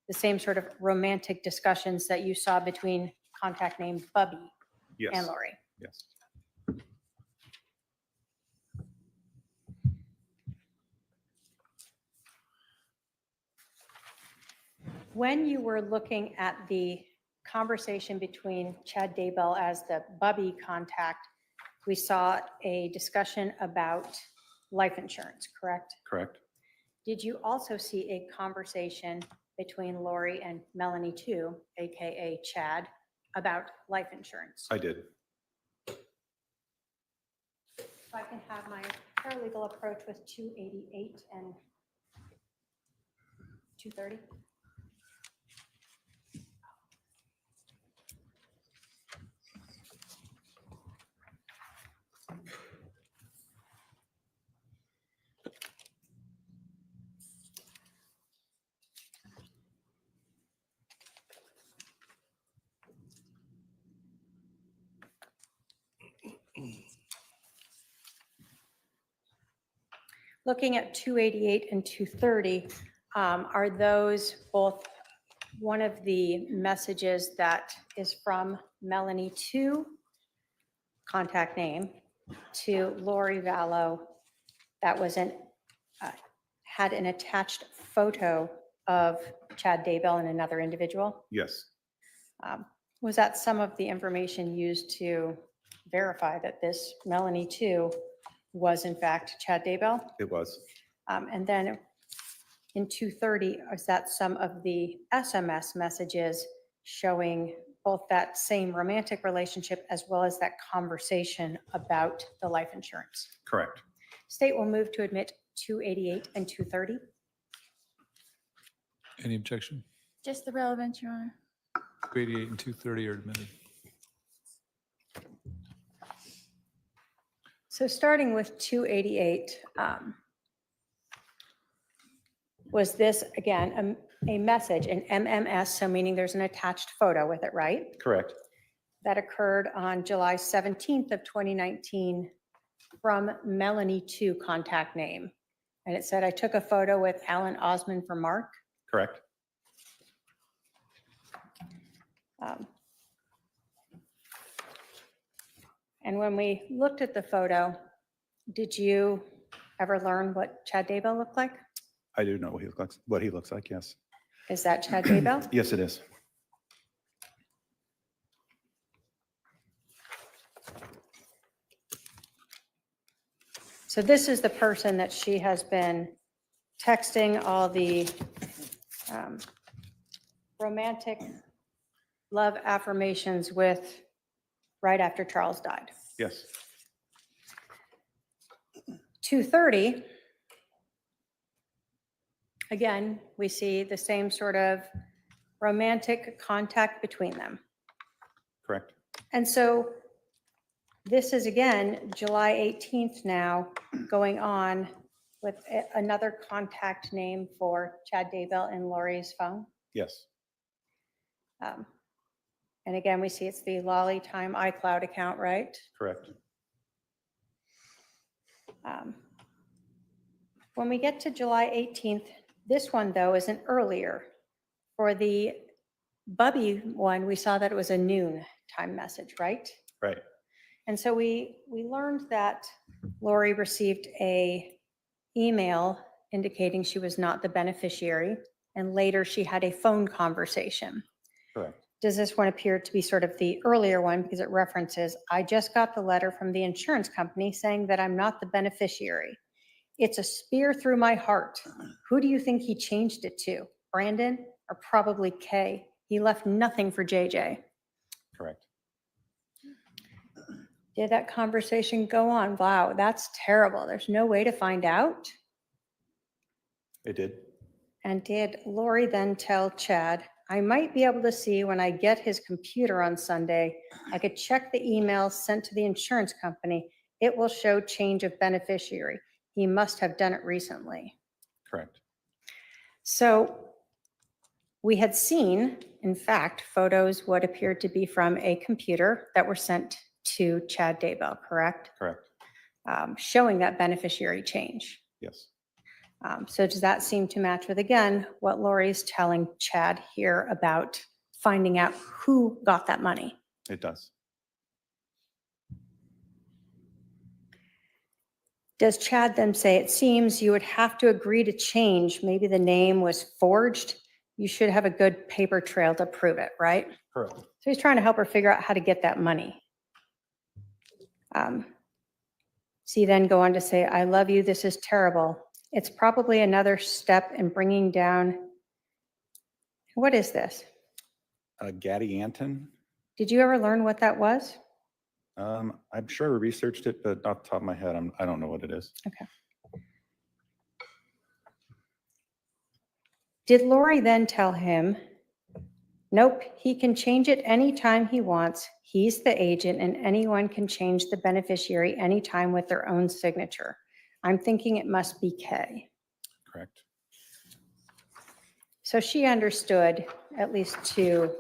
the same sort of romantic discussions that you saw between contact name Bubby Yes. and Lori? Yes. When you were looking at the conversation between Chad Daybell as the Bubby contact, we saw a discussion about life insurance, correct? Correct. Did you also see a conversation between Lori and Melanie 2, AKA Chad, about life insurance? I did. If I can have my paralegal approach with 288 and 230. Looking at 288 and 230, are those both one of the messages that is from Melanie 2, contact name, to Lori Vallow that was had an attached photo of Chad Daybell and another individual? Yes. Was that some of the information used to verify that this Melanie 2 was in fact Chad Daybell? It was. And then in 230, is that some of the SMS messages showing both that same romantic relationship as well as that conversation about the life insurance? Correct. State will move to admit 288 and 230. Any objection? Just the relevance, Your Honor. 288 and 230 are admitted. So starting with 288, was this, again, a message, an MMS, so meaning there's an attached photo with it, right? Correct. That occurred on July 17th of 2019 from Melanie 2 contact name. And it said, I took a photo with Alan Osmond for Mark. Correct. And when we looked at the photo, did you ever learn what Chad Daybell looked like? I do know what he looks like. Yes. Is that Chad Daybell? Yes, it is. So this is the person that she has been texting all the um, romantic love affirmations with right after Charles died. Yes, 2:30, again, we see the same sort of romantic contact between them. correct. And so this is again, July 18th now, going on with another contact name for Chad Daybell in Lori's phone. Yes, Um, And again, we see it's the Lolly Time iCloud account, right? correct. When we get to July 18th, this one though is an earlier. For the Bubby one, we saw that it was a noon time message, right? Right. And so we learned that Lori received a email indicating she was not the beneficiary, and later she had a phone conversation. Correct. Does this one appear to be sort of the earlier one because it references, I just got the letter from the insurance company saying that I'm not the beneficiary. It's a spear through my heart. Who do you think he changed it to? Brandon or probably Kay? He left nothing for JJ. Correct. Did that conversation go on? Wow, that's terrible. There's no way to find out. It did. And did Lori then tell Chad, I might be able to see when I get his computer on Sunday, I could check the email sent to the insurance company. It will show change of beneficiary. He must have done it recently. Correct. So we had seen, in fact, photos what appeared to be from a computer that were sent to Chad Daybell, correct? Correct. Showing that beneficiary change. Yes. So does that seem to match with, again, what Lori's telling Chad here about finding out who got that money? It does. Does Chad then say, it seems you would have to agree to change, maybe the name was forged, you should have a good paper trail to prove it, right? Correct. So he's trying to help her figure out how to get that money. So you then go on to say, I love you, this is terrible. It's probably another step in bringing down, what is this? Gaddy Anton. Did you ever learn what that was? I'm sure I researched it, but off the top of my head, I don't know what it is. Okay. Did Lori then tell him, nope, he can change it anytime he wants. He's the agent and anyone can change the beneficiary anytime with their own signature. I'm thinking it must be Kay. Correct. So she understood, at least to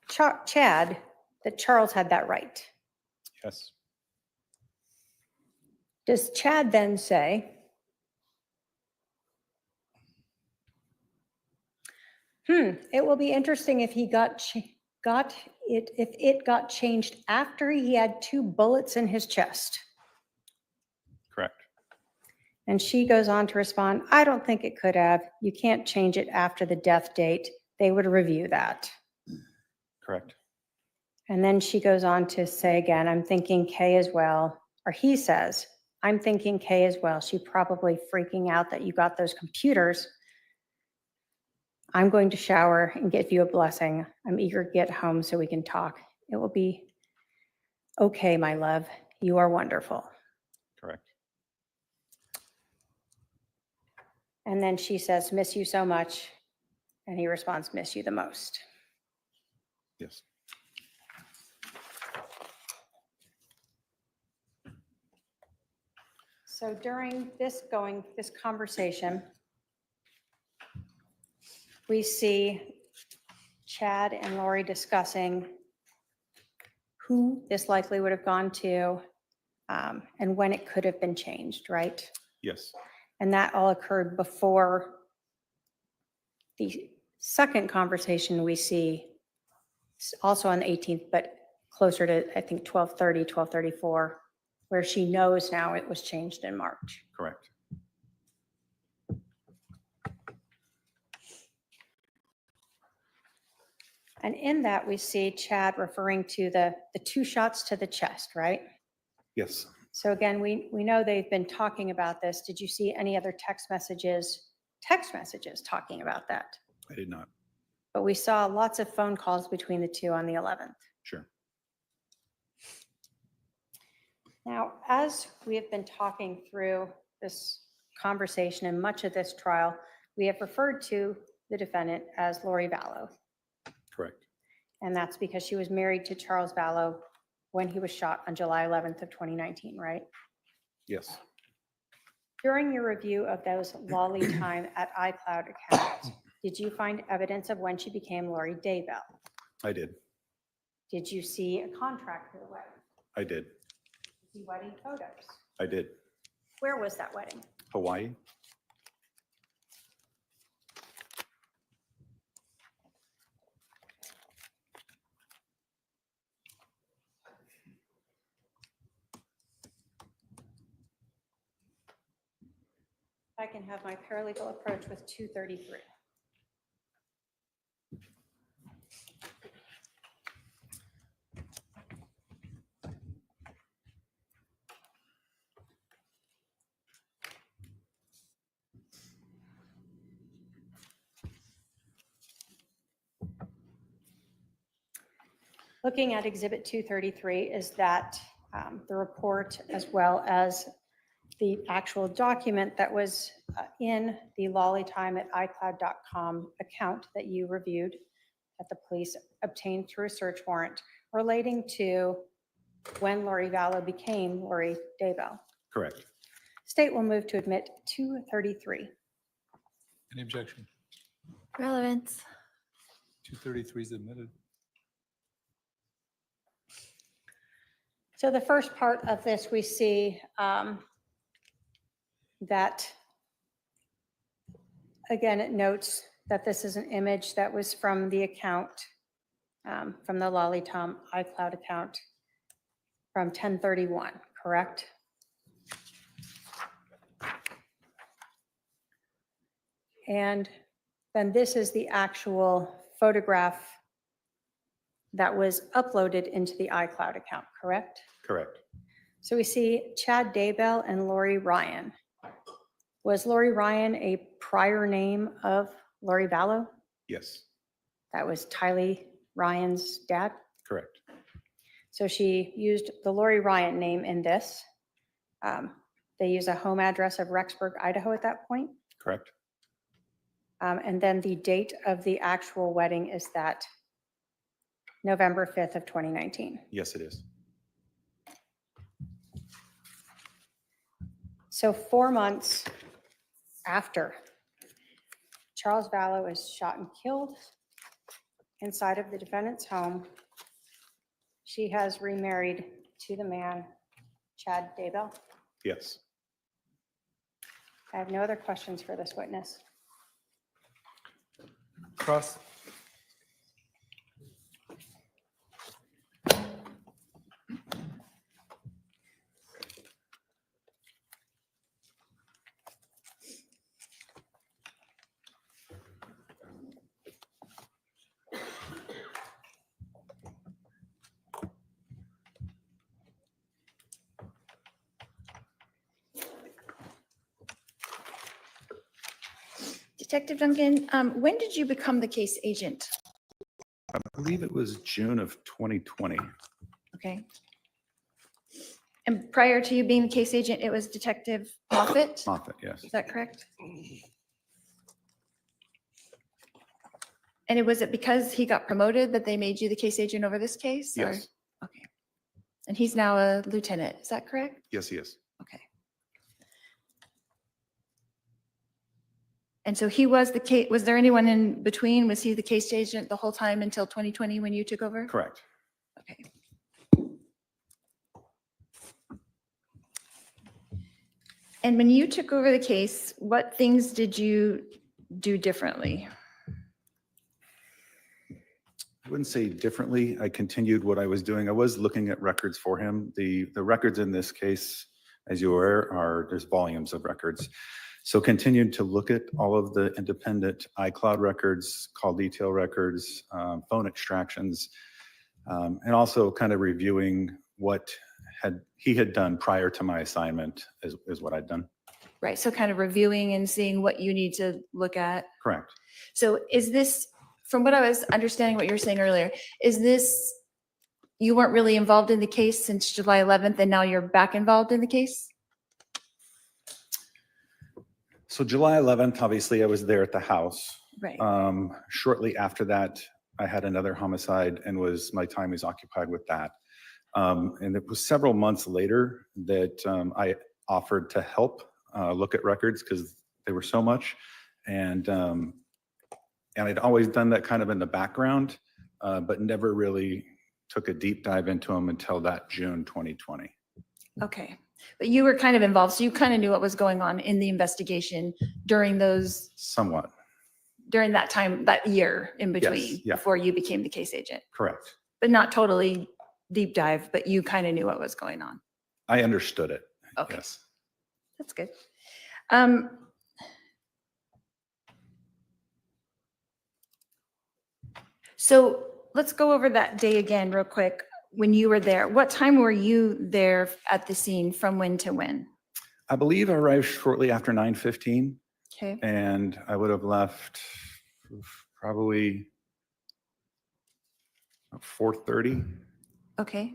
Chad, that Charles had that right. Yes. Does Chad then say, it will be interesting if he got changed after he had 2 bullets in his chest. Correct. And she goes on to respond, I don't think it could have. You can't change it after the death date. They would review that. Correct. And then she goes on to say again, I'm thinking Kay as well. Or he says, I'm thinking Kay as well. She probably freaking out that you got those computers. I'm going to shower and give you a blessing. I'm eager to get home so we can talk. It will be okay, my love. You are wonderful. Correct. And then she says, miss you so much. And he responds, miss you the most. Yes. So during this conversation, we see Chad and Lori discussing who this likely would have gone to and when it could have been changed, right? Yes. And that all occurred before the second conversation we see, also on the 18th, but closer to, I think, 12:30, 12:34, where she knows now it was changed in March. Correct. And in that, we see Chad referring to the 2 shots to the chest, right? Yes. So again, we know they've been talking about this. Did you see any other text messages text messages talking about that. I did not. But we saw lots of phone calls between the two on the 11th. Sure. Now, as we have been talking through this conversation and much of this trial, we have referred to the defendant as Lori Vallow. Correct. And that's because she was married to Charles Vallow when he was shot on July 11th of 2019, right? Yes. During your review of those Lolly time at iCloud accounts, did you find evidence of when she became Lori Daybell? I did. Did you see a contract for the wedding? I did. See wedding photos? I did. Where was that wedding? Hawaii. I can have my paralegal approach with 233. Looking at Exhibit 233 is that the report as well as the actual document that was in the lollytime@icloud.com account that you reviewed that the police obtained through a search warrant relating to when Lori Vallow became Lori Daybell. Correct. State will move to admit 233. Any objection? Relevance. 233 is admitted. So the first part of this, we see that, again, it notes that this is an image that was from the account, from the Lollytom iCloud account from 10/31, correct? And then this is the actual photograph that was uploaded into the iCloud account, correct? Correct. So we see Chad Daybell and Lori Ryan. Was Lori Ryan a prior name of Lori Vallow? Yes. That was Tylee Ryan's dad. Correct. So she used the Lori Ryan name in this. They use a home address of Rexburg, Idaho at that point. Correct. And then the date of the actual wedding is that November 5th of 2019. Yes, it is. So 4 months after Charles Vallow is shot and killed inside of the defendant's home, she has remarried to the man, Chad Daybell. Yes. I have no other questions for this witness. Cross. Detective Duncan, when did you become the case agent? I believe it was June of 2020. Okay. And prior to you being the case agent, it was Detective Moffett? Moffett, yes. Is that correct? And was it because he got promoted that they made you the case agent over this case? or- Yes. Okay. And he's now a lieutenant, is that correct? Yes, he is. Okay. And so he was the case, was there anyone in between? Was he the case agent the whole time until 2020 when you took over? Correct. Okay. And when you took over the case, what things did you do differently? I wouldn't say differently. I continued what I was doing. I was looking at records for him. The records in this case, as you're aware, there's volumes of records. So continued to look at all of the independent iCloud records, call detail records, phone extractions, and also kind of reviewing what he had done prior to my assignment is what I'd done. Right, so kind of reviewing and seeing what you need to look at. Correct. So is this, from what I was understanding what you were saying earlier, is this, you weren't really involved in the case since July 11th and now you're back involved in the case? So July 11th, obviously I was there at the house. Right. Shortly after that, I had another homicide and my time was occupied with that. And it was several months later that I offered to help look at records because they were so much. And I'd always done that kind of in the background, but never really took a deep dive into them until that June 2020. Okay, but you were kind of involved, so you kind of knew what was going on in the investigation during Somewhat. during that time, that year in between, yeah. before you became the case agent, Correct. but not totally deep dive, but you kind of knew what was going on. I understood it. Okay. Yes. That's good. So let's go over that day again real quick. When you were there, what time were you there at the scene, from when to when? I believe I arrived shortly after 9:15, Okay, and I would have left probably 4:30. okay.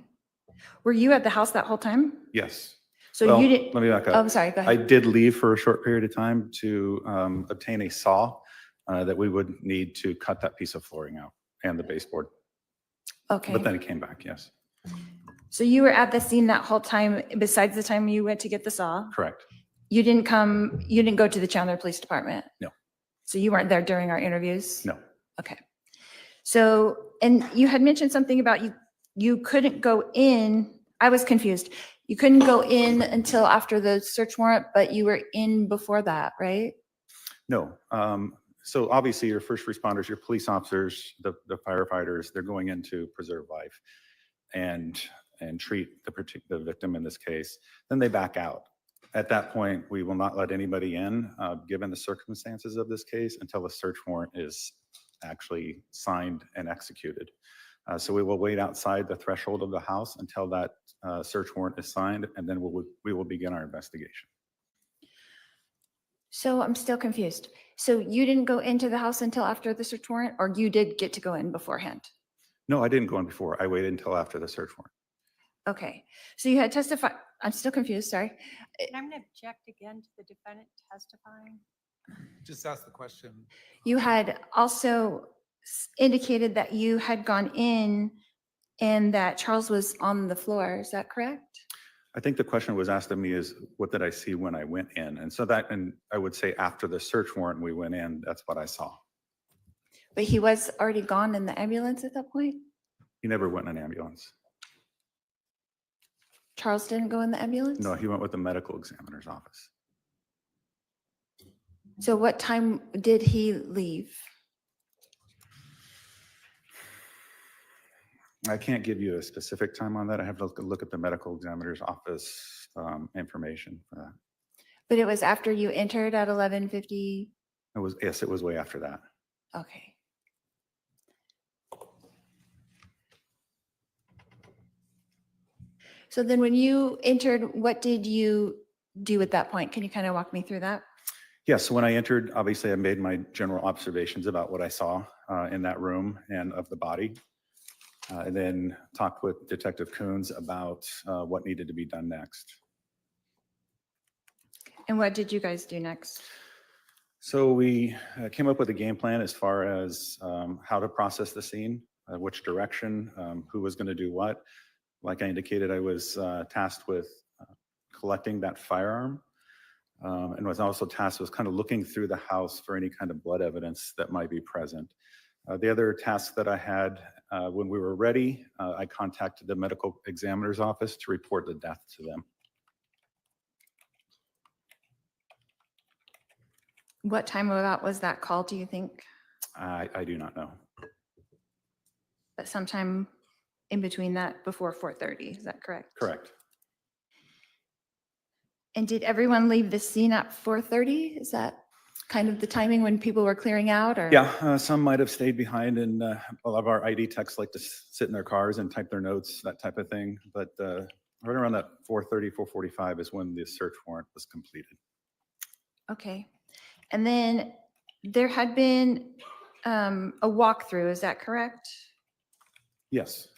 Were you at the house that whole time? Yes. So Well, you didn't, let me back oh, up. I'm sorry, go I ahead. did leave for a short period of time to obtain a saw that we would need to cut that piece of flooring out and the baseboard. Okay, But then it came back, yes. so you were at the scene that whole time, besides the time you went to get the saw? Correct. You didn't go to the Chandler Police Department? No. So you weren't there during our interviews? No. Okay. So, and you had mentioned something about you couldn't go in, I was confused. You couldn't go in until after the search warrant, but you were in before that, right? No. So obviously your first responders, your police officers, the firefighters, they're going in to preserve life and treat the victim in this case. Then they back out. At that point, we will not let anybody in, given the circumstances of this case, until a search warrant is actually signed and executed. So we will wait outside the threshold of the house until that search warrant is signed, and then we will begin our investigation. So I'm still confused. So you didn't go into the house until after the search warrant, or you did get to go in beforehand? No, I didn't go in before. I waited until after the search warrant. Okay, so you had testified, I'm still confused, sorry. And I'm going to object again to the defendant testifying. Just ask the question. You had also indicated that you had gone in and that Charles was on the floor. Is that correct? I think the question was asked of me is, what did I see when I went in? And so that, and I would say after the search warrant we went in, that's what I saw. But he was already gone in the ambulance at that point? He never went in an ambulance. Charles didn't go in the ambulance? No, he went with the medical examiner's office. So what time did he leave? I can't give you a specific time on that. I have to look at the medical examiner's office information for that. But it was after you entered at 11:50? Yes, it was way after that. Okay. So then when you entered, what did you do at that point? Can you kind of walk me through that? Yes, so when I entered, obviously I made my general observations about what I saw in that room and of the body. And then talked with Detective Coons about what needed to be done next. And what did you guys do next? So we came up with a game plan as far as how to process the scene, which direction, who was going to do what. Like I indicated, I was tasked with collecting that firearm and was also tasked with kind of looking through the house for any kind of blood evidence that might be present. The other task that I had when we were ready, I contacted the medical examiner's office to report the death to them. What time about was that call, do you think? I do not know. But sometime in between that, before 4:30, is that correct? Correct. And did everyone leave the scene at 4:30? Is that kind of the timing when people were clearing out, or? Yeah, some might have stayed behind, and a lot of our ID techs like to sit in their cars and type their notes, that type of thing. But right around that 4:30, 4:45 is when the search warrant was completed. Okay. And then there had been a walkthrough, is that correct? Yes,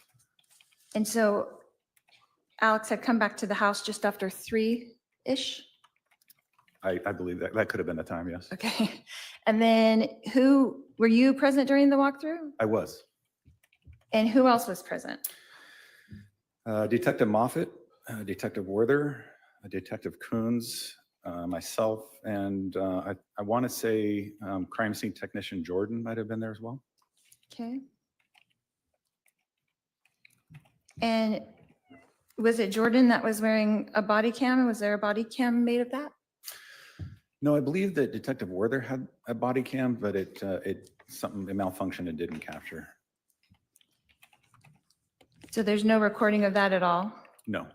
And so Alex had come back to the house just after 3-ish? I believe that could have been the time, yes. Okay. And then were you present during the walkthrough? I was. And who else was present? Detective Moffett, Detective Werther, Detective Coons, myself, and I want to say crime scene technician Jordan might have been there as well. Okay. And was it Jordan that was wearing a body cam? Was there a body cam made of that? No, I believe that Detective Werther had a body cam, but it malfunctioned and didn't capture. So there's no recording of that at all? No.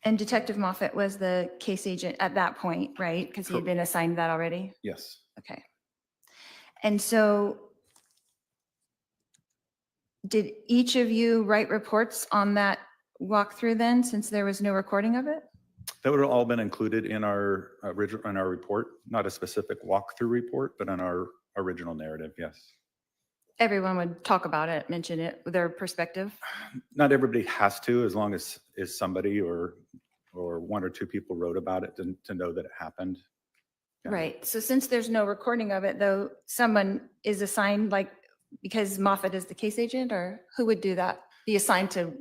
And Detective Moffett was the case agent at that point, right? Because he had been assigned that already? Yes. Okay. And so did each of you write reports on that walkthrough then, since there was no recording of it? That would have all been included in our original, in our report, not a specific walkthrough report, but on our original narrative, yes. Everyone would talk about it, mention it, their perspective? Not everybody has to, as long as somebody or one or two people wrote about it to know that it happened. Yeah. Right. So since there's no recording of it, though, someone is assigned, like, because Moffett is the case agent, or who would do that? Be assigned to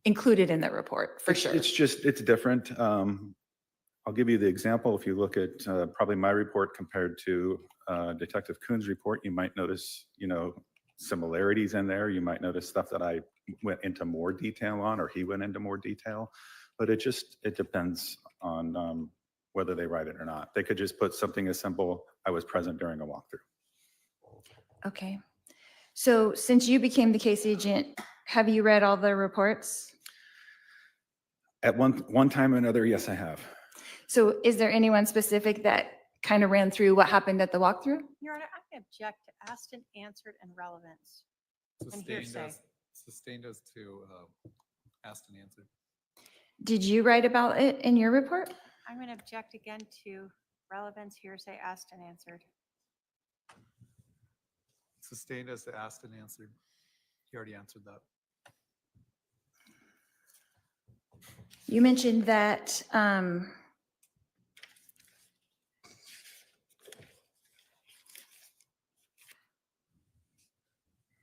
include it in the report, for sure. It's different. I'll give you the example. If you look at probably my report compared to Detective Coon's report, you might notice, similarities in there. You might notice stuff that I went into more detail on, or he went into more detail. But it depends on whether they write it or not. They could just put something as simple, I was present during a walkthrough. Okay. So since you became the case agent, have you read all the reports? At one time or another, yes, I have. So is there anyone specific that kind of ran through what happened at the walkthrough? Your Honor, I object to asked and answered and relevance. Sustained as to asked and answered. Did you write about it in your report? I'm going to object again to relevance, hearsay, asked and answered. Sustained as to asked and answered. He already answered that. You mentioned that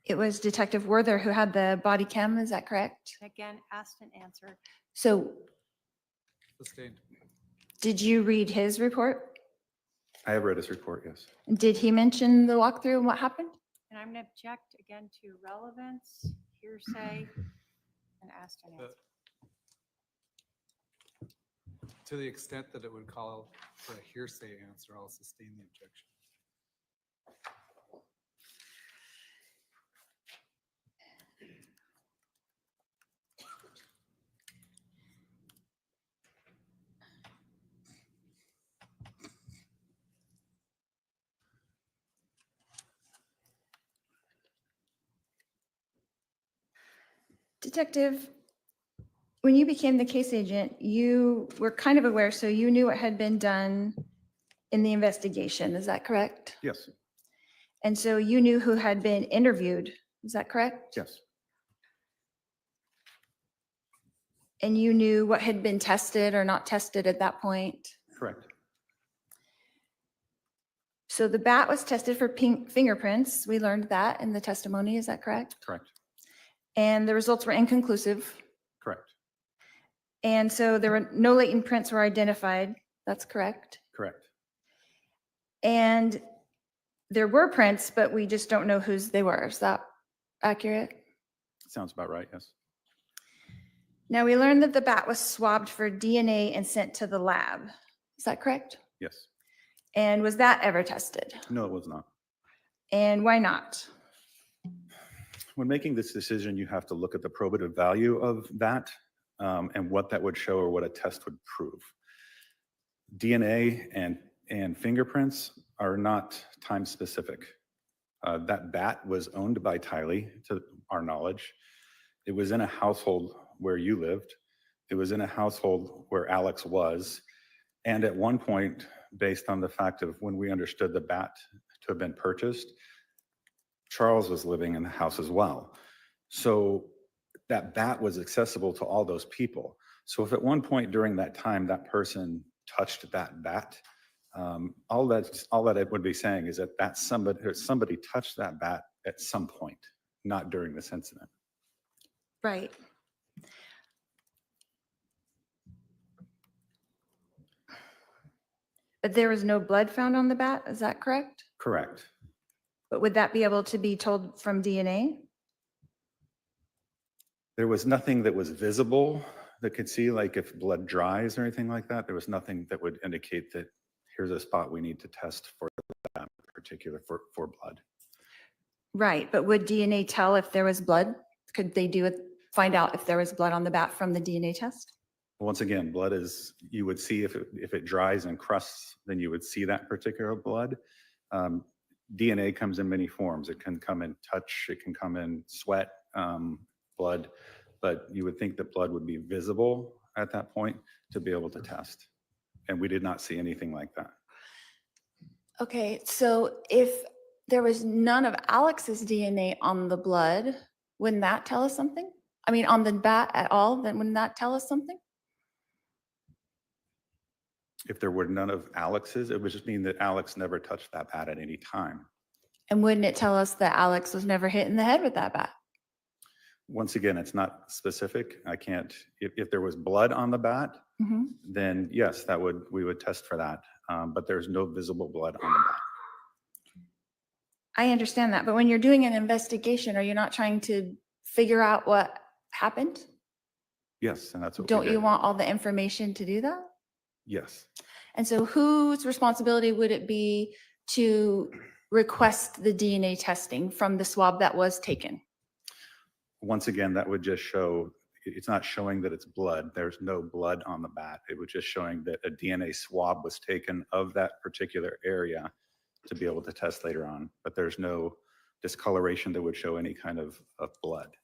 it was Detective Werther who had the body cam, is that correct? Again, asked and answered. So Sustained. did you read his report? I have read his report, yes. Did he mention the walkthrough and what happened? And I'm going to object again to relevance, hearsay, and asked and answered. To the extent that it would call for a hearsay answer, I'll sustain the objection. Detective, when you became the case agent, you were kind of aware, so you knew what had been done in the investigation, is that correct? Yes, And so you knew who had been interviewed, is that correct? yes, And you knew what had been tested or not tested at that point? correct. So the bat was tested for fingerprints. We learned that in the testimony, is that correct? Correct. And the results were inconclusive. Correct. And so there were no latent prints were identified. That's correct. Correct. And there were prints, but we just don't know whose they were. Is that accurate? Sounds about right, yes. Now, we learned that the bat was swabbed for DNA and sent to the lab. Is that correct? Yes. And was that ever tested? No, it was not. And why not? When making this decision, you have to look at the probative value of that and what that would show or what a test would prove. DNA and fingerprints are not time specific. That bat was owned by Tylee, to our knowledge. It was in a household where you lived. It was in a household where Alex was. And at one point, based on the fact of when we understood the bat to have been purchased, Charles was living in the house as well. So that bat was accessible to all those people. So if at one point during that time that person touched that bat, all that it would be saying is that somebody touched that bat at some point, not during this incident. Right. But there was no blood found on the bat, is that correct? Correct. But would that be able to be told from DNA? There was nothing that was visible that could see, like if blood dries or anything like that. There was nothing that would indicate that here's a spot we need to test for that particular, for blood. Right, but would DNA tell if there was blood? Could they find out if there was blood on the bat from the DNA test? Once again, blood is, you would see if it dries and crusts, then you would see that particular blood. DNA comes in many forms. It can come in touch, it can come in sweat, blood, but you would think that blood would be visible at that point to be able to test. And we did not see anything like that. Okay, so if there was none of Alex's DNA on the blood, wouldn't that tell us something? I mean, on the bat at all, then wouldn't that tell us something? If there were none of Alex's, it would just mean that Alex never touched that bat at any time. And wouldn't it tell us that Alex was never hit in the head with that bat? Once again, it's not specific. I can't, if there was blood on the bat, Mhm. then yes, we would test for that. But there's no visible blood on the bat. I understand that, but when you're doing an investigation, are you not trying to figure out what happened? Yes, and that's what we Don't you did. want all the information to do that? Yes. And so whose responsibility would it be to request the DNA testing from the swab that was taken? Once again, that would just show, it's not showing that it's blood. There's no blood on the bat. It was just showing that a DNA swab was taken of that particular area to be able to test later on. But there's no discoloration that would show any kind of blood.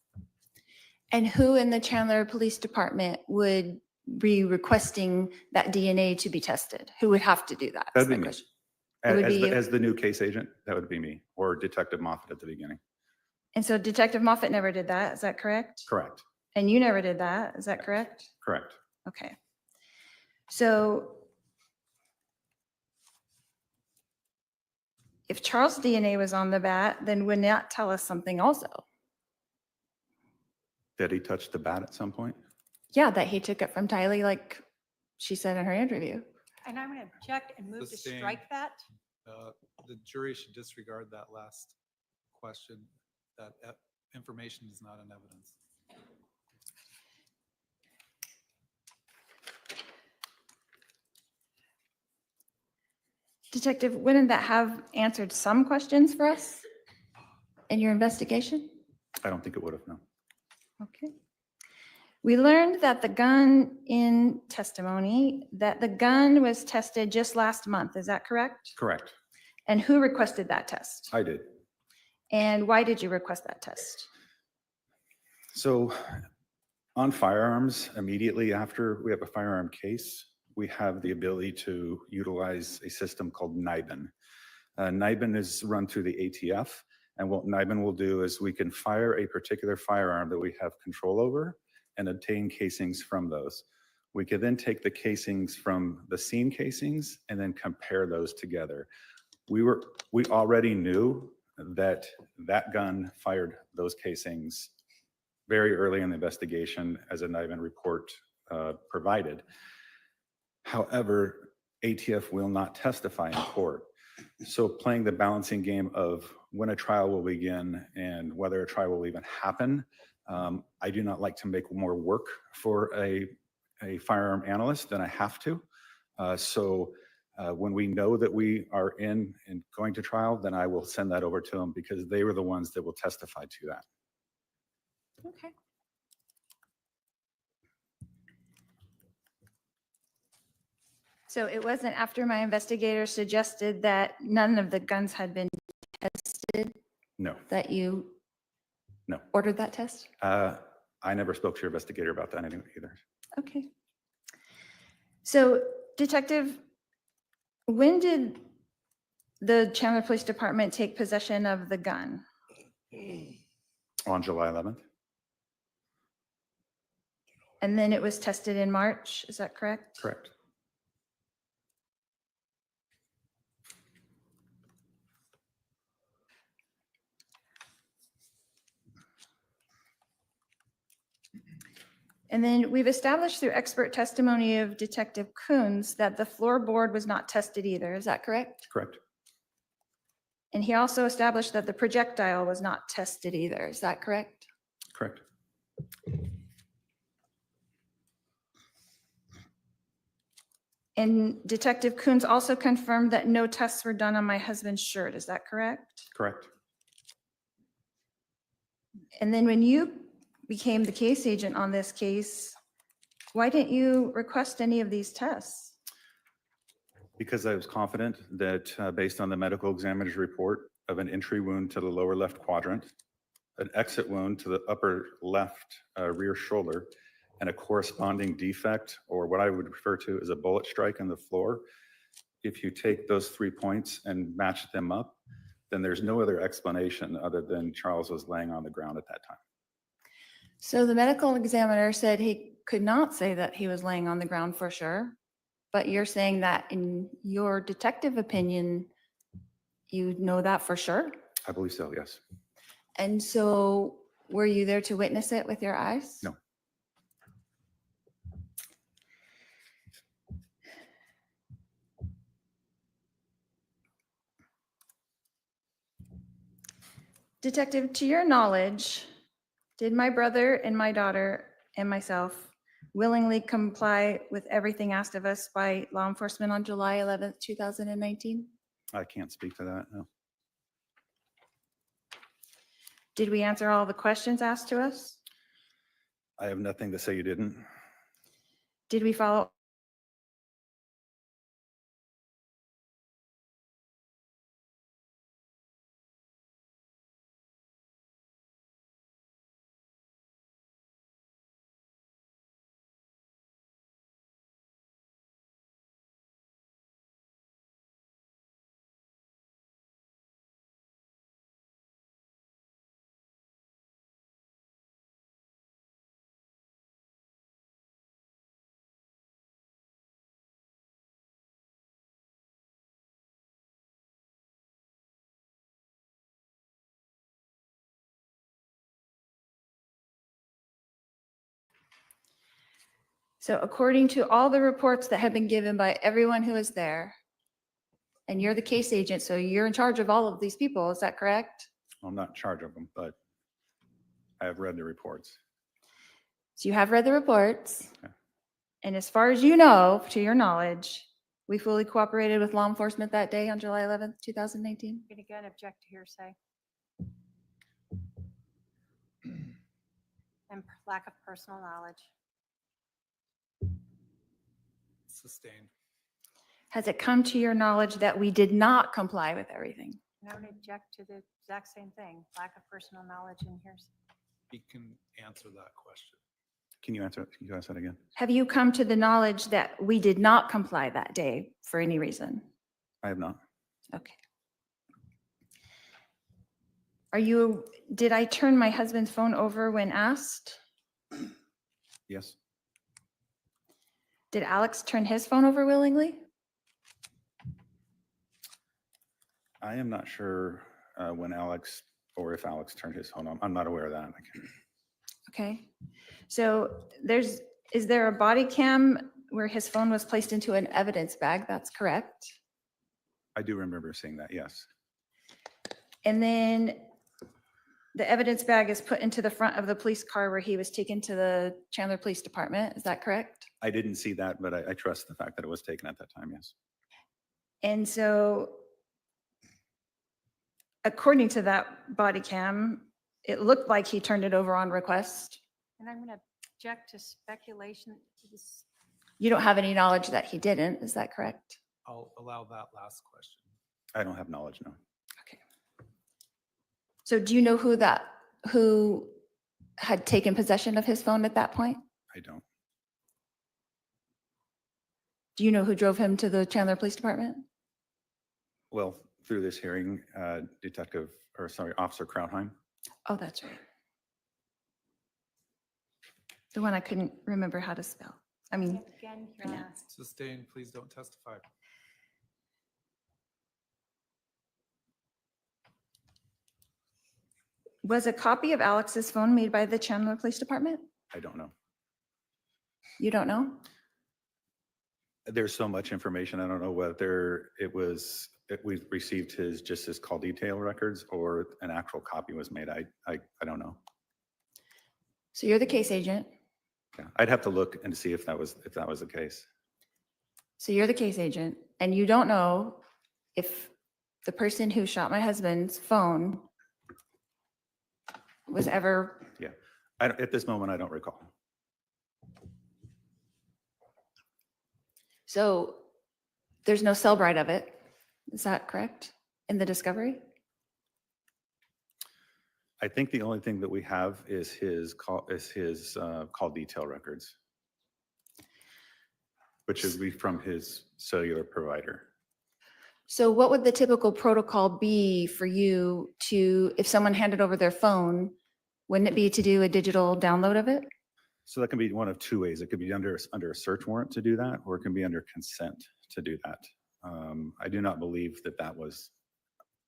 And who in the Chandler Police Department would be requesting that DNA to be tested? Who would have to do that? is That'd be my me. question. It would be you. As the new case agent, that would be me, or Detective Moffat at the beginning. And so Detective Moffat never did that, is that correct? Correct. And you never did that, is that correct? Correct. Okay. So if Charles' DNA was on the bat, then wouldn't that tell us something also? Did he touch the bat at some point? Yeah, that he took it from Tylee, like she said in her interview. And I'm going to object and move to Sustained. strike that. The jury should disregard that last question. That information is not in evidence. Detective, wouldn't that have answered some questions for us in your investigation? I don't think it would have, no. Okay. We learned that the gun in testimony, that the gun was tested just last month. Is that correct? Correct. And who requested that test? I did. And why did you request that test? So on firearms, immediately after we have a firearm case, we have the ability to utilize a system called NIBIN. NIBIN is run through the ATF, and what NIBIN will do is we can fire a particular firearm that we have control over and obtain casings from those. We can then take the casings from the scene casings and then compare those together. We already knew that that gun fired those casings very early in the investigation, as a NIBIN report provided. However, ATF will not testify in court. So playing the balancing game of when a trial will begin and whether a trial will even happen, I do not like to make more work for a firearm analyst than I have to. When we know that we are in and going to trial, then I will send that over to them because they were the ones that will testify to that. Okay. So it wasn't after my investigator suggested that none of the guns had been tested No, that you No. ordered that test? I never spoke to your investigator about that anyway either. Okay. So Detective, when did the Chandler Police Department take possession of the gun? On July 11th? And then it was tested in March, is that correct? Correct. And then we've established through expert testimony of Detective Coons that the floorboard was not tested either, is that correct? Correct. And he also established that the projectile was not tested either, is that correct? Correct. And Detective Coons also confirmed that no tests were done on my husband's shirt, is that correct? Correct. And then when you became the case agent on this case, why didn't you request any of these tests? Because I was confident that based on the medical examiner's report of an entry wound to the lower left quadrant, an exit wound to the upper left rear shoulder, and a corresponding defect, or what I would refer to as a bullet strike in the floor, if you take those 3 points and match them up, then there's no other explanation other than Charles was laying on the ground at that time. So the medical examiner said he could not say that he was laying on the ground for sure, but you're saying that in your detective opinion, you know that for sure? I believe so, yes. And so were you there to witness it with your eyes? No. Detective, to your knowledge, did my brother and my daughter and myself willingly comply with everything asked of us by law enforcement on July 11th, 2019? I can't speak to that, no. Did we answer all the questions asked to us? I have nothing to say you didn't. Did we follow? So according to all the reports that have been given by everyone who was there, and you're the case agent, so you're in charge of all of these people, is that correct? I'm not in charge of them, but I have read the reports. So you have read the reports. Yeah. And as far as you know, to your knowledge, we fully cooperated with law enforcement that day on July 11th, 2019? Going to again object to hearsay. And lack of personal knowledge. Sustained. Has it come to your knowledge that we did not comply with everything? And I would object to the exact same thing, lack of personal knowledge and hearsay. He can answer that question. Can you answer that again? Have you come to the knowledge that we did not comply that day for any reason? I have not. Okay. Did I turn my husband's phone over when asked? Yes. Did Alex turn his phone over willingly? I am not sure when Alex, or if Alex turned his phone on. I'm not aware of that. Okay. So is there a body cam where his phone was placed into an evidence bag? That's correct. I do remember seeing that, yes. And then the evidence bag is put into the front of the police car where he was taken to the Chandler Police Department. Is that correct? I didn't see that, but I trust the fact that it was taken at that time, yes. And so according to that body cam, it looked like he turned it over on request. And I'm going to object to speculation. You don't have any knowledge that he didn't, is that correct? I'll allow that last question. I don't have knowledge, no. Okay. So do you know who had taken possession of his phone at that point? I don't. Do you know who drove him to the Chandler Police Department? Well, through this hearing, Officer Krautheim. Oh, that's right. The one I couldn't remember how to spell. I mean, pronounce. Sustained, please don't testify. Was a copy of Alex's phone made by the Chandler Police Department? I don't know. You don't know? There's so much information. I don't know whether we received just his call detail records or an actual copy was made. I don't know. So you're the case agent. Yeah, I'd have to look and see if that was the case. So you're the case agent and you don't know if the person who shot my husband's phone was ever, At this moment, I don't recall. so there's no cell bride of it. Is that correct? In the discovery? I think the only thing that we have is his call detail records, which would be from his cellular provider. So what would the typical protocol be for you to, if someone handed over their phone, wouldn't it be to do a digital download of it? So that can be one of two ways. It could be under a search warrant to do that, or it can be under consent to do that. I do not believe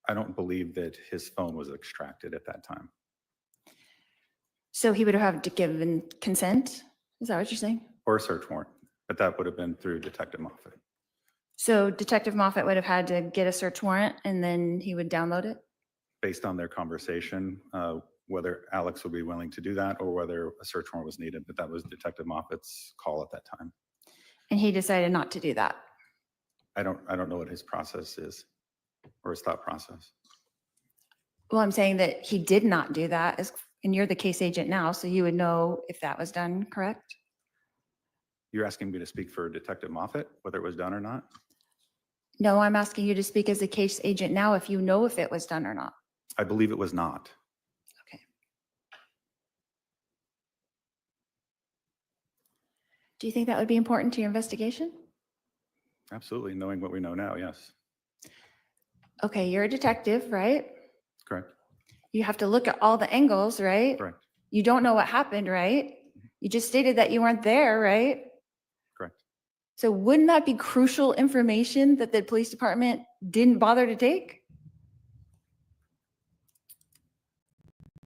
I don't believe that his phone was extracted at that time. So he would have to give consent? Is that what you're saying? Or a search warrant, but that would have been through Detective Moffett. So Detective Moffett would have had to get a search warrant and then he would download it? Based on their conversation, whether Alex would be willing to do that or whether a search warrant was needed, but that was Detective Moffett's call at that time. And he decided not to do that? I don't know what his process is or his thought process. Well, I'm saying that he did not do that, and you're the case agent now, so you would know if that was done, correct? You're asking me to speak for Detective Moffett, whether it was done or not? No, I'm asking you to speak as a case agent now if you know if it was done or not. I believe it was not. Okay. Do you think that would be important to your investigation? Absolutely, knowing what we know now, yes. Okay, you're a detective, right? Correct. You have to look at all the angles, right? Correct. You don't know what happened, right? You just stated that you weren't there, right? Correct. So wouldn't that be crucial information that the police department didn't bother to take?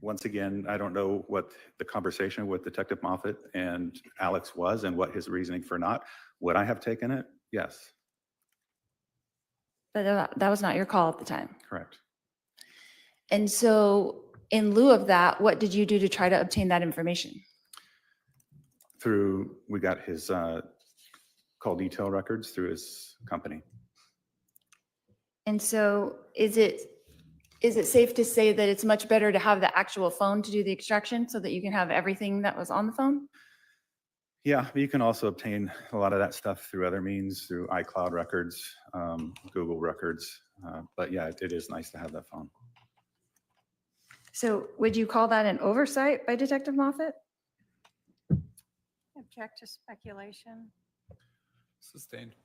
Once again, I don't know what the conversation with Detective Moffett and Alex was and what his reasoning for not. Would I have taken it? Yes. But that was not your call at the time. Correct. And so in lieu of that, what did you do to try to obtain that information? We got his call detail records through his company. And so is it safe to say that it's much better to have the actual phone to do the extraction so that you can have everything that was on the phone? Yeah, but you can also obtain a lot of that stuff through other means, through iCloud records, Google records. But yeah, it is nice to have that phone. So would you call that an oversight by Detective Moffett? Object to speculation. Sustained.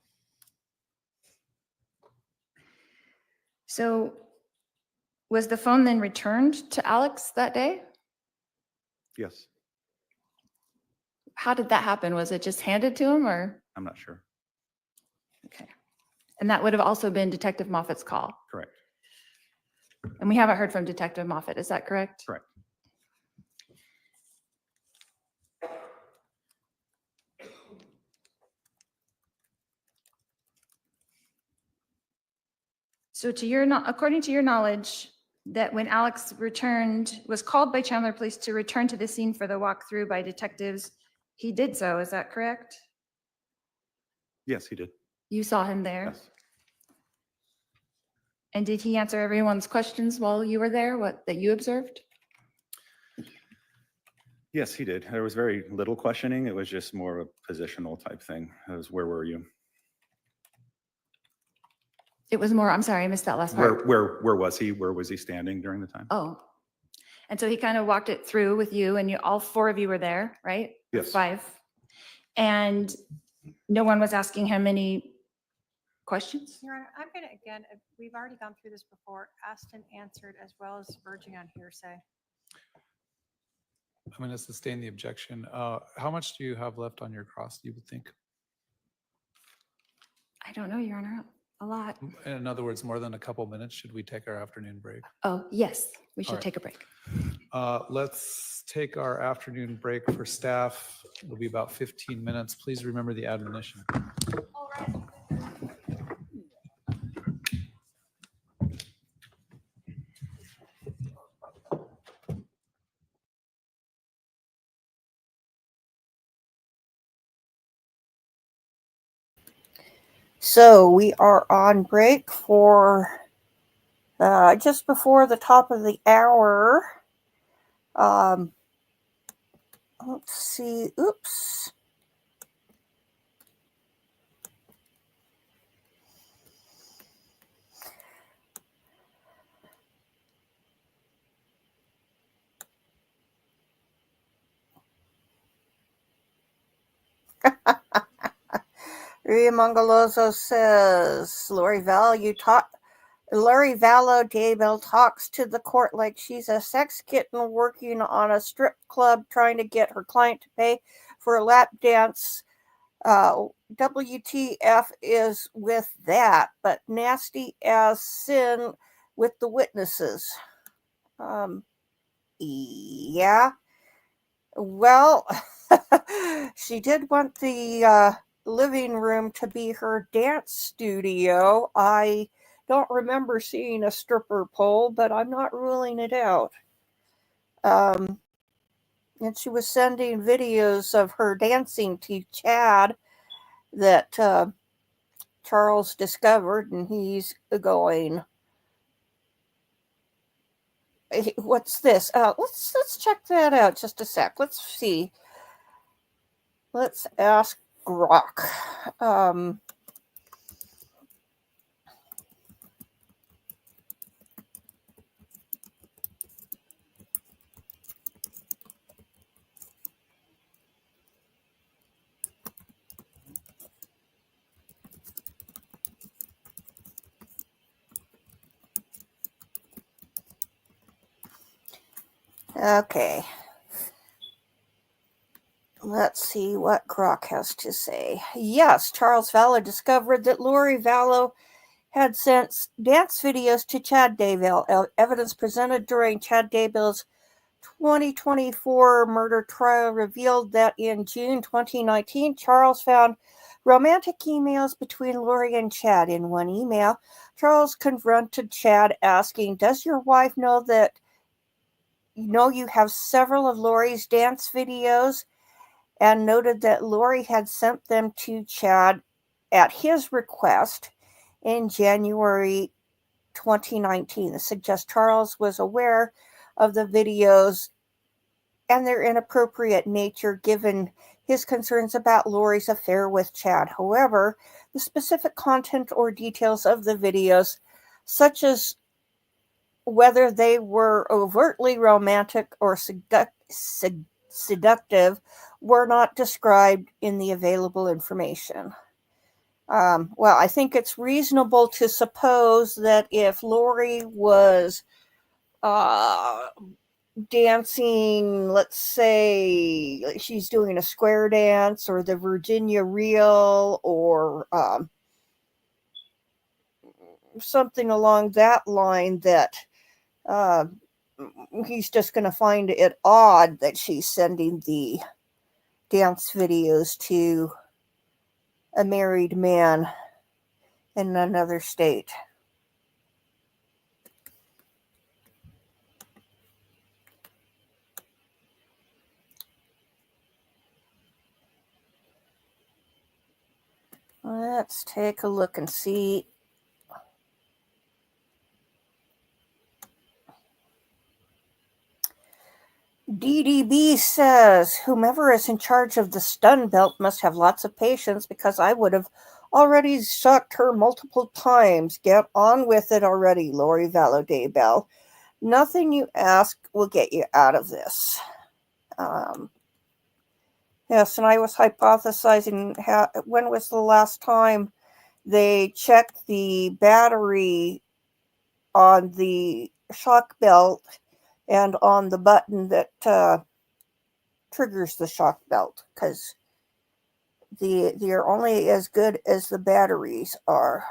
So was the phone then returned to Alex that day? Yes, How did that happen? Was it just handed to him or? I'm not sure. Okay. And that would have also been Detective Moffett's call. Correct. And we haven't heard from Detective Moffett. Is that correct? Correct. So according to your knowledge, that when Alex was called by Chandler Police to return to the scene for the walkthrough by detectives, he did so. Is that correct? Yes, he did. You saw him there? Yes. And did he answer everyone's questions while you were there, that you observed? Yes, he did. There was very little questioning. It was just more of a positional type thing. It was, where were you? It was more, I'm sorry, I missed that last part. Where was he? Where was he standing during the time? Oh. And so he kind of walked it through with you, and you, all four of you were there, right? Or Yes. 5. And no one was asking him any questions? Your Honor, I'm going to, again, we've already gone through this before, asked and answered, as well as verging on hearsay. I'm going to sustain the objection. How much do you have left on your cross, you would think? I don't know, Your Honor. A lot. In other words, more than a couple minutes, should we take our afternoon break? Oh, yes, we All should right. take a break. Let's take our afternoon break for staff. It'll be about 15 minutes. Please remember the admonition. So we are on break for just before the top of the hour. Let's see. Oops. Ria Mongoloso says, Lori Vallow Daybell talks to the court like she's a sex kitten working on a strip club trying to get her client to pay for a lap dance. WTF is with that, but nasty as sin with the witnesses. Yeah. Well, she did want the living room to be her dance studio. I don't remember seeing a stripper pole, but I'm not ruling it out. And she was sending videos of her dancing to Chad that Charles discovered, and he's going, "What's this? Let's check that out just a sec. Let's see. Let's ask Grok." Okay. Let's see what Grok has to say. Yes, Charles Vallow discovered that Lori Vallow had sent dance videos to Chad Daybell. Evidence presented during Chad Daybell's 2024 murder trial revealed that in June 2019, Charles found romantic emails between Lori and Chad. In one email, Charles confronted Chad asking, "Does your wife know that you have several of Lori's dance videos?" and noted that Lori had sent them to Chad at his request in January 2019. This suggests Charles was aware of the videos and their inappropriate nature given his concerns about Lori's affair with Chad. However, the specific content or details of the videos, such as whether they were overtly romantic or seductive, were not described in the available information. Well, I think it's reasonable to suppose that if Lori was dancing, let's say she's doing a square dance or the Virginia reel or something along that line, that he's just going to find it odd that she's sending the dance videos to a married man in another state. Let's take a look and see. DDB says, whomever is in charge of the stun belt must have lots of patience because I would have already shocked her multiple times. Get on with it already, Lori Vallow Daybell. Nothing you ask will get you out of this. Yes, and I was hypothesizing when was the last time they checked the battery on the shock belt and on the button that triggers the shock belt, because they're only as good as the batteries are.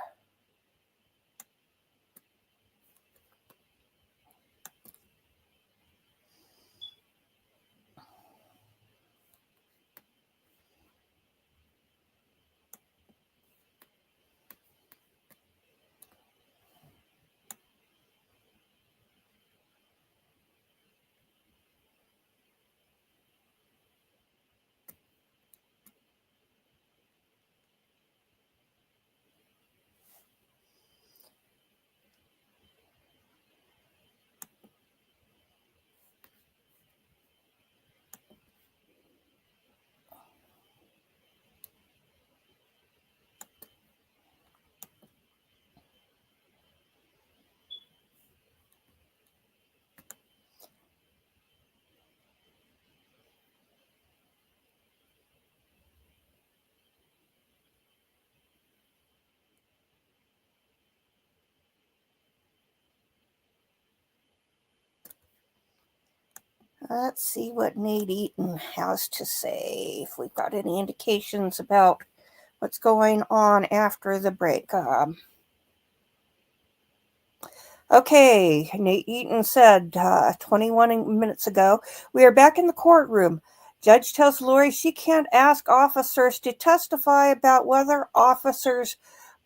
Let's see what Nate Eaton has to say, if we've got any indications about what's going on after the break. Okay, Nate Eaton said 21 minutes ago, we are back in the courtroom. Judge tells Lori she can't ask officers to testify about whether officers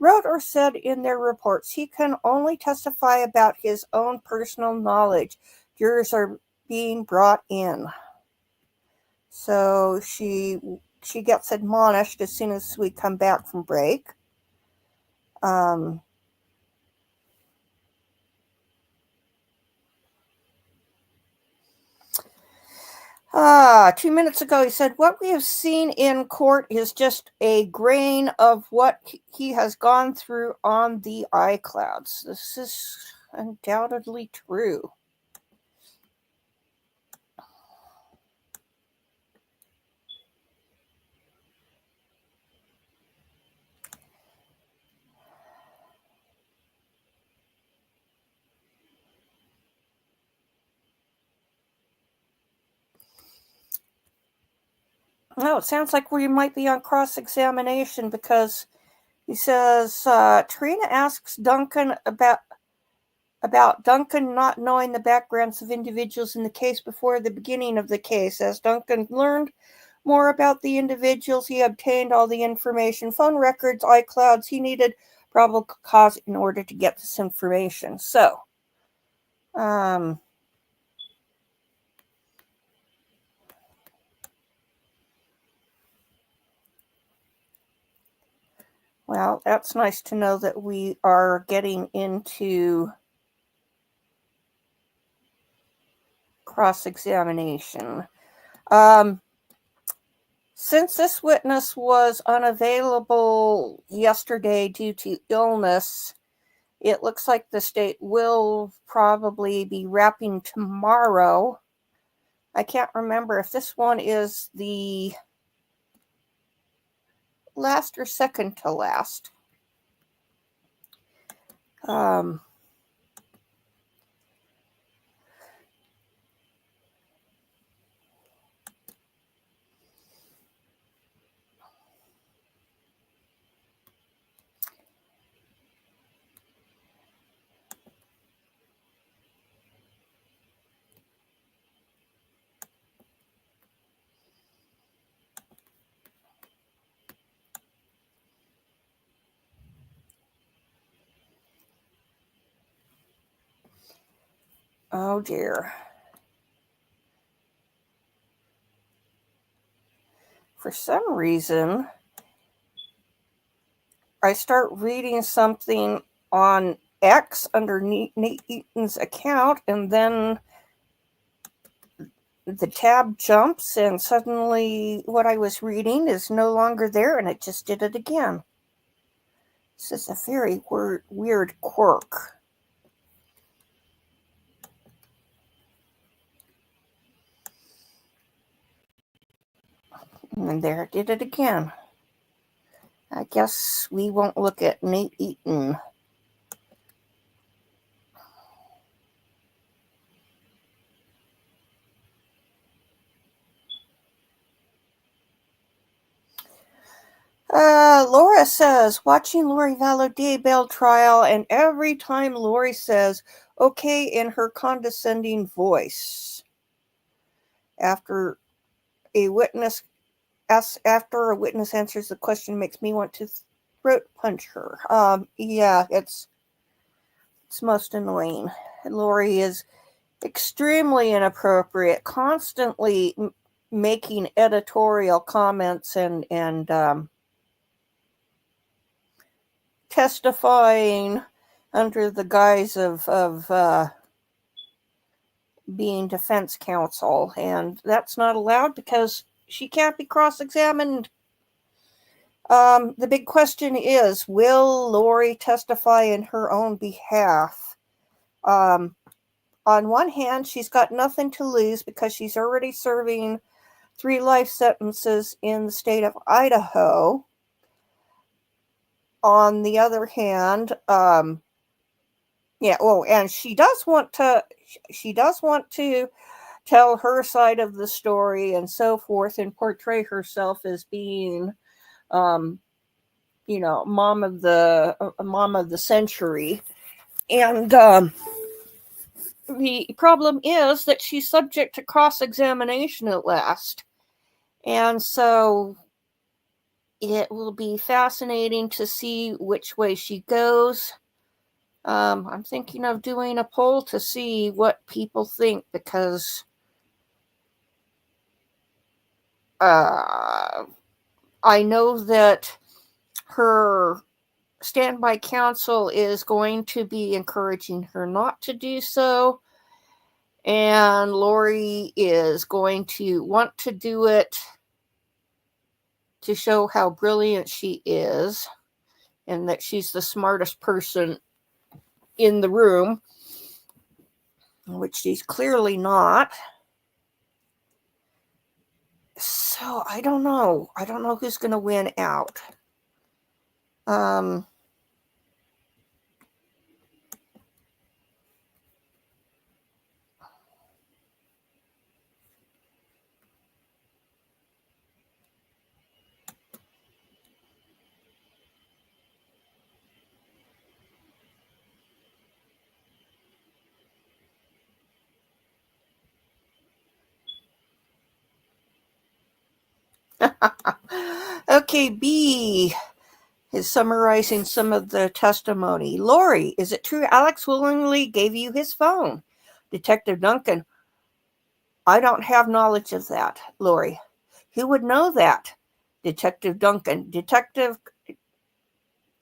wrote or said in their reports. He can only testify about his own personal knowledge. Jurors are being brought in. So she gets admonished as soon as we come back from break. 2 minutes ago, he said, what we have seen in court is just a grain of what he has gone through on the iClouds. This is undoubtedly true. Oh, it sounds like we might be on cross-examination, because he says, Trina asks Duncan about Duncan not knowing the backgrounds of individuals in the case before the beginning of the case. As Duncan learned more about the individuals, he obtained all the information, phone records, iClouds. He needed probable cause in order to get this information. So, well, that's nice to know that we are getting into cross-examination. Since this witness was unavailable yesterday due to illness, it looks like the state will probably be wrapping tomorrow. I can't remember if this one is the last or second to last. Oh dear. For some reason, I start reading something on X under Nate Eaton's account, and then the tab jumps, and suddenly what I was reading is no longer there, and it just did it again. This is a very weird quirk. And there it did it again. I guess we won't look at Nate Eaton. Laura says, watching Lori Vallow Daybell trial, and every time Lori says, okay, in her condescending voice. After a witness answers the question, makes me want to throat punch her. Yeah, it's most annoying. Lori is extremely inappropriate, constantly making editorial comments and testifying under the guise of being defense counsel, and that's not allowed because she can't be cross-examined. The big question is, will Lori testify in her own behalf? On one hand, she's got nothing to lose because she's already serving 3 life sentences in the state of Idaho. On the other hand, and she does want to tell her side of the story and so forth, and portray herself as being, mom of the century. And the problem is that she's subject to cross-examination at last. And so it will be fascinating to see which way she goes. I'm thinking of doing a poll to see what people think, because I know that her standby counsel is going to be encouraging her not to do so, and Lori is going to want to do it to show how brilliant she is and that she's the smartest person in the room, which she's clearly not. So I don't know who's going to win out. Okay, B is summarizing some of the testimony. Lori, is it true Alex willingly gave you his phone? Detective Duncan, I don't have knowledge of that. Lori, who would know that? Detective Duncan, Detective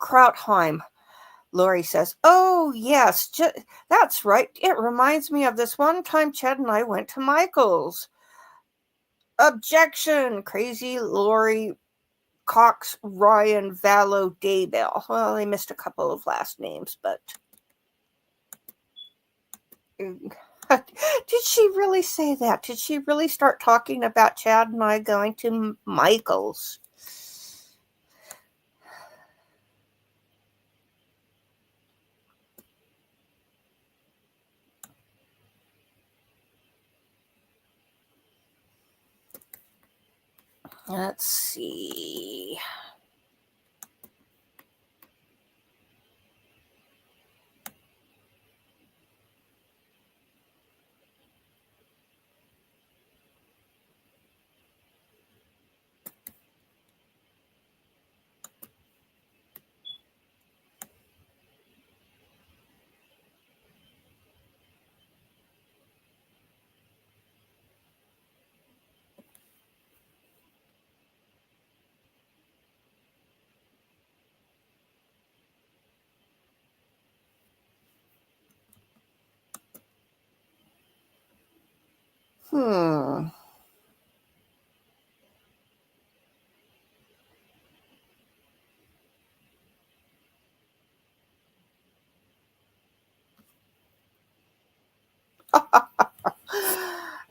Krautheim. Lori says, oh, yes, that's right. It reminds me of this one time Chad and I went to Michael's. Objection! Crazy Lori Cox, Ryan, Vallow, Daybell. Well, they missed a couple of last names, but did she really say that? Did she really start talking about Chad and I going to Michael's? Let's see.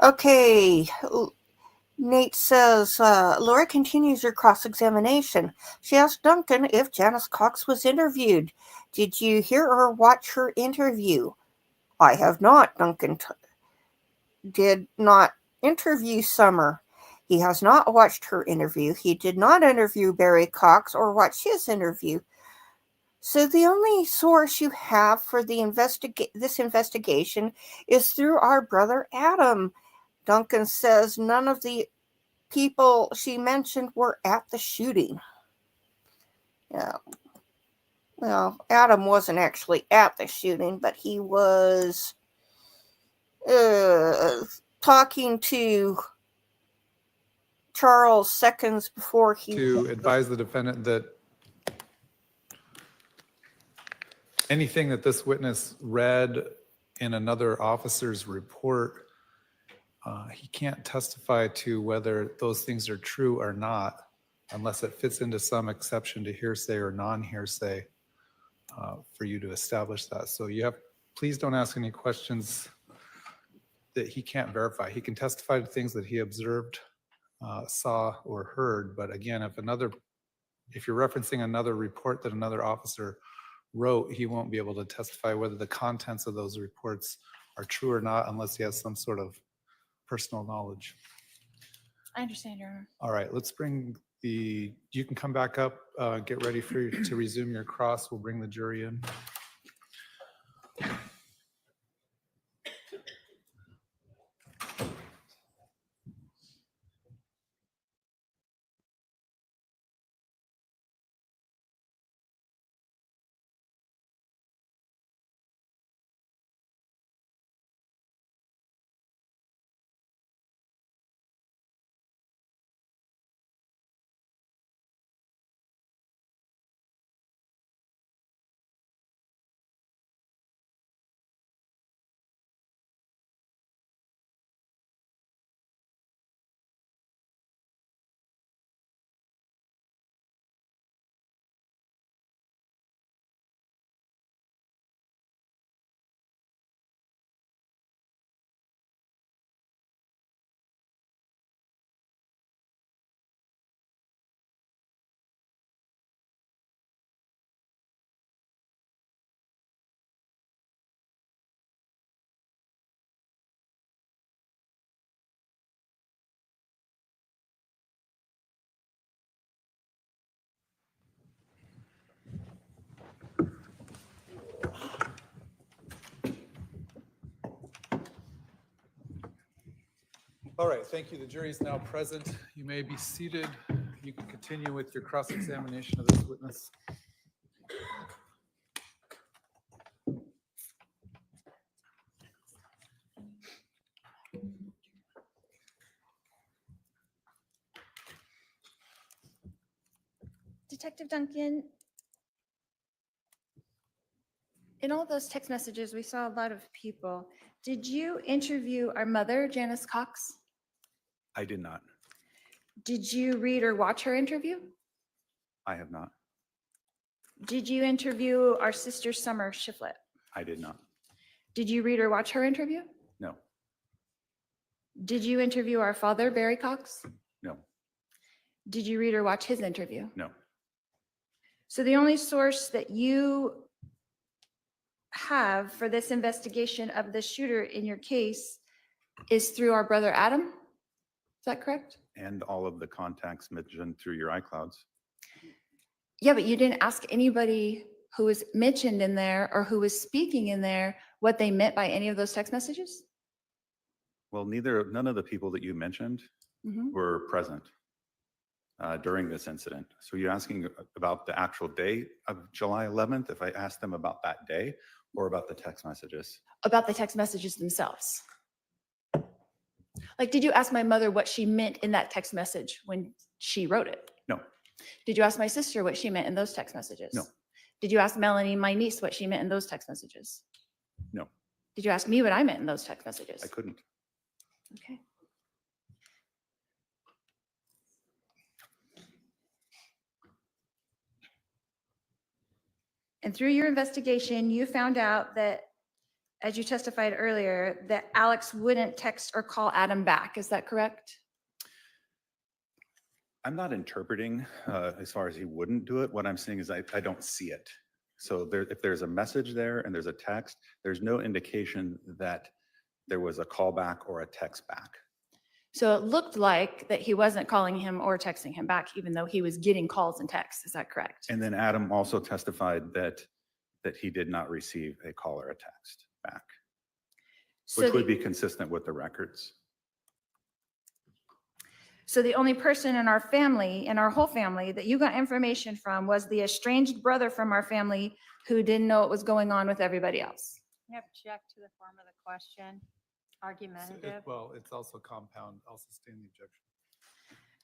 Okay. Nate says, Laura continues her cross-examination. She asked Duncan if Janice Cox was interviewed. Did you hear or watch her interview? I have not. Duncan did not interview Summer. He has not watched her interview. He did not interview Barry Cox or watch his interview. So the only source you have for the this investigation is through our brother Adam. Duncan says none of the people she mentioned were at the shooting. Yeah. Well, Adam wasn't actually at the shooting, but he was talking to Charles seconds before he... To advise the defendant that anything that this witness read in another officer's report, he can't testify to whether those things are true or not unless it fits into some exception to hearsay or non-hearsay for you to establish that. So please don't ask any questions that he can't verify. He can testify to things that he observed, saw, or heard. But again, if you're referencing another report that another officer wrote, he won't be able to testify whether the contents of those reports are true or not unless he has some sort of personal knowledge. I understand, Your Honor. All right, you can come back up, get ready to resume your cross. We'll bring the jury in. All right, thank you. The jury is now present. You may be seated. You can continue with your cross-examination of this witness. Detective Duncan, in all those text messages, we saw a lot of people. Did you interview our mother, Janice Cox? I did not. Did you read or watch her interview? I have not. Did you interview our sister, Summer Shiflett? I did not. Did you read or watch her interview? No. Did you interview our father, Barry Cox? No. Did you read or watch his interview? No. So the only source that you have for this investigation of the shooter in your case is through our brother Adam? Is that correct? And all of the contacts mentioned through your iClouds. Yeah, but you didn't ask anybody who was mentioned in there or who was speaking in there what they meant by any of those text messages? Well, none of the people that you mentioned Mhm. were present during this incident. So you're asking about the actual day of July 11th, if I asked them about that day or about the text messages? About the text messages themselves. Like, did you ask my mother what she meant in that text message when she wrote it? No. Did you ask my sister what she meant in those text messages? No. Did you ask Melanie, my niece, what she meant in those text messages? No. Did you ask me what I meant in those text messages? I couldn't. Okay. And through your investigation, you found out that, as you testified earlier, that Alex wouldn't text or call Adam back. Is that correct? I'm not interpreting as far as he wouldn't do it. What I'm saying is I don't see it. So there, if there's a message there and there's a text, there's no indication that there was a callback or a text back. So it looked like that he wasn't calling him or texting him back, even though he was getting calls and texts. Is that correct? And then Adam also testified that he did not receive a call or a text back, So which the- would be consistent with the records. So the only person in our family, in our whole family, that you got information from was the estranged brother from our family who didn't know what was going on with everybody else. I object to the form of the question. Argumentative. Well, it's also compound. I'll sustain the objection.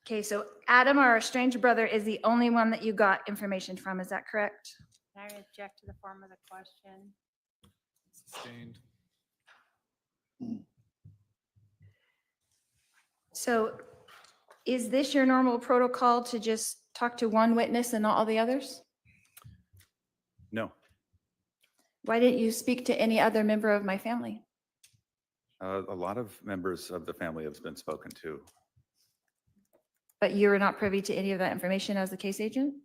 Okay, so Adam, our estranged brother, is the only one that you got information from. Is that correct? I object to the form of the question. Sustained. So is this your normal protocol to just talk to one witness and not all the others? No, Why didn't you speak to any other member of my family? a lot of members of the family have been spoken to. But you were not privy to any of that information as the case agent?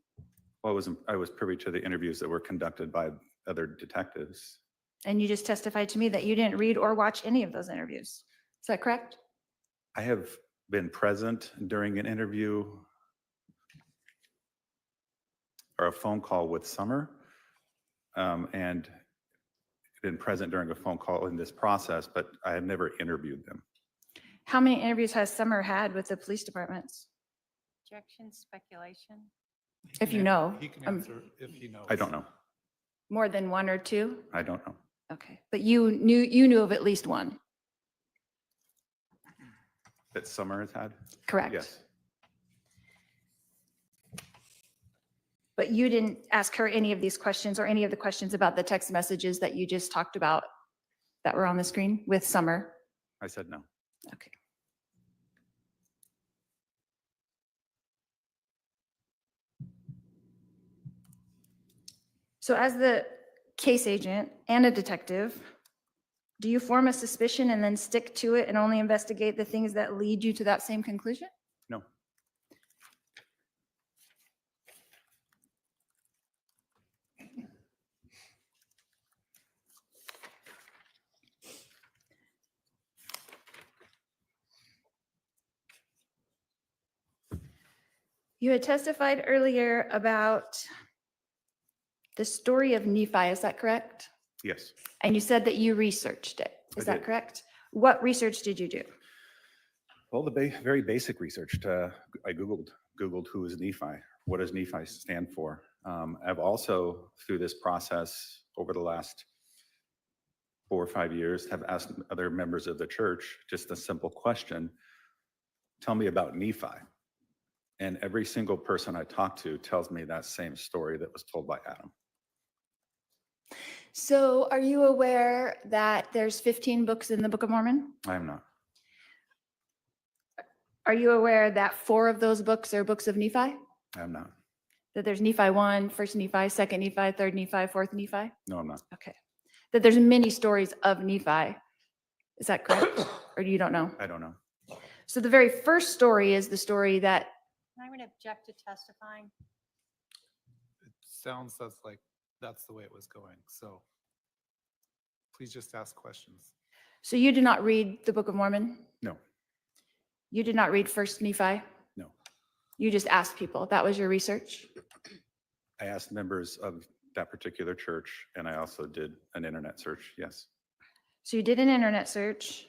Well, I was privy to the interviews that were conducted by other detectives. And you just testified to me that you didn't read or watch any of those interviews. Is that correct? I have been present during an interview or a phone call with Summer, and been present during a phone call in this process, but I have never interviewed them. How many interviews has Summer had with the police departments? Objection, speculation. If you know. He can um, answer if he knows. I don't know. More than one or two? I don't know. Okay, but you knew of at least one, That Summer has had? correct? Yes. But you didn't ask her any of these questions or any of the questions about the text messages that you just talked about that were on the screen with Summer? I said no. Okay. So as the case agent and a detective, do you form a suspicion and then stick to it and only investigate the things that lead you to that same conclusion? No. You had testified earlier about the story of Nephi, is that correct? Yes. And you said that you researched it, is I that did. correct? What research did you do? Well, the very basic research. I Googled who is Nephi. What does Nephi stand for? I've also, through this process over the last 4 or 5 years, have asked other members of the church just a simple question. Tell me about Nephi. And every single person I talk to tells me that same story that was told by Adam. So are you aware that there's 15 books in the Book of Mormon? I am not. Are you aware that 4 of those books are books of Nephi? I am not. That there's Nephi 1, 1st Nephi, 2nd Nephi, 3rd Nephi, 4th Nephi? No, I'm not. Okay. That there's many stories of Nephi. Is that correct? Or you don't know? I don't know. So the very first story is the story that, I'm going to object to testifying. It sounds like that's the way it was going. So please just ask questions. so you did not read the Book of Mormon? No. You did not read 1st Nephi? No. You just asked people. That was your research? I asked members of that particular church, and I also did an internet search. Yes. So you did an internet search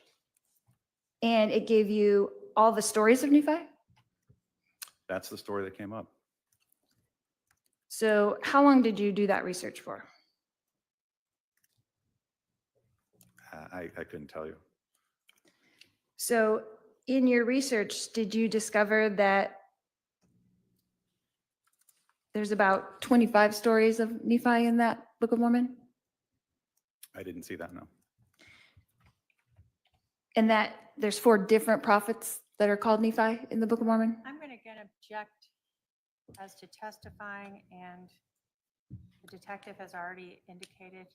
and it gave you all the stories of Nephi? That's the story that came up. So how long did you do that research for? I couldn't tell you. So in your research, did you discover that there's about 25 stories of Nephi in that Book of Mormon? I didn't see that, no. And that there's 4 different prophets that are called Nephi in the Book of Mormon? I'm going to again object as to testifying, and the detective has already indicated,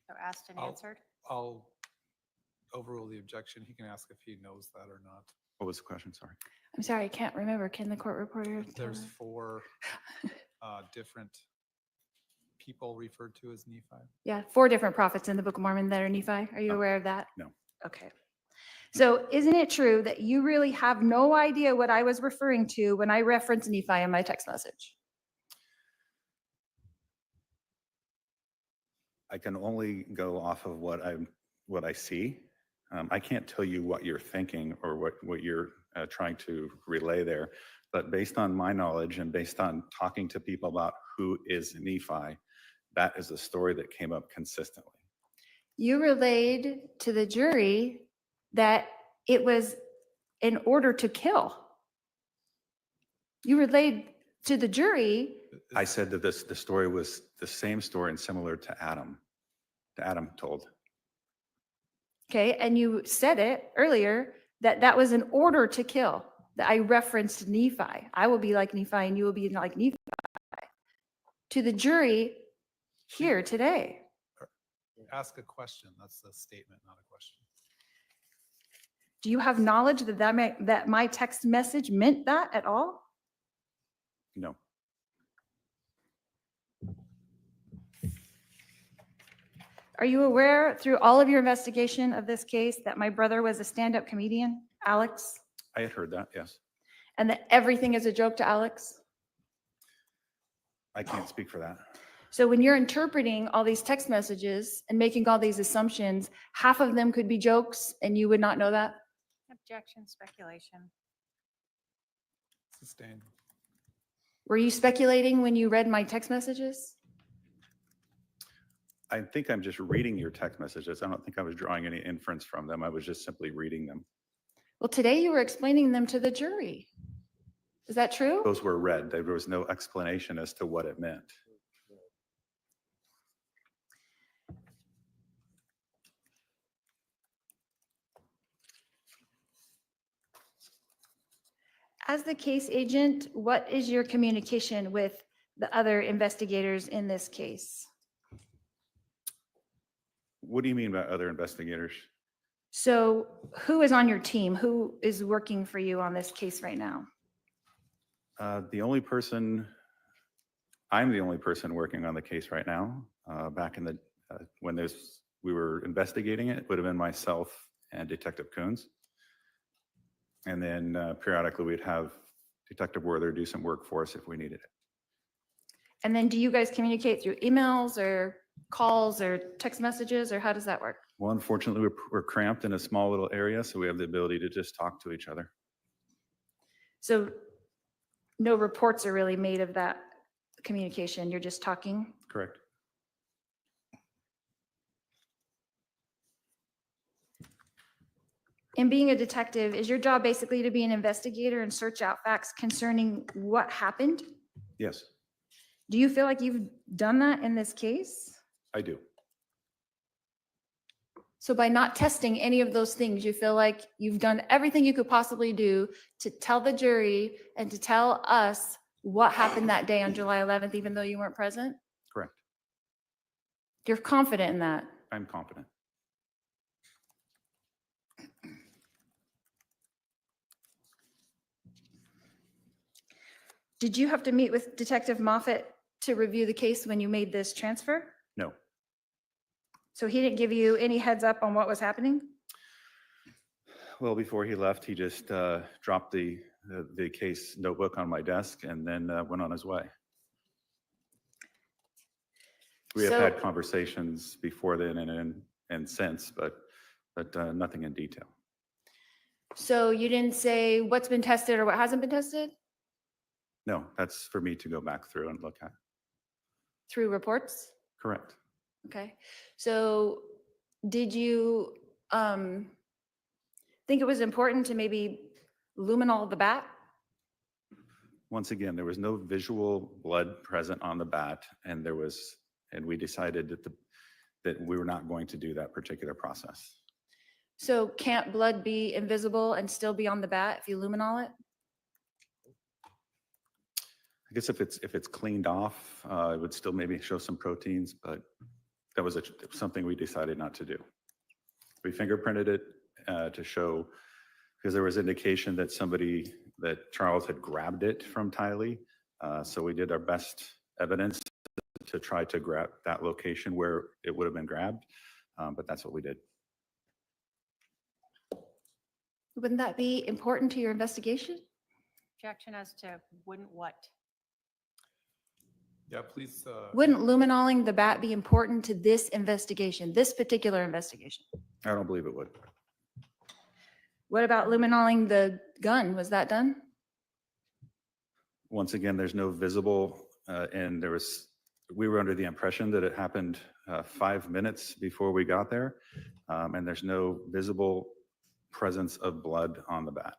so asked and I'll- answered. I'll overrule the objection. He can ask if he knows that or not. What was the question? Sorry. I'm sorry, I can't remember. Can the court reporter? tell There's us? 4 different people referred to as Nephi. Yeah, 4 different prophets in the Book of Mormon that are Nephi. Are you Oh, aware of that? no. Okay. So isn't it true that you really have no idea what I was referring to when I referenced Nephi in my text message? I can only go off of what I see. I can't tell you what you're thinking or what you're trying to relay there. But based on my knowledge and based on talking to people about who is Nephi, that is the story that came up consistently. You relayed to the jury that it was in order to kill. You relayed to the jury. I said that the story was the same story and similar to Adam told. Okay, and you said it earlier that was in order to kill. That I referenced Nephi. I will be like Nephi and you will be like Nephi. To the jury here today. Ask a question. That's a statement, not a question. Do you have knowledge that my text message meant that at all? No. Are you aware through all of your investigation of this case that my brother was a stand-up comedian, Alex? I had heard that, yes. And that everything is a joke to Alex? I can't speak for that. So when you're interpreting all these text messages and making all these assumptions, half of them could be jokes and you would not know that? Objection, speculation. Sustained. Were you speculating when you read my text messages? I think I'm just reading your text messages. I don't think I was drawing any inference from them. I was just simply reading them. Well, today you were explaining them to the jury. Is that true? Those were read. There was no explanation as to what it meant. As the case agent, what is your communication with the other investigators in this case? What do you mean by other investigators? So who is on your team? Who is working for you on this case right now? I'm the only person working on the case right now. Back in the, when we were investigating it, it would have been myself and Detective Coons. And then periodically we'd have Detective Werther do some work for us if we needed it. And then do you guys communicate through emails or calls or text messages, or how does that work? Well, unfortunately, we're cramped in a small little area, so we have the ability to just talk to each other. So no reports are really made of that communication. You're just talking? Correct. In being a detective, is your job basically to be an investigator and search out facts concerning what happened? Yes, Do you feel like you've done that in this case? I do. So by not testing any of those things, you feel like you've done everything you could possibly do to tell the jury and to tell us what happened that day on July 11th, even though you weren't present? Correct. You're confident in that? I'm confident. Did you have to meet with Detective Moffett to review the case when you made this transfer? No. So he didn't give you any heads up on what was happening? Well, before he left, he just dropped the case notebook on my desk and then went on his way. We have So- had conversations before then and since, but nothing in detail. So you didn't say what's been tested or what hasn't been tested No, that's for me to go back through and look at. through reports? Correct. Okay, so did you think it was important to maybe luminol the bat? Once again, there was no visual blood present on the bat, and we decided that we were not going to do that particular process. So can't blood be invisible and still be on the bat if you luminol it? I guess if it's cleaned off, it would still maybe show some proteins, but that was something we decided not to do. We fingerprinted it to show because there was indication that that Charles had grabbed it from Tylee. So we did our best evidence to try to grab that location where it would have been grabbed, but that's what we did. Wouldn't that be important to your investigation? Objection as to wouldn't what? Yeah, please. Wouldn't luminoling the bat be important to this investigation, this particular investigation? I don't believe it would. What about luminoling the gun? Was that done? Once again, there's no visible, and we were under the impression that it happened 5 minutes before we got there, and there's no visible presence of blood on the bat.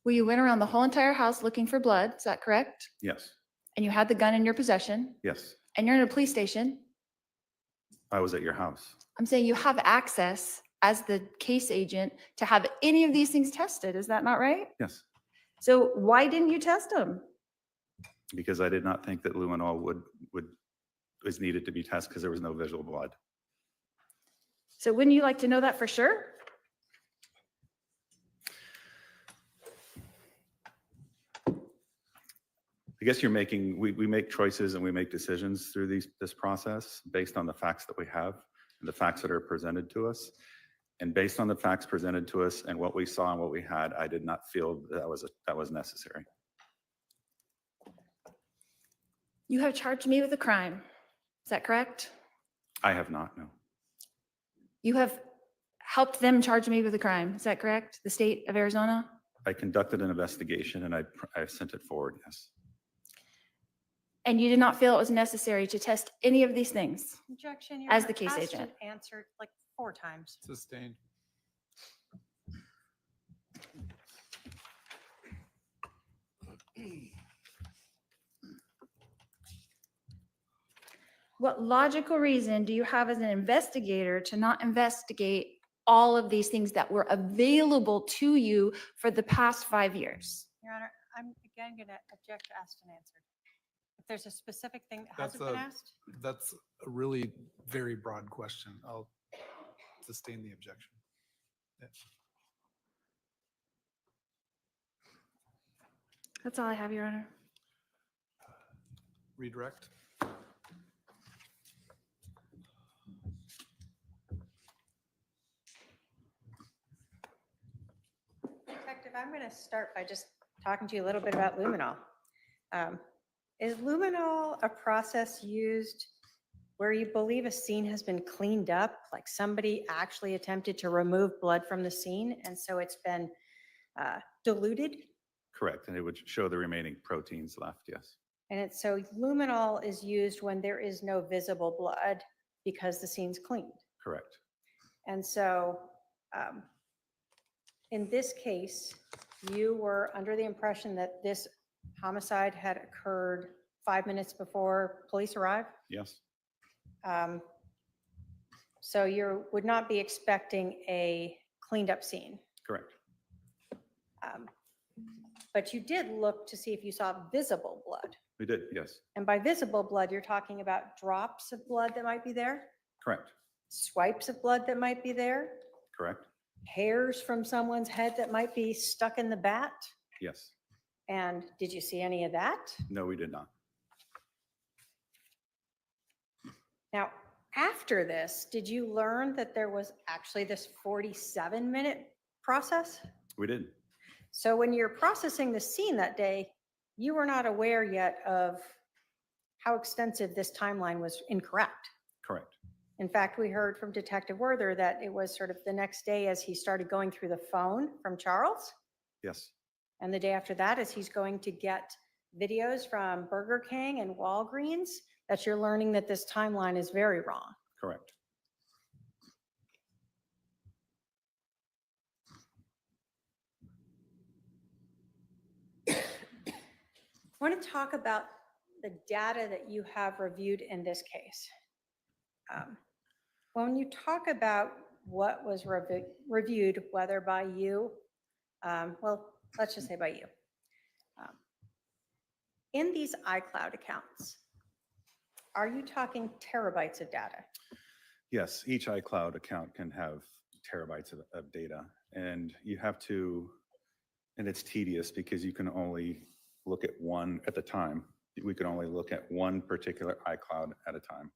Well, you went around the whole entire house looking for blood, is that correct? Yes, And you had the gun in your possession, yes, and you're in a police station. I was at your house. I'm saying you have access as the case agent to have any of these things tested. Is that not right? Yes, So why didn't you test them? because I did not think that luminol was needed to be tested because there was no visual blood. So wouldn't you like to know that for sure? I guess we make choices and we make decisions through this process based on the facts that we have and the facts that are presented to us. And based on the facts presented to us and what we saw and what we had, I did not feel that was necessary. You have charged me with a crime. Is that correct? I have not, no. You have helped them charge me with a crime. Is that correct? The state of Arizona? I conducted an investigation and I sent it forward, yes. And you did not feel it was necessary to test any of these things? Objection. As the case agent. And answered like 4 times. Sustained. What logical reason do you have as an investigator to not investigate all of these things that were available to you for the past 5 years? Your Honor, I'm again going to object to asked and answered. If there's a specific thing that That's hasn't been asked, That's a really very broad question. I'll sustain the objection. Yeah. That's all I have, Your Honor. Redirect. Detective, I'm going to start by just talking to you a little bit about luminol. Is luminol a process used where you believe a scene has been cleaned up, like somebody actually attempted to remove blood from the scene, and so it's been diluted? Correct, and it would show the remaining proteins left, yes. And so luminol is used when there is no visible blood because the scene's cleaned. Correct, And so in this case, you were under the impression that this homicide had occurred 5 minutes before police arrived? yes, So you would not be expecting a cleaned up scene. correct, But you did look to see if you saw visible blood. we did, yes, And by visible blood, you're talking about drops of blood that might be there, correct, swipes of blood that might be there, correct, hairs from someone's head that might be stuck in the bat. yes. And did you see any of that? No, we did not. Now, after this, did you learn that there was actually this 47-minute process? We did, So when you're processing the scene that day, you were not aware yet of how extensive this timeline was incorrect. correct, In fact, we heard from Detective Werther that it was sort of the next day as he started going through the phone from Charles. yes, And the day after that, as he's going to get videos from Burger King and Walgreens, that you're learning that this timeline is very wrong. correct. I want to talk about the data that you have reviewed in this case. When you talk about what was reviewed, whether by you, well, let's just say by you. In these iCloud accounts, are you talking terabytes of data? Yes, each iCloud account can have terabytes of data. And you have to, and it's tedious because you can only look at one at the time. We can only look at one particular iCloud at a time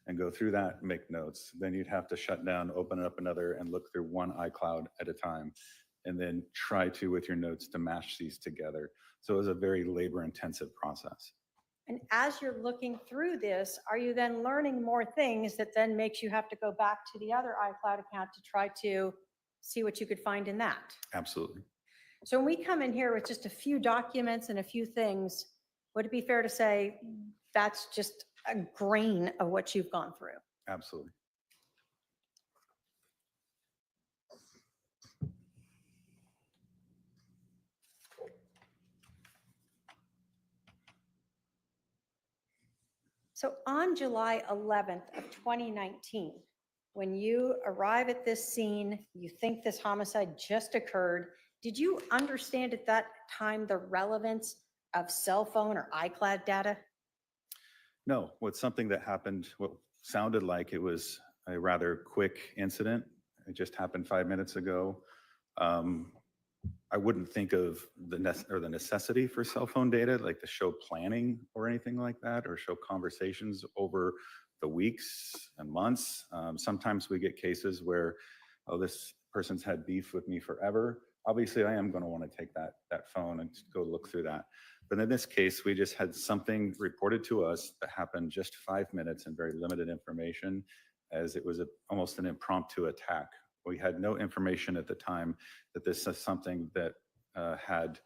and go through that and make notes. Then you'd have to shut down, open up another, and look through one iCloud at a time, and then try to, with your notes, to mash these together. So it was a very labor-intensive process. And as you're looking through this, are you then learning more things that then makes you have to go back to the other iCloud account to try to see what you could find in that? Absolutely. So when we come in here with just a few documents and a few things, would it be fair to say that's just a grain of what you've gone through? Absolutely. So on July 11th of 2019, when you arrive at this scene, you think this homicide just occurred, did you understand at that time the relevance of cell phone or iCloud data? No, what's something that happened, what sounded like it was a rather quick incident. It just happened 5 minutes ago. I wouldn't think of the necessity for cell phone data, like to show planning or anything like that, or show conversations over the weeks and months. Sometimes we get cases where, oh, this person's had beef with me forever. Obviously, I am going to want to take that phone and go look through that. But in this case, we just had something reported to us that happened just 5 minutes and very limited information, as it was almost an impromptu attack. We had no information at the time that this is something that had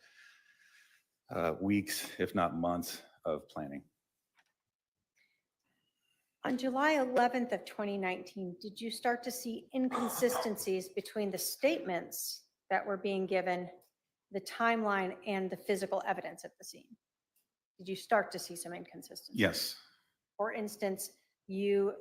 weeks, if not months, of planning. On July 11th of 2019, did you start to see inconsistencies between the statements that were being given, the timeline, and the physical evidence at the scene? Did you start to see some inconsistencies? Yes. For instance, you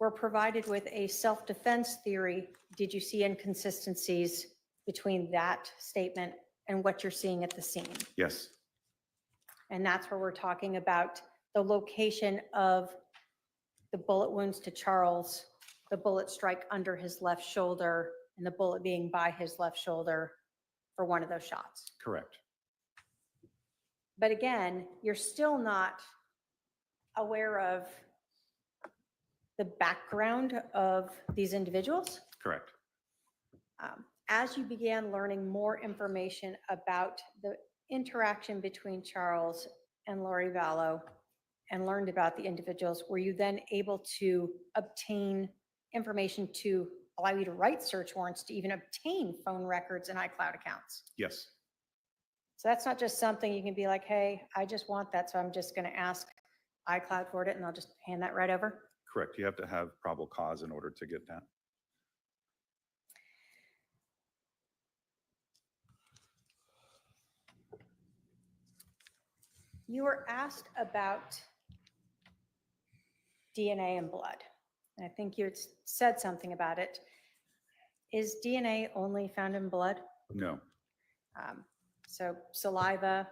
were provided with a self-defense theory. Did you see inconsistencies between that statement and what you're seeing at the scene? Yes. And that's where we're talking about the location of the bullet wounds to Charles, the bullet strike under his left shoulder, and the bullet being by his left shoulder for one of those shots. Correct. But again, you're still not aware of the background of these individuals. Correct. As you began learning more information about the interaction between Charles and Lori Vallow and learned about the individuals, were you then able to obtain information to allow you to write search warrants to even obtain phone records and iCloud accounts? Yes. So that's not just something you can be like, hey, I just want that, so I'm just going to ask iCloud for it and I'll just hand that right over? Correct. You have to have probable cause in order to get that. You were asked about DNA and blood. And I think you had said something about it. Is DNA only found in blood? No. So saliva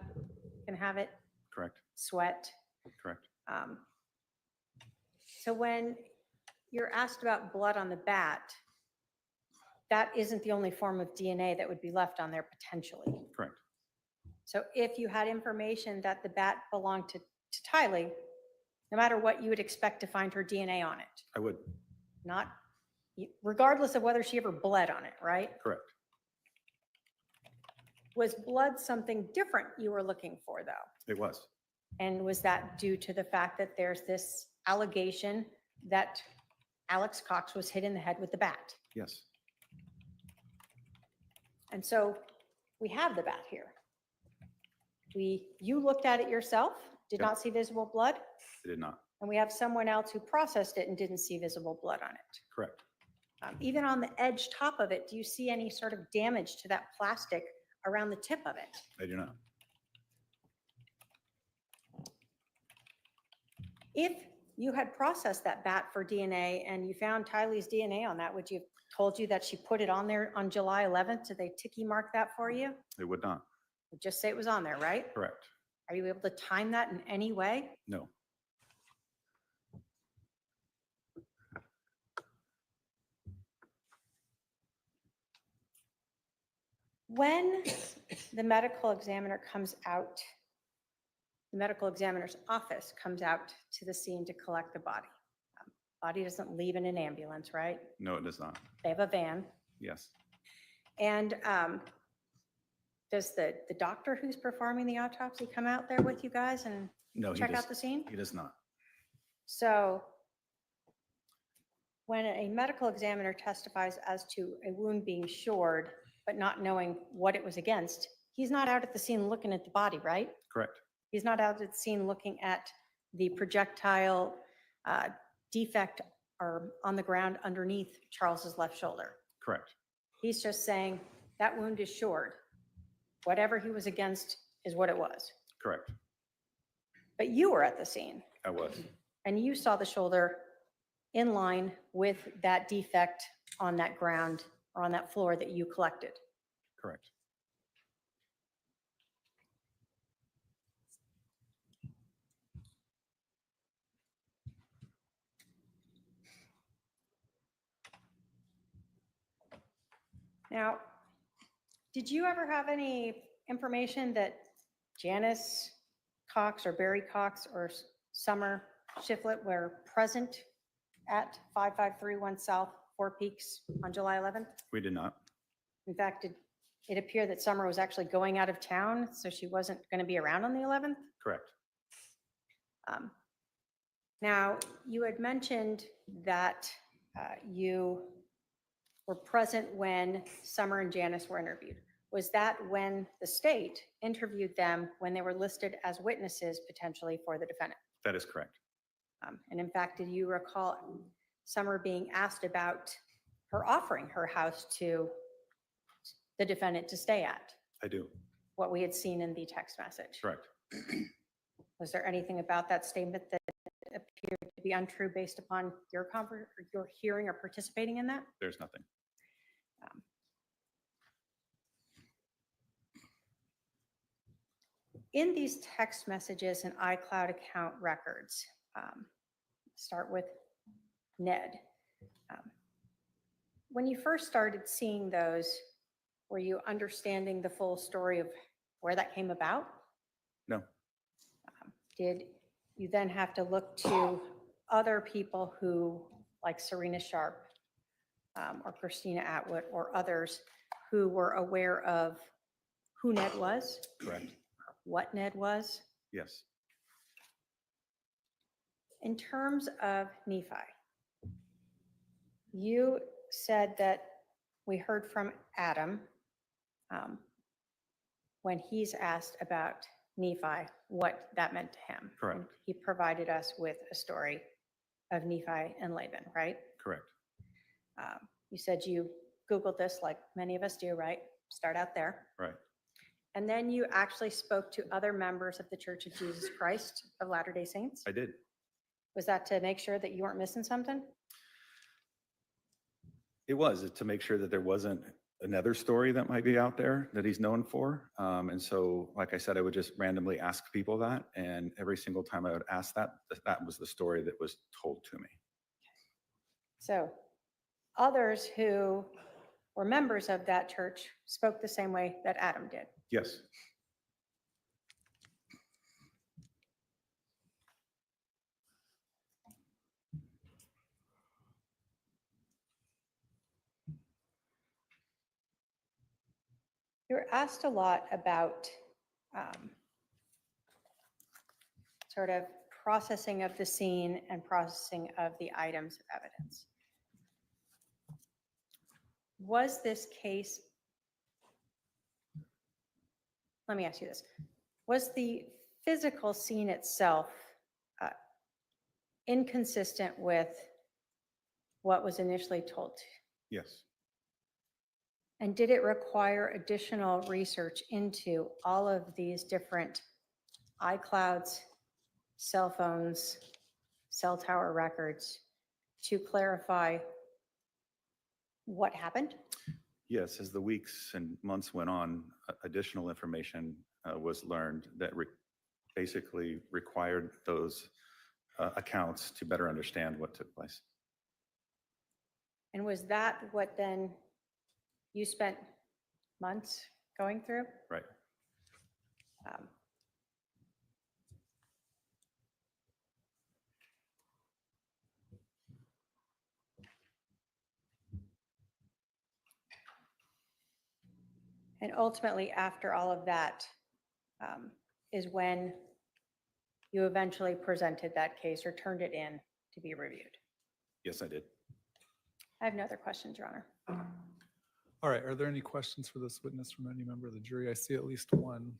can have it, Correct. sweat. Correct. So when you're asked about blood on the bat, that isn't the only form of DNA that would be left on there potentially. Correct. So if you had information that the bat belonged to Tylee, no matter what, you would expect to find her DNA on it. I would. Not, regardless of whether she ever bled on it, right? Correct. Was blood something different you were looking for, though? It was. And was that due to the fact that there's this allegation that Alex Cox was hit in the head with the bat? Yes. And so we have the bat here. You looked at it yourself, did Yep. not see visible blood, It did not. and we have someone else who processed it and didn't see visible blood on it. Correct. Even on the edge top of it, do you see any sort of damage to that plastic around the tip of it? I do not. If you had processed that bat for DNA and you found Tylee's DNA on that, would you have told you that she put it on there on July 11th? Did they ticky mark that for you? It would not. Just say it was on there, right? Correct. Are you able to time that in any way? No. When the medical examiner comes out, the medical examiner's office comes out to the scene to collect the body. Body doesn't leave in an ambulance, right? No, it does not. They have a van. Yes. And does the doctor who's performing the autopsy come out there with you guys and No, check out the scene? he does not. So when a medical examiner testifies as to a wound being shored, but not knowing what it was against, he's not out at the scene looking at the body, right? Correct. He's not out at the scene looking at the projectile defect or on the ground underneath Charles's left shoulder. Correct. He's just saying that wound is shored. Whatever he was against is what it was. Correct. But you were at the scene I was. and you saw the shoulder in line with that defect on that ground or on that floor that you collected. Correct. Now, did you ever have any information that Janice Cox or Barry Cox or Summer Shiflett were present at 5531 South Four Peaks on July 11th? We did not. In fact, it appeared that Summer was actually going out of town, so she wasn't going to be around on the 11th. Correct. Now, you had mentioned that you were present when Summer and Janice were interviewed. Was that when the state interviewed them when they were listed as witnesses potentially for the defendant? That is correct. And in fact, did you recall Summer being asked about her offering her house to the defendant to stay at? I do. What we had seen in the text message. Correct. Was there anything about that statement that appeared to be untrue based upon your hearing or participating in that? There's nothing. In these text messages and iCloud account records, start with Ned. When you first started seeing those, were you understanding the full story of where that came about? No. Did you then have to look to other people who, like Serena Sharp or Christina Atwood or others who were aware of who Ned was, Correct. what Ned was? Yes. In terms of Nephi, you said that we heard from Adam when he's asked about Nephi, what that meant to him. Correct. And he provided us with a story of Nephi and Laban, right? Correct. You said you Googled this like many of us do, right? Start out there. Right. And then you actually spoke to other members of the Church of Jesus Christ of Latter-day Saints. I did. Was that to make sure that you weren't missing something? It was to make sure that there wasn't another story that might be out there that he's known for. And so, like I said, I would just randomly ask people that. And every single time I would ask that, that was the story that was told to me. So others who were members of that church spoke the same way that Adam did. Yes. You were asked a lot about sort of processing of the scene and processing of the items of evidence. Was this case, let me ask you this, was the physical scene itself inconsistent with what was initially told? Yes. And did it require additional research into all of these different iClouds, cell phones, cell tower records to clarify what happened? Yes. As the weeks and months went on, additional information was learned that basically required those accounts to better understand what took place. And was that what then you spent months going through. Right. Um, And ultimately, after all of that, is when you eventually presented that case or turned it in to be reviewed. Yes, I did. I have no other questions, Your Honor. All right, are there any questions for this witness from any member of the jury? I see at least one.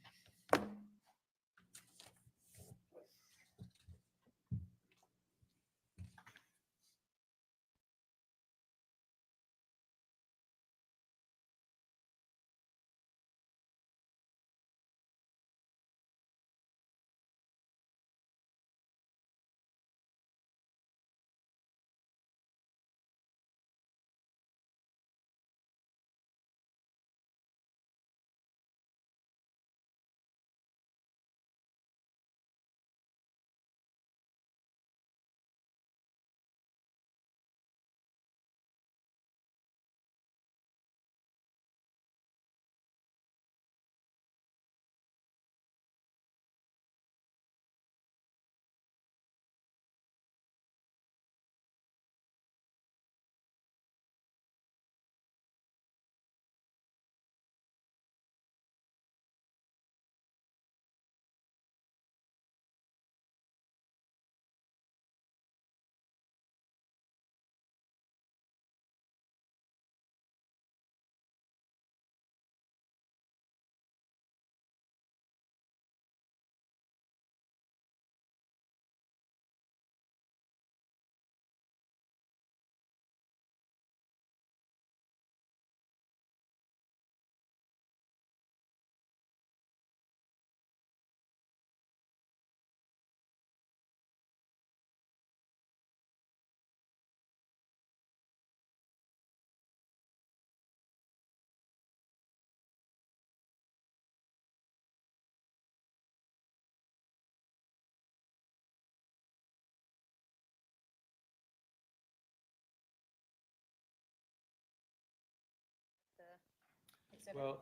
Well,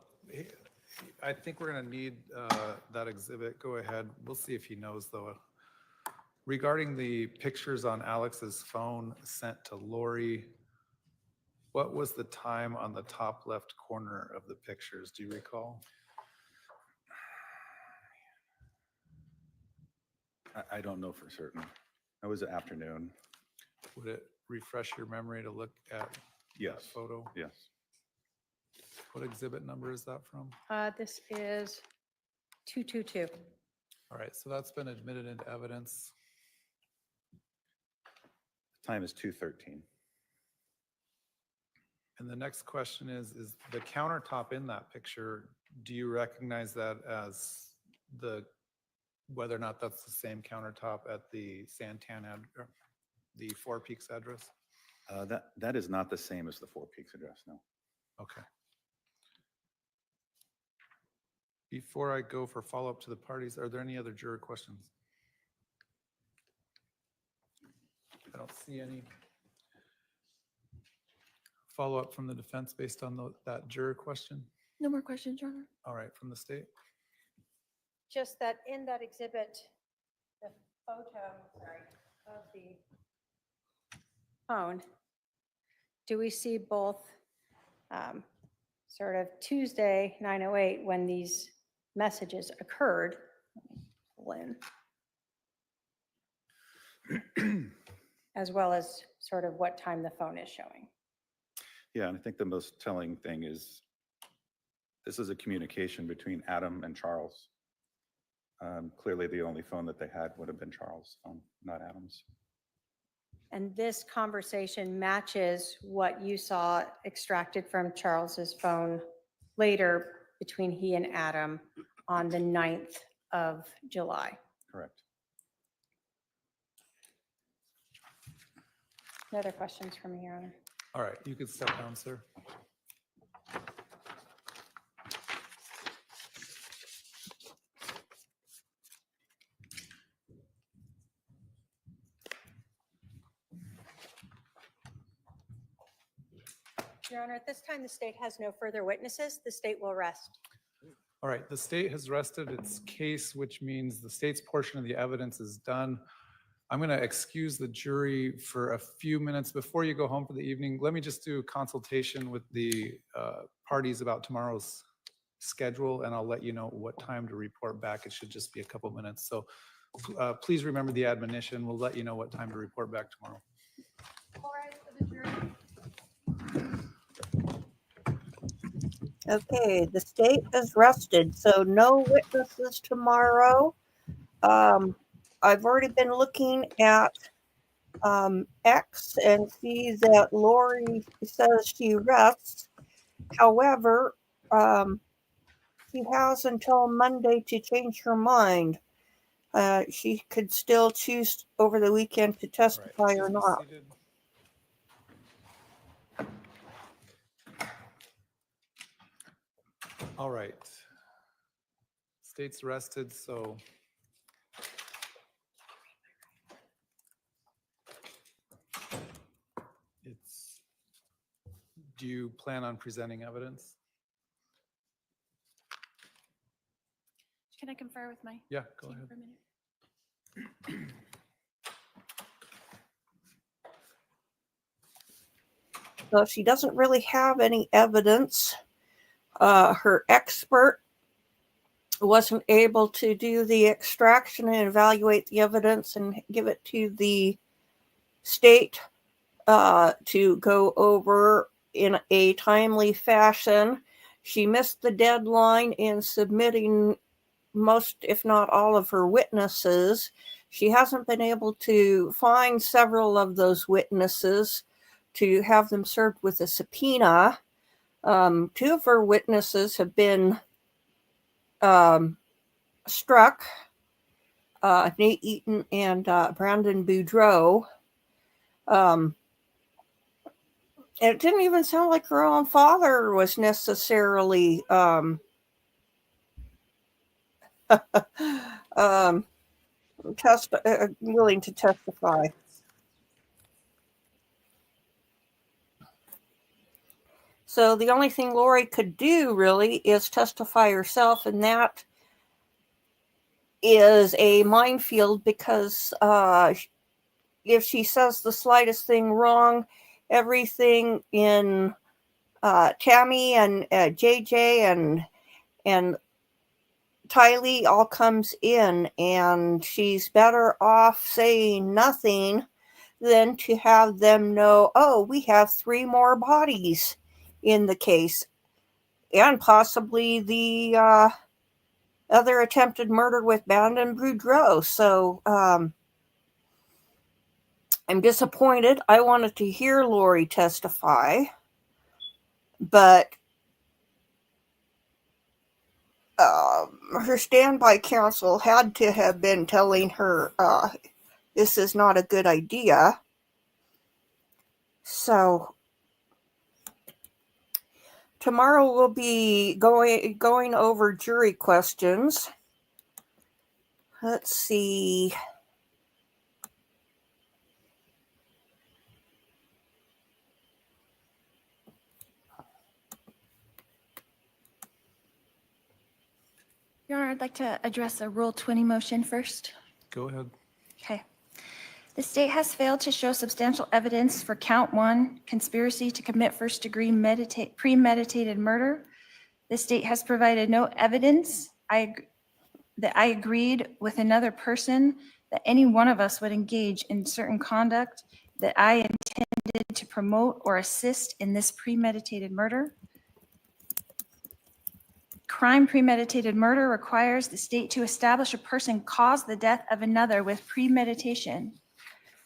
I think we're going to need that exhibit. Go ahead. We'll see if he knows, though. Regarding the pictures on Alex's phone sent to Lori, what was the time on the top left corner of the pictures? Do you recall? I don't know for certain. That was an afternoon. Would it refresh your memory to look at that Yes. photo? Yes. What exhibit number is that from? This is 222. All right, so that's been admitted into evidence. Time is 2:13. And the next question is the countertop in that picture, do you recognize that as whether or not that's the same countertop at the the Four Peaks address? That is not the same as the Four Peaks address, no. Okay. Before I go for follow-up to the parties, are there any other juror questions? I don't see any. Follow-up from the defense based on that juror question? No more questions, Your Honor. All right, from the state? Just that in that exhibit, the photo, of the phone, do we see both sort of Tuesday, 9:08, when these messages occurred, as well as sort of what time the phone is showing? Yeah, and I think the most telling thing is this is a communication between Adam and Charles. Clearly, the only phone that they had would have been Charles' phone, not Adam's. And this conversation matches what you saw extracted from Charles's phone later between he and Adam on the 9th of July. Correct. No other questions from me, Your Honor. All right, you can step down, sir. Your Honor, at this time, the state has no further witnesses. The state will rest. All right, the state has rested its case, which means the state's portion of the evidence is done. I'm going to excuse the jury for a few minutes before you go home for the evening. Let me just do a consultation with the parties about tomorrow's schedule, and I'll let you know what time to report back. It should just be a couple minutes. So please remember the admonition. We'll let you know what time to report back tomorrow. Okay, the state has rested, so no witnesses tomorrow. I've already been looking at X and see that Lori says she rests. However, she has until Monday to change her mind. She could still choose over the weekend to testify or not. All right. State's rested, so do you plan on presenting evidence? Can I confer with my Yeah, go team ahead. for a minute? So she doesn't really have any evidence. Her expert wasn't able to do the extraction and evaluate the evidence and give it to the state to go over in a timely fashion. She missed the deadline in submitting most, if not all, of her witnesses. She hasn't been able to find several of those witnesses to have them served with a subpoena. Two of her witnesses have been struck, Nate Eaton and Brandon Boudreaux. And it didn't even sound like her own father was necessarily willing to testify. So the only thing Lori could do really is testify herself, and that is a minefield because if she says the slightest thing wrong, everything in Tammy and JJ and Tylee all comes in, and she's better off saying nothing than to have them know, oh, we have 3 more bodies in the case, and possibly the other attempted murder with Brandon Boudreaux. So I'm disappointed. I wanted to hear Lori testify, but her standby counsel had to have been telling her this is not a good idea. So tomorrow we'll be going over jury questions. Let's see. Your Honor, I'd like to address a Rule 20 motion first. Go ahead. Okay. The state has failed to show substantial evidence for count 1, conspiracy to commit first-degree premeditated murder. The state has provided no evidence that I agreed with another person that any one of us would engage in certain conduct that I intended to promote or assist in this premeditated murder. Crime premeditated murder requires the state to establish a person caused the death of another with premeditation.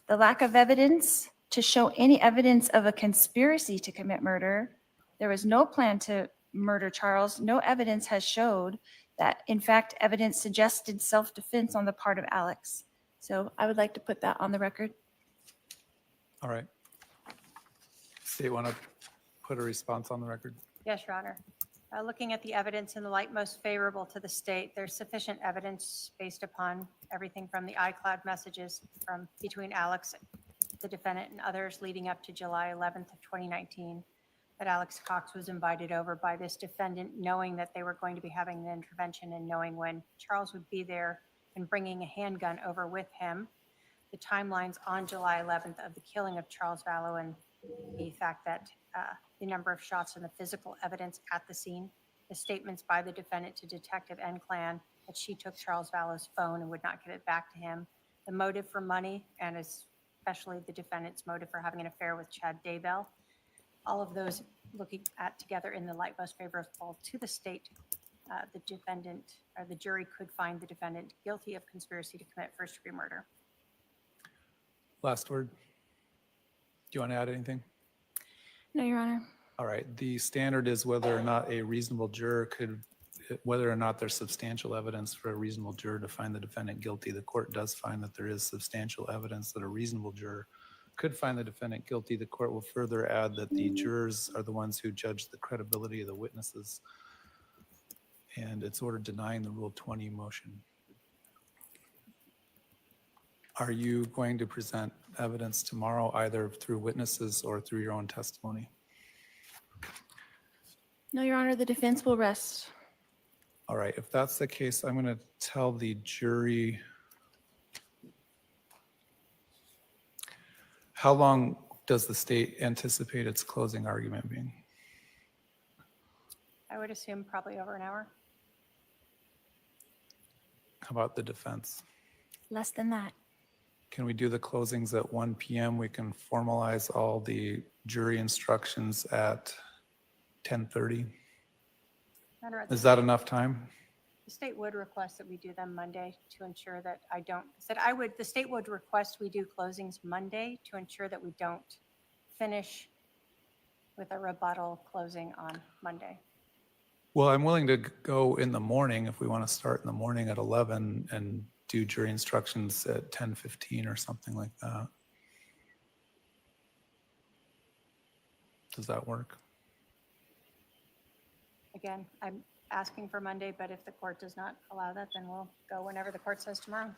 The lack of evidence to show any evidence of a conspiracy to commit murder, there was no plan to murder Charles. No evidence has showed that, in fact, evidence suggested self-defense on the part of Alex. So I would like to put that on the record. All right. State want to put a response on the record? Yes, Your Honor. Looking at the evidence in the light most favorable to the state, there's sufficient evidence based upon everything from the iCloud messages from between Alex, the defendant, and others leading up to July 11th of 2019, that Alex Cox was invited over by this defendant, knowing that they were going to be having the intervention and knowing when Charles would be there and bringing a handgun over with him. The timelines on July 11th of the killing of Charles Vallow and the fact that the number of shots and the physical evidence at the scene, the statements by the defendant to Detective N. Clan that she took Charles Vallow's phone and would not give it back to him, the motive for money, and especially the defendant's motive for having an affair with Chad Daybell. All of those looking at together in the light most favorable to the state, the defendant or the jury could find the defendant guilty of conspiracy to commit first-degree murder. Last word. Do you want to add anything? No, Your Honor. All right, the standard is whether or not a reasonable juror could, whether or not there's substantial evidence for a reasonable juror to find the defendant guilty. The court does find that there is substantial evidence that a reasonable juror could find the defendant guilty. The court will further add that the jurors are the ones who judge the credibility of the witnesses. And it's ordered denying the Rule 20 motion. Are you going to present evidence tomorrow, either through witnesses or through your own testimony? No, Your Honor, the defense will rest. All right, if that's the case, I'm going to tell the jury. How long does the state anticipate its closing argument being? I would assume probably over an hour. How about the defense? Less than that. Can we do the closings at 1 p.m.? We can formalize all the jury instructions at 10:30. Is that enough time? The state would request that we do them Monday to ensure that the state would request we do closings Monday to ensure that we don't finish with a rebuttal closing on Monday. Well, I'm willing to go in the morning if we want to start in the morning at 11 and do jury instructions at 10:15 or something like that. Does that work? Again, I'm asking for Monday, but if the court does not allow that, then we'll go whenever the court says tomorrow.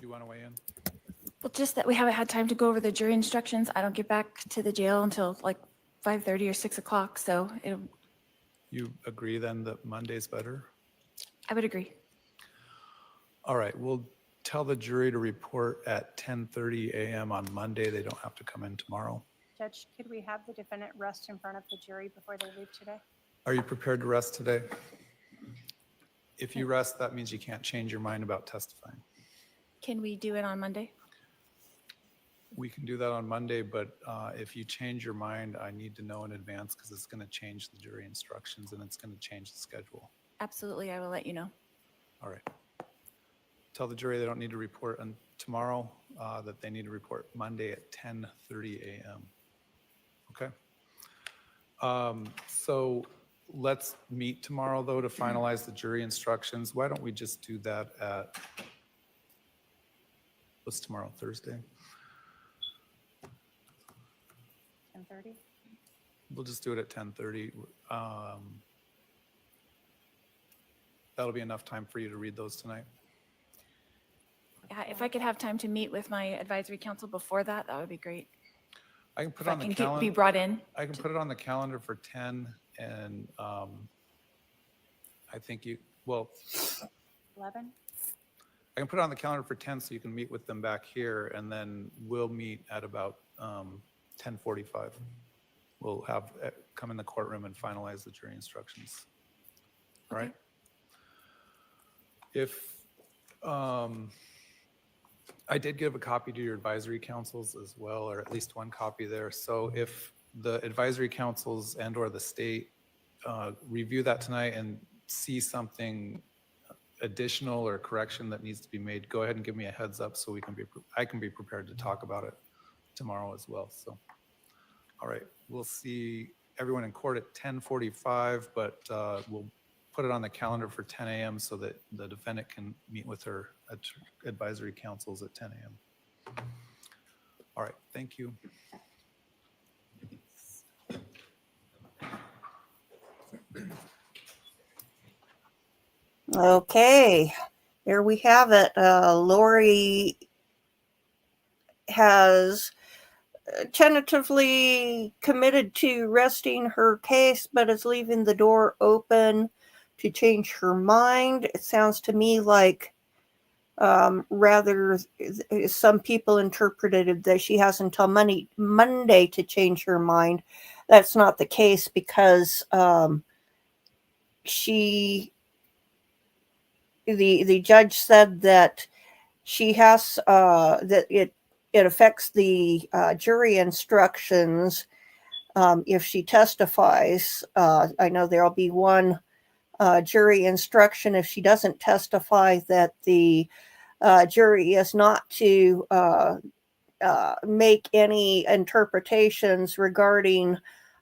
You want to weigh in? Well, just that we haven't had time to go over the jury instructions. I don't get back to the jail until like 5:30 or 6 o'clock, so You agree then that Monday's better? I would agree. All right, we'll tell the jury to report at 10:30 a.m. on Monday. They don't have to come in tomorrow. Judge, could we have the defendant rest in front of the jury before they leave today? Are you prepared to rest today? If you rest, that means you can't change your mind about testifying. Can we do it on Monday? We can do that on Monday, but if you change your mind, I need to know in advance because it's going to change the jury instructions and it's going to change the schedule. Absolutely, I will let you know. All right. Tell the jury they don't need to report on tomorrow, that they need to report Monday at 10:30 a.m. Okay? So let's meet tomorrow, though, to finalize the jury instructions. Why don't we just do that at, what's tomorrow, Thursday? 10:30? We'll just do it at 10:30. That'll be enough time for you to read those tonight. Yeah, if I could have time to meet with my advisory council before that, that would be great. I can put If it I on the can be calendar. brought in. I can put it on the calendar for 10 and I think well, 11? I can put it on the calendar for 10 so you can meet with them back here and then we'll meet at about 10:45. We'll have come in the courtroom and finalize the jury instructions. All right? If I did give a copy to your advisory councils as well, or at least one copy there. So if the advisory councils and or the state review that tonight and see something additional or correction that needs to be made, go ahead and give me a heads up so I can be prepared to talk about it tomorrow as well. So, all right, we'll see everyone in court at 10:45, but we'll put it on the calendar for 10 a.m. so that the defendant can meet with her advisory councils at 10 a.m. All right, thank you. Okay, there we have it. Lori has tentatively committed to resting her case, but is leaving the door open to change her mind. It sounds to me like rather some people interpreted it that she has until Monday to change her mind. That's not the case because the judge said that she has that it affects the jury instructions if she testifies. I know there'll be one jury instruction if she doesn't testify that the jury is not to make any interpretations regarding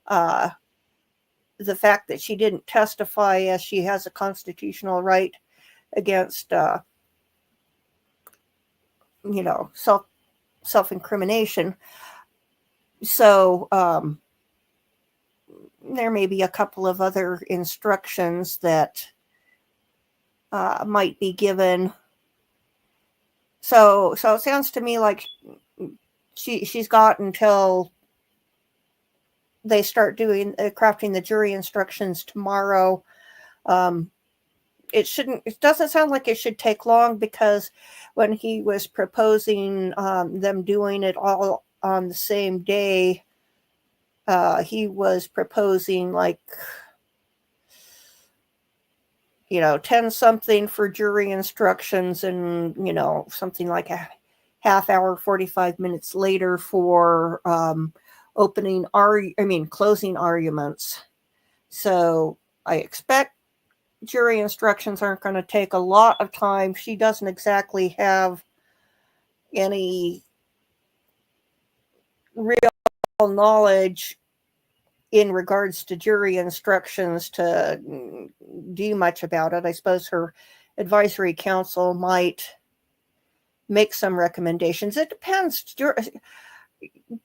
the fact that she didn't testify, as she has a constitutional right against self-incrimination. So there may be a couple of other instructions that might be given. So it sounds to me like she's got until they start doing crafting the jury instructions tomorrow. It doesn't sound like it should take long, because when he was proposing them doing it all on the same day, he was proposing 10 something for jury instructions, and something like a half hour, 45 minutes later for closing arguments. So I expect jury instructions aren't going to take a lot of time. She doesn't exactly have any real knowledge in regards to jury instructions to do much about it. I suppose her advisory council might make some recommendations. It depends.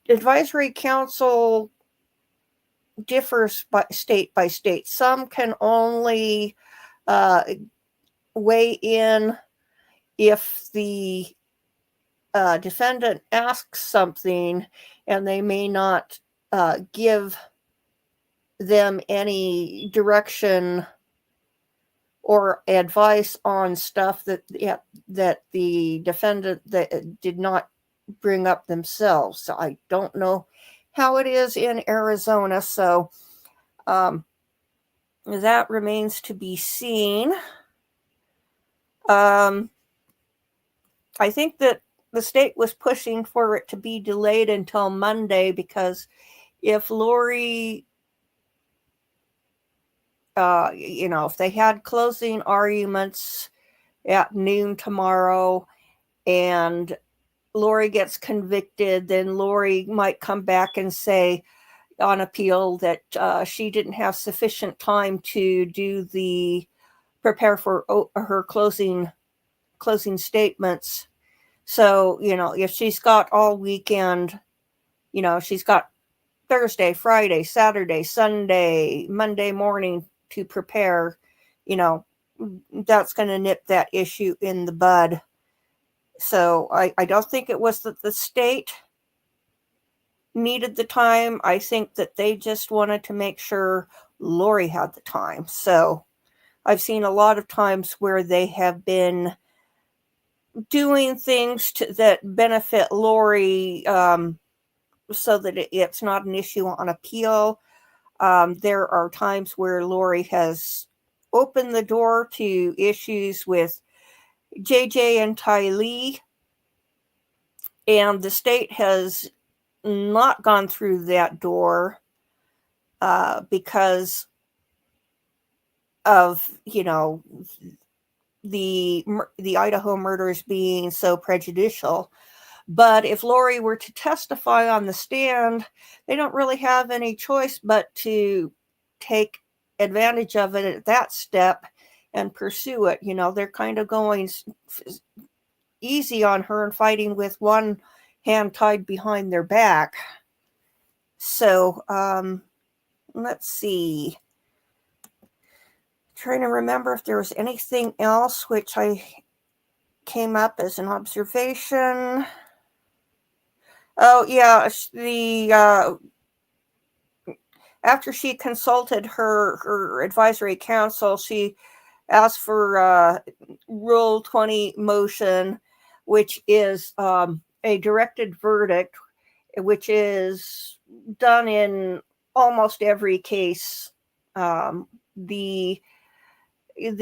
Advisory council differs by state. Some can only weigh in if the defendant asks something, and they may not give them any direction or advice on stuff that the defendant that did not bring up themselves. So I don't know how it is in Arizona. So that remains to be seen. I think that the state was pushing for it to be delayed until Monday, because if Lori, if they had closing arguments at noon tomorrow and Lori gets convicted, then Lori might come back and say on appeal that she didn't have sufficient time to prepare for her closing statements. So, if she's got all weekend, she's got Thursday, Friday, Saturday, Sunday, Monday morning to prepare, that's going to nip that issue in the bud. So I don't think it was that the state needed the time. I think that they just wanted to make sure Lori had the time. So I've seen a lot of times where they have been doing things that benefit Lori, so that it's not an issue on appeal. There are times where Lori has opened the door to issues with JJ and Tylee, and the state has not gone through that door because of the Idaho murders being so prejudicial. But if Lori were to testify on the stand, they don't really have any choice but to take advantage of it at that step and pursue it. They're kind of going easy on her and fighting with one hand tied behind their back. So let's see. Trying to remember if there was anything else which I came up as an observation. Oh yeah, after she consulted her advisory council, she asked for Rule 20 motion, which is a directed verdict, which is done in almost every case. The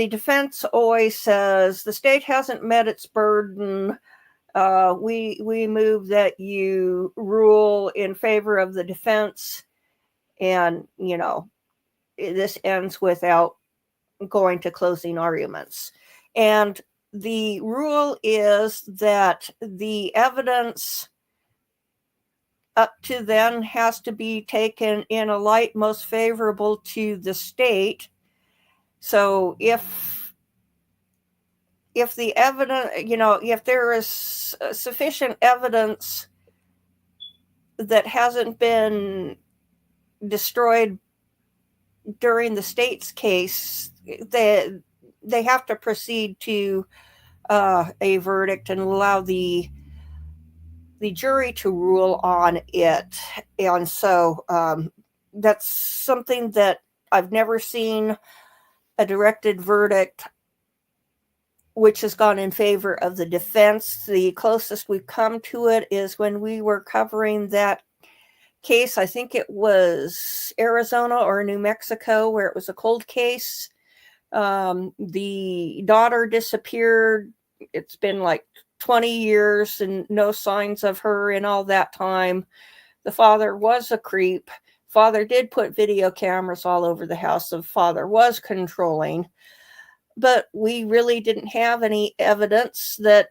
defense always says the state hasn't met its burden. We move that you rule in favor of the defense, and this ends without going to closing arguments. And the rule is that the evidence up to then has to be taken in a light most favorable to the state. So if the evidence, if there is sufficient evidence that hasn't been destroyed during the state's case, they have to proceed to a verdict and allow the jury to rule on it. And so that's something that I've never seen a directed verdict which has gone in favor of the defense. The closest we've come to it is when we were covering that case. I think it was Arizona or New Mexico, where it was a cold case. The daughter disappeared. It's been like 20 years and no signs of her in all that time. The father was a creep. Father did put video cameras all over the house. The father was controlling, but we really didn't have any evidence that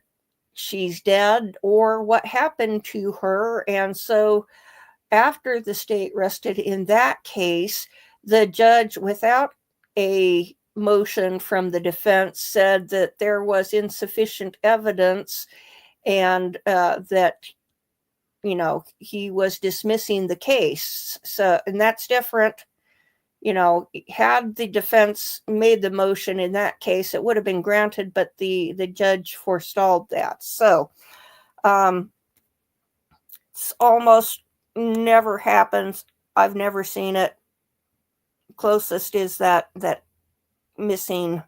she's dead or what happened to her. And so after the state rested in that case, the judge, without a motion from the defense, said that there was insufficient evidence and that he was dismissing the case. So, and that's different. Had the defense made the motion in that case, it would have been granted, but the judge forestalled that. So it's almost never happens. I've never seen it. Closest is that missing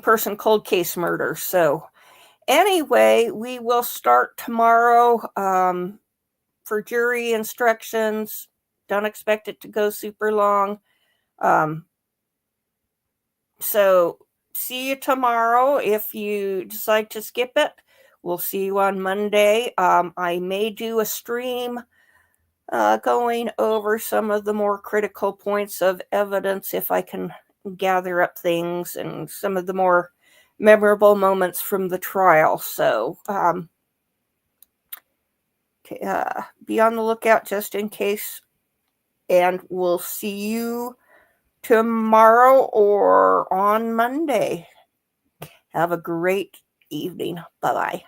person cold case murder. So anyway, we will start tomorrow for jury instructions. Don't expect it to go super long. So see you tomorrow. If you decide to skip it, we'll see you on Monday. I may do a stream going over some of the more critical points of evidence if I can gather up things and some of the more memorable moments from the trial. So be on the lookout just in case. And we'll see you tomorrow or on Monday. Have a great evening. Bye-bye.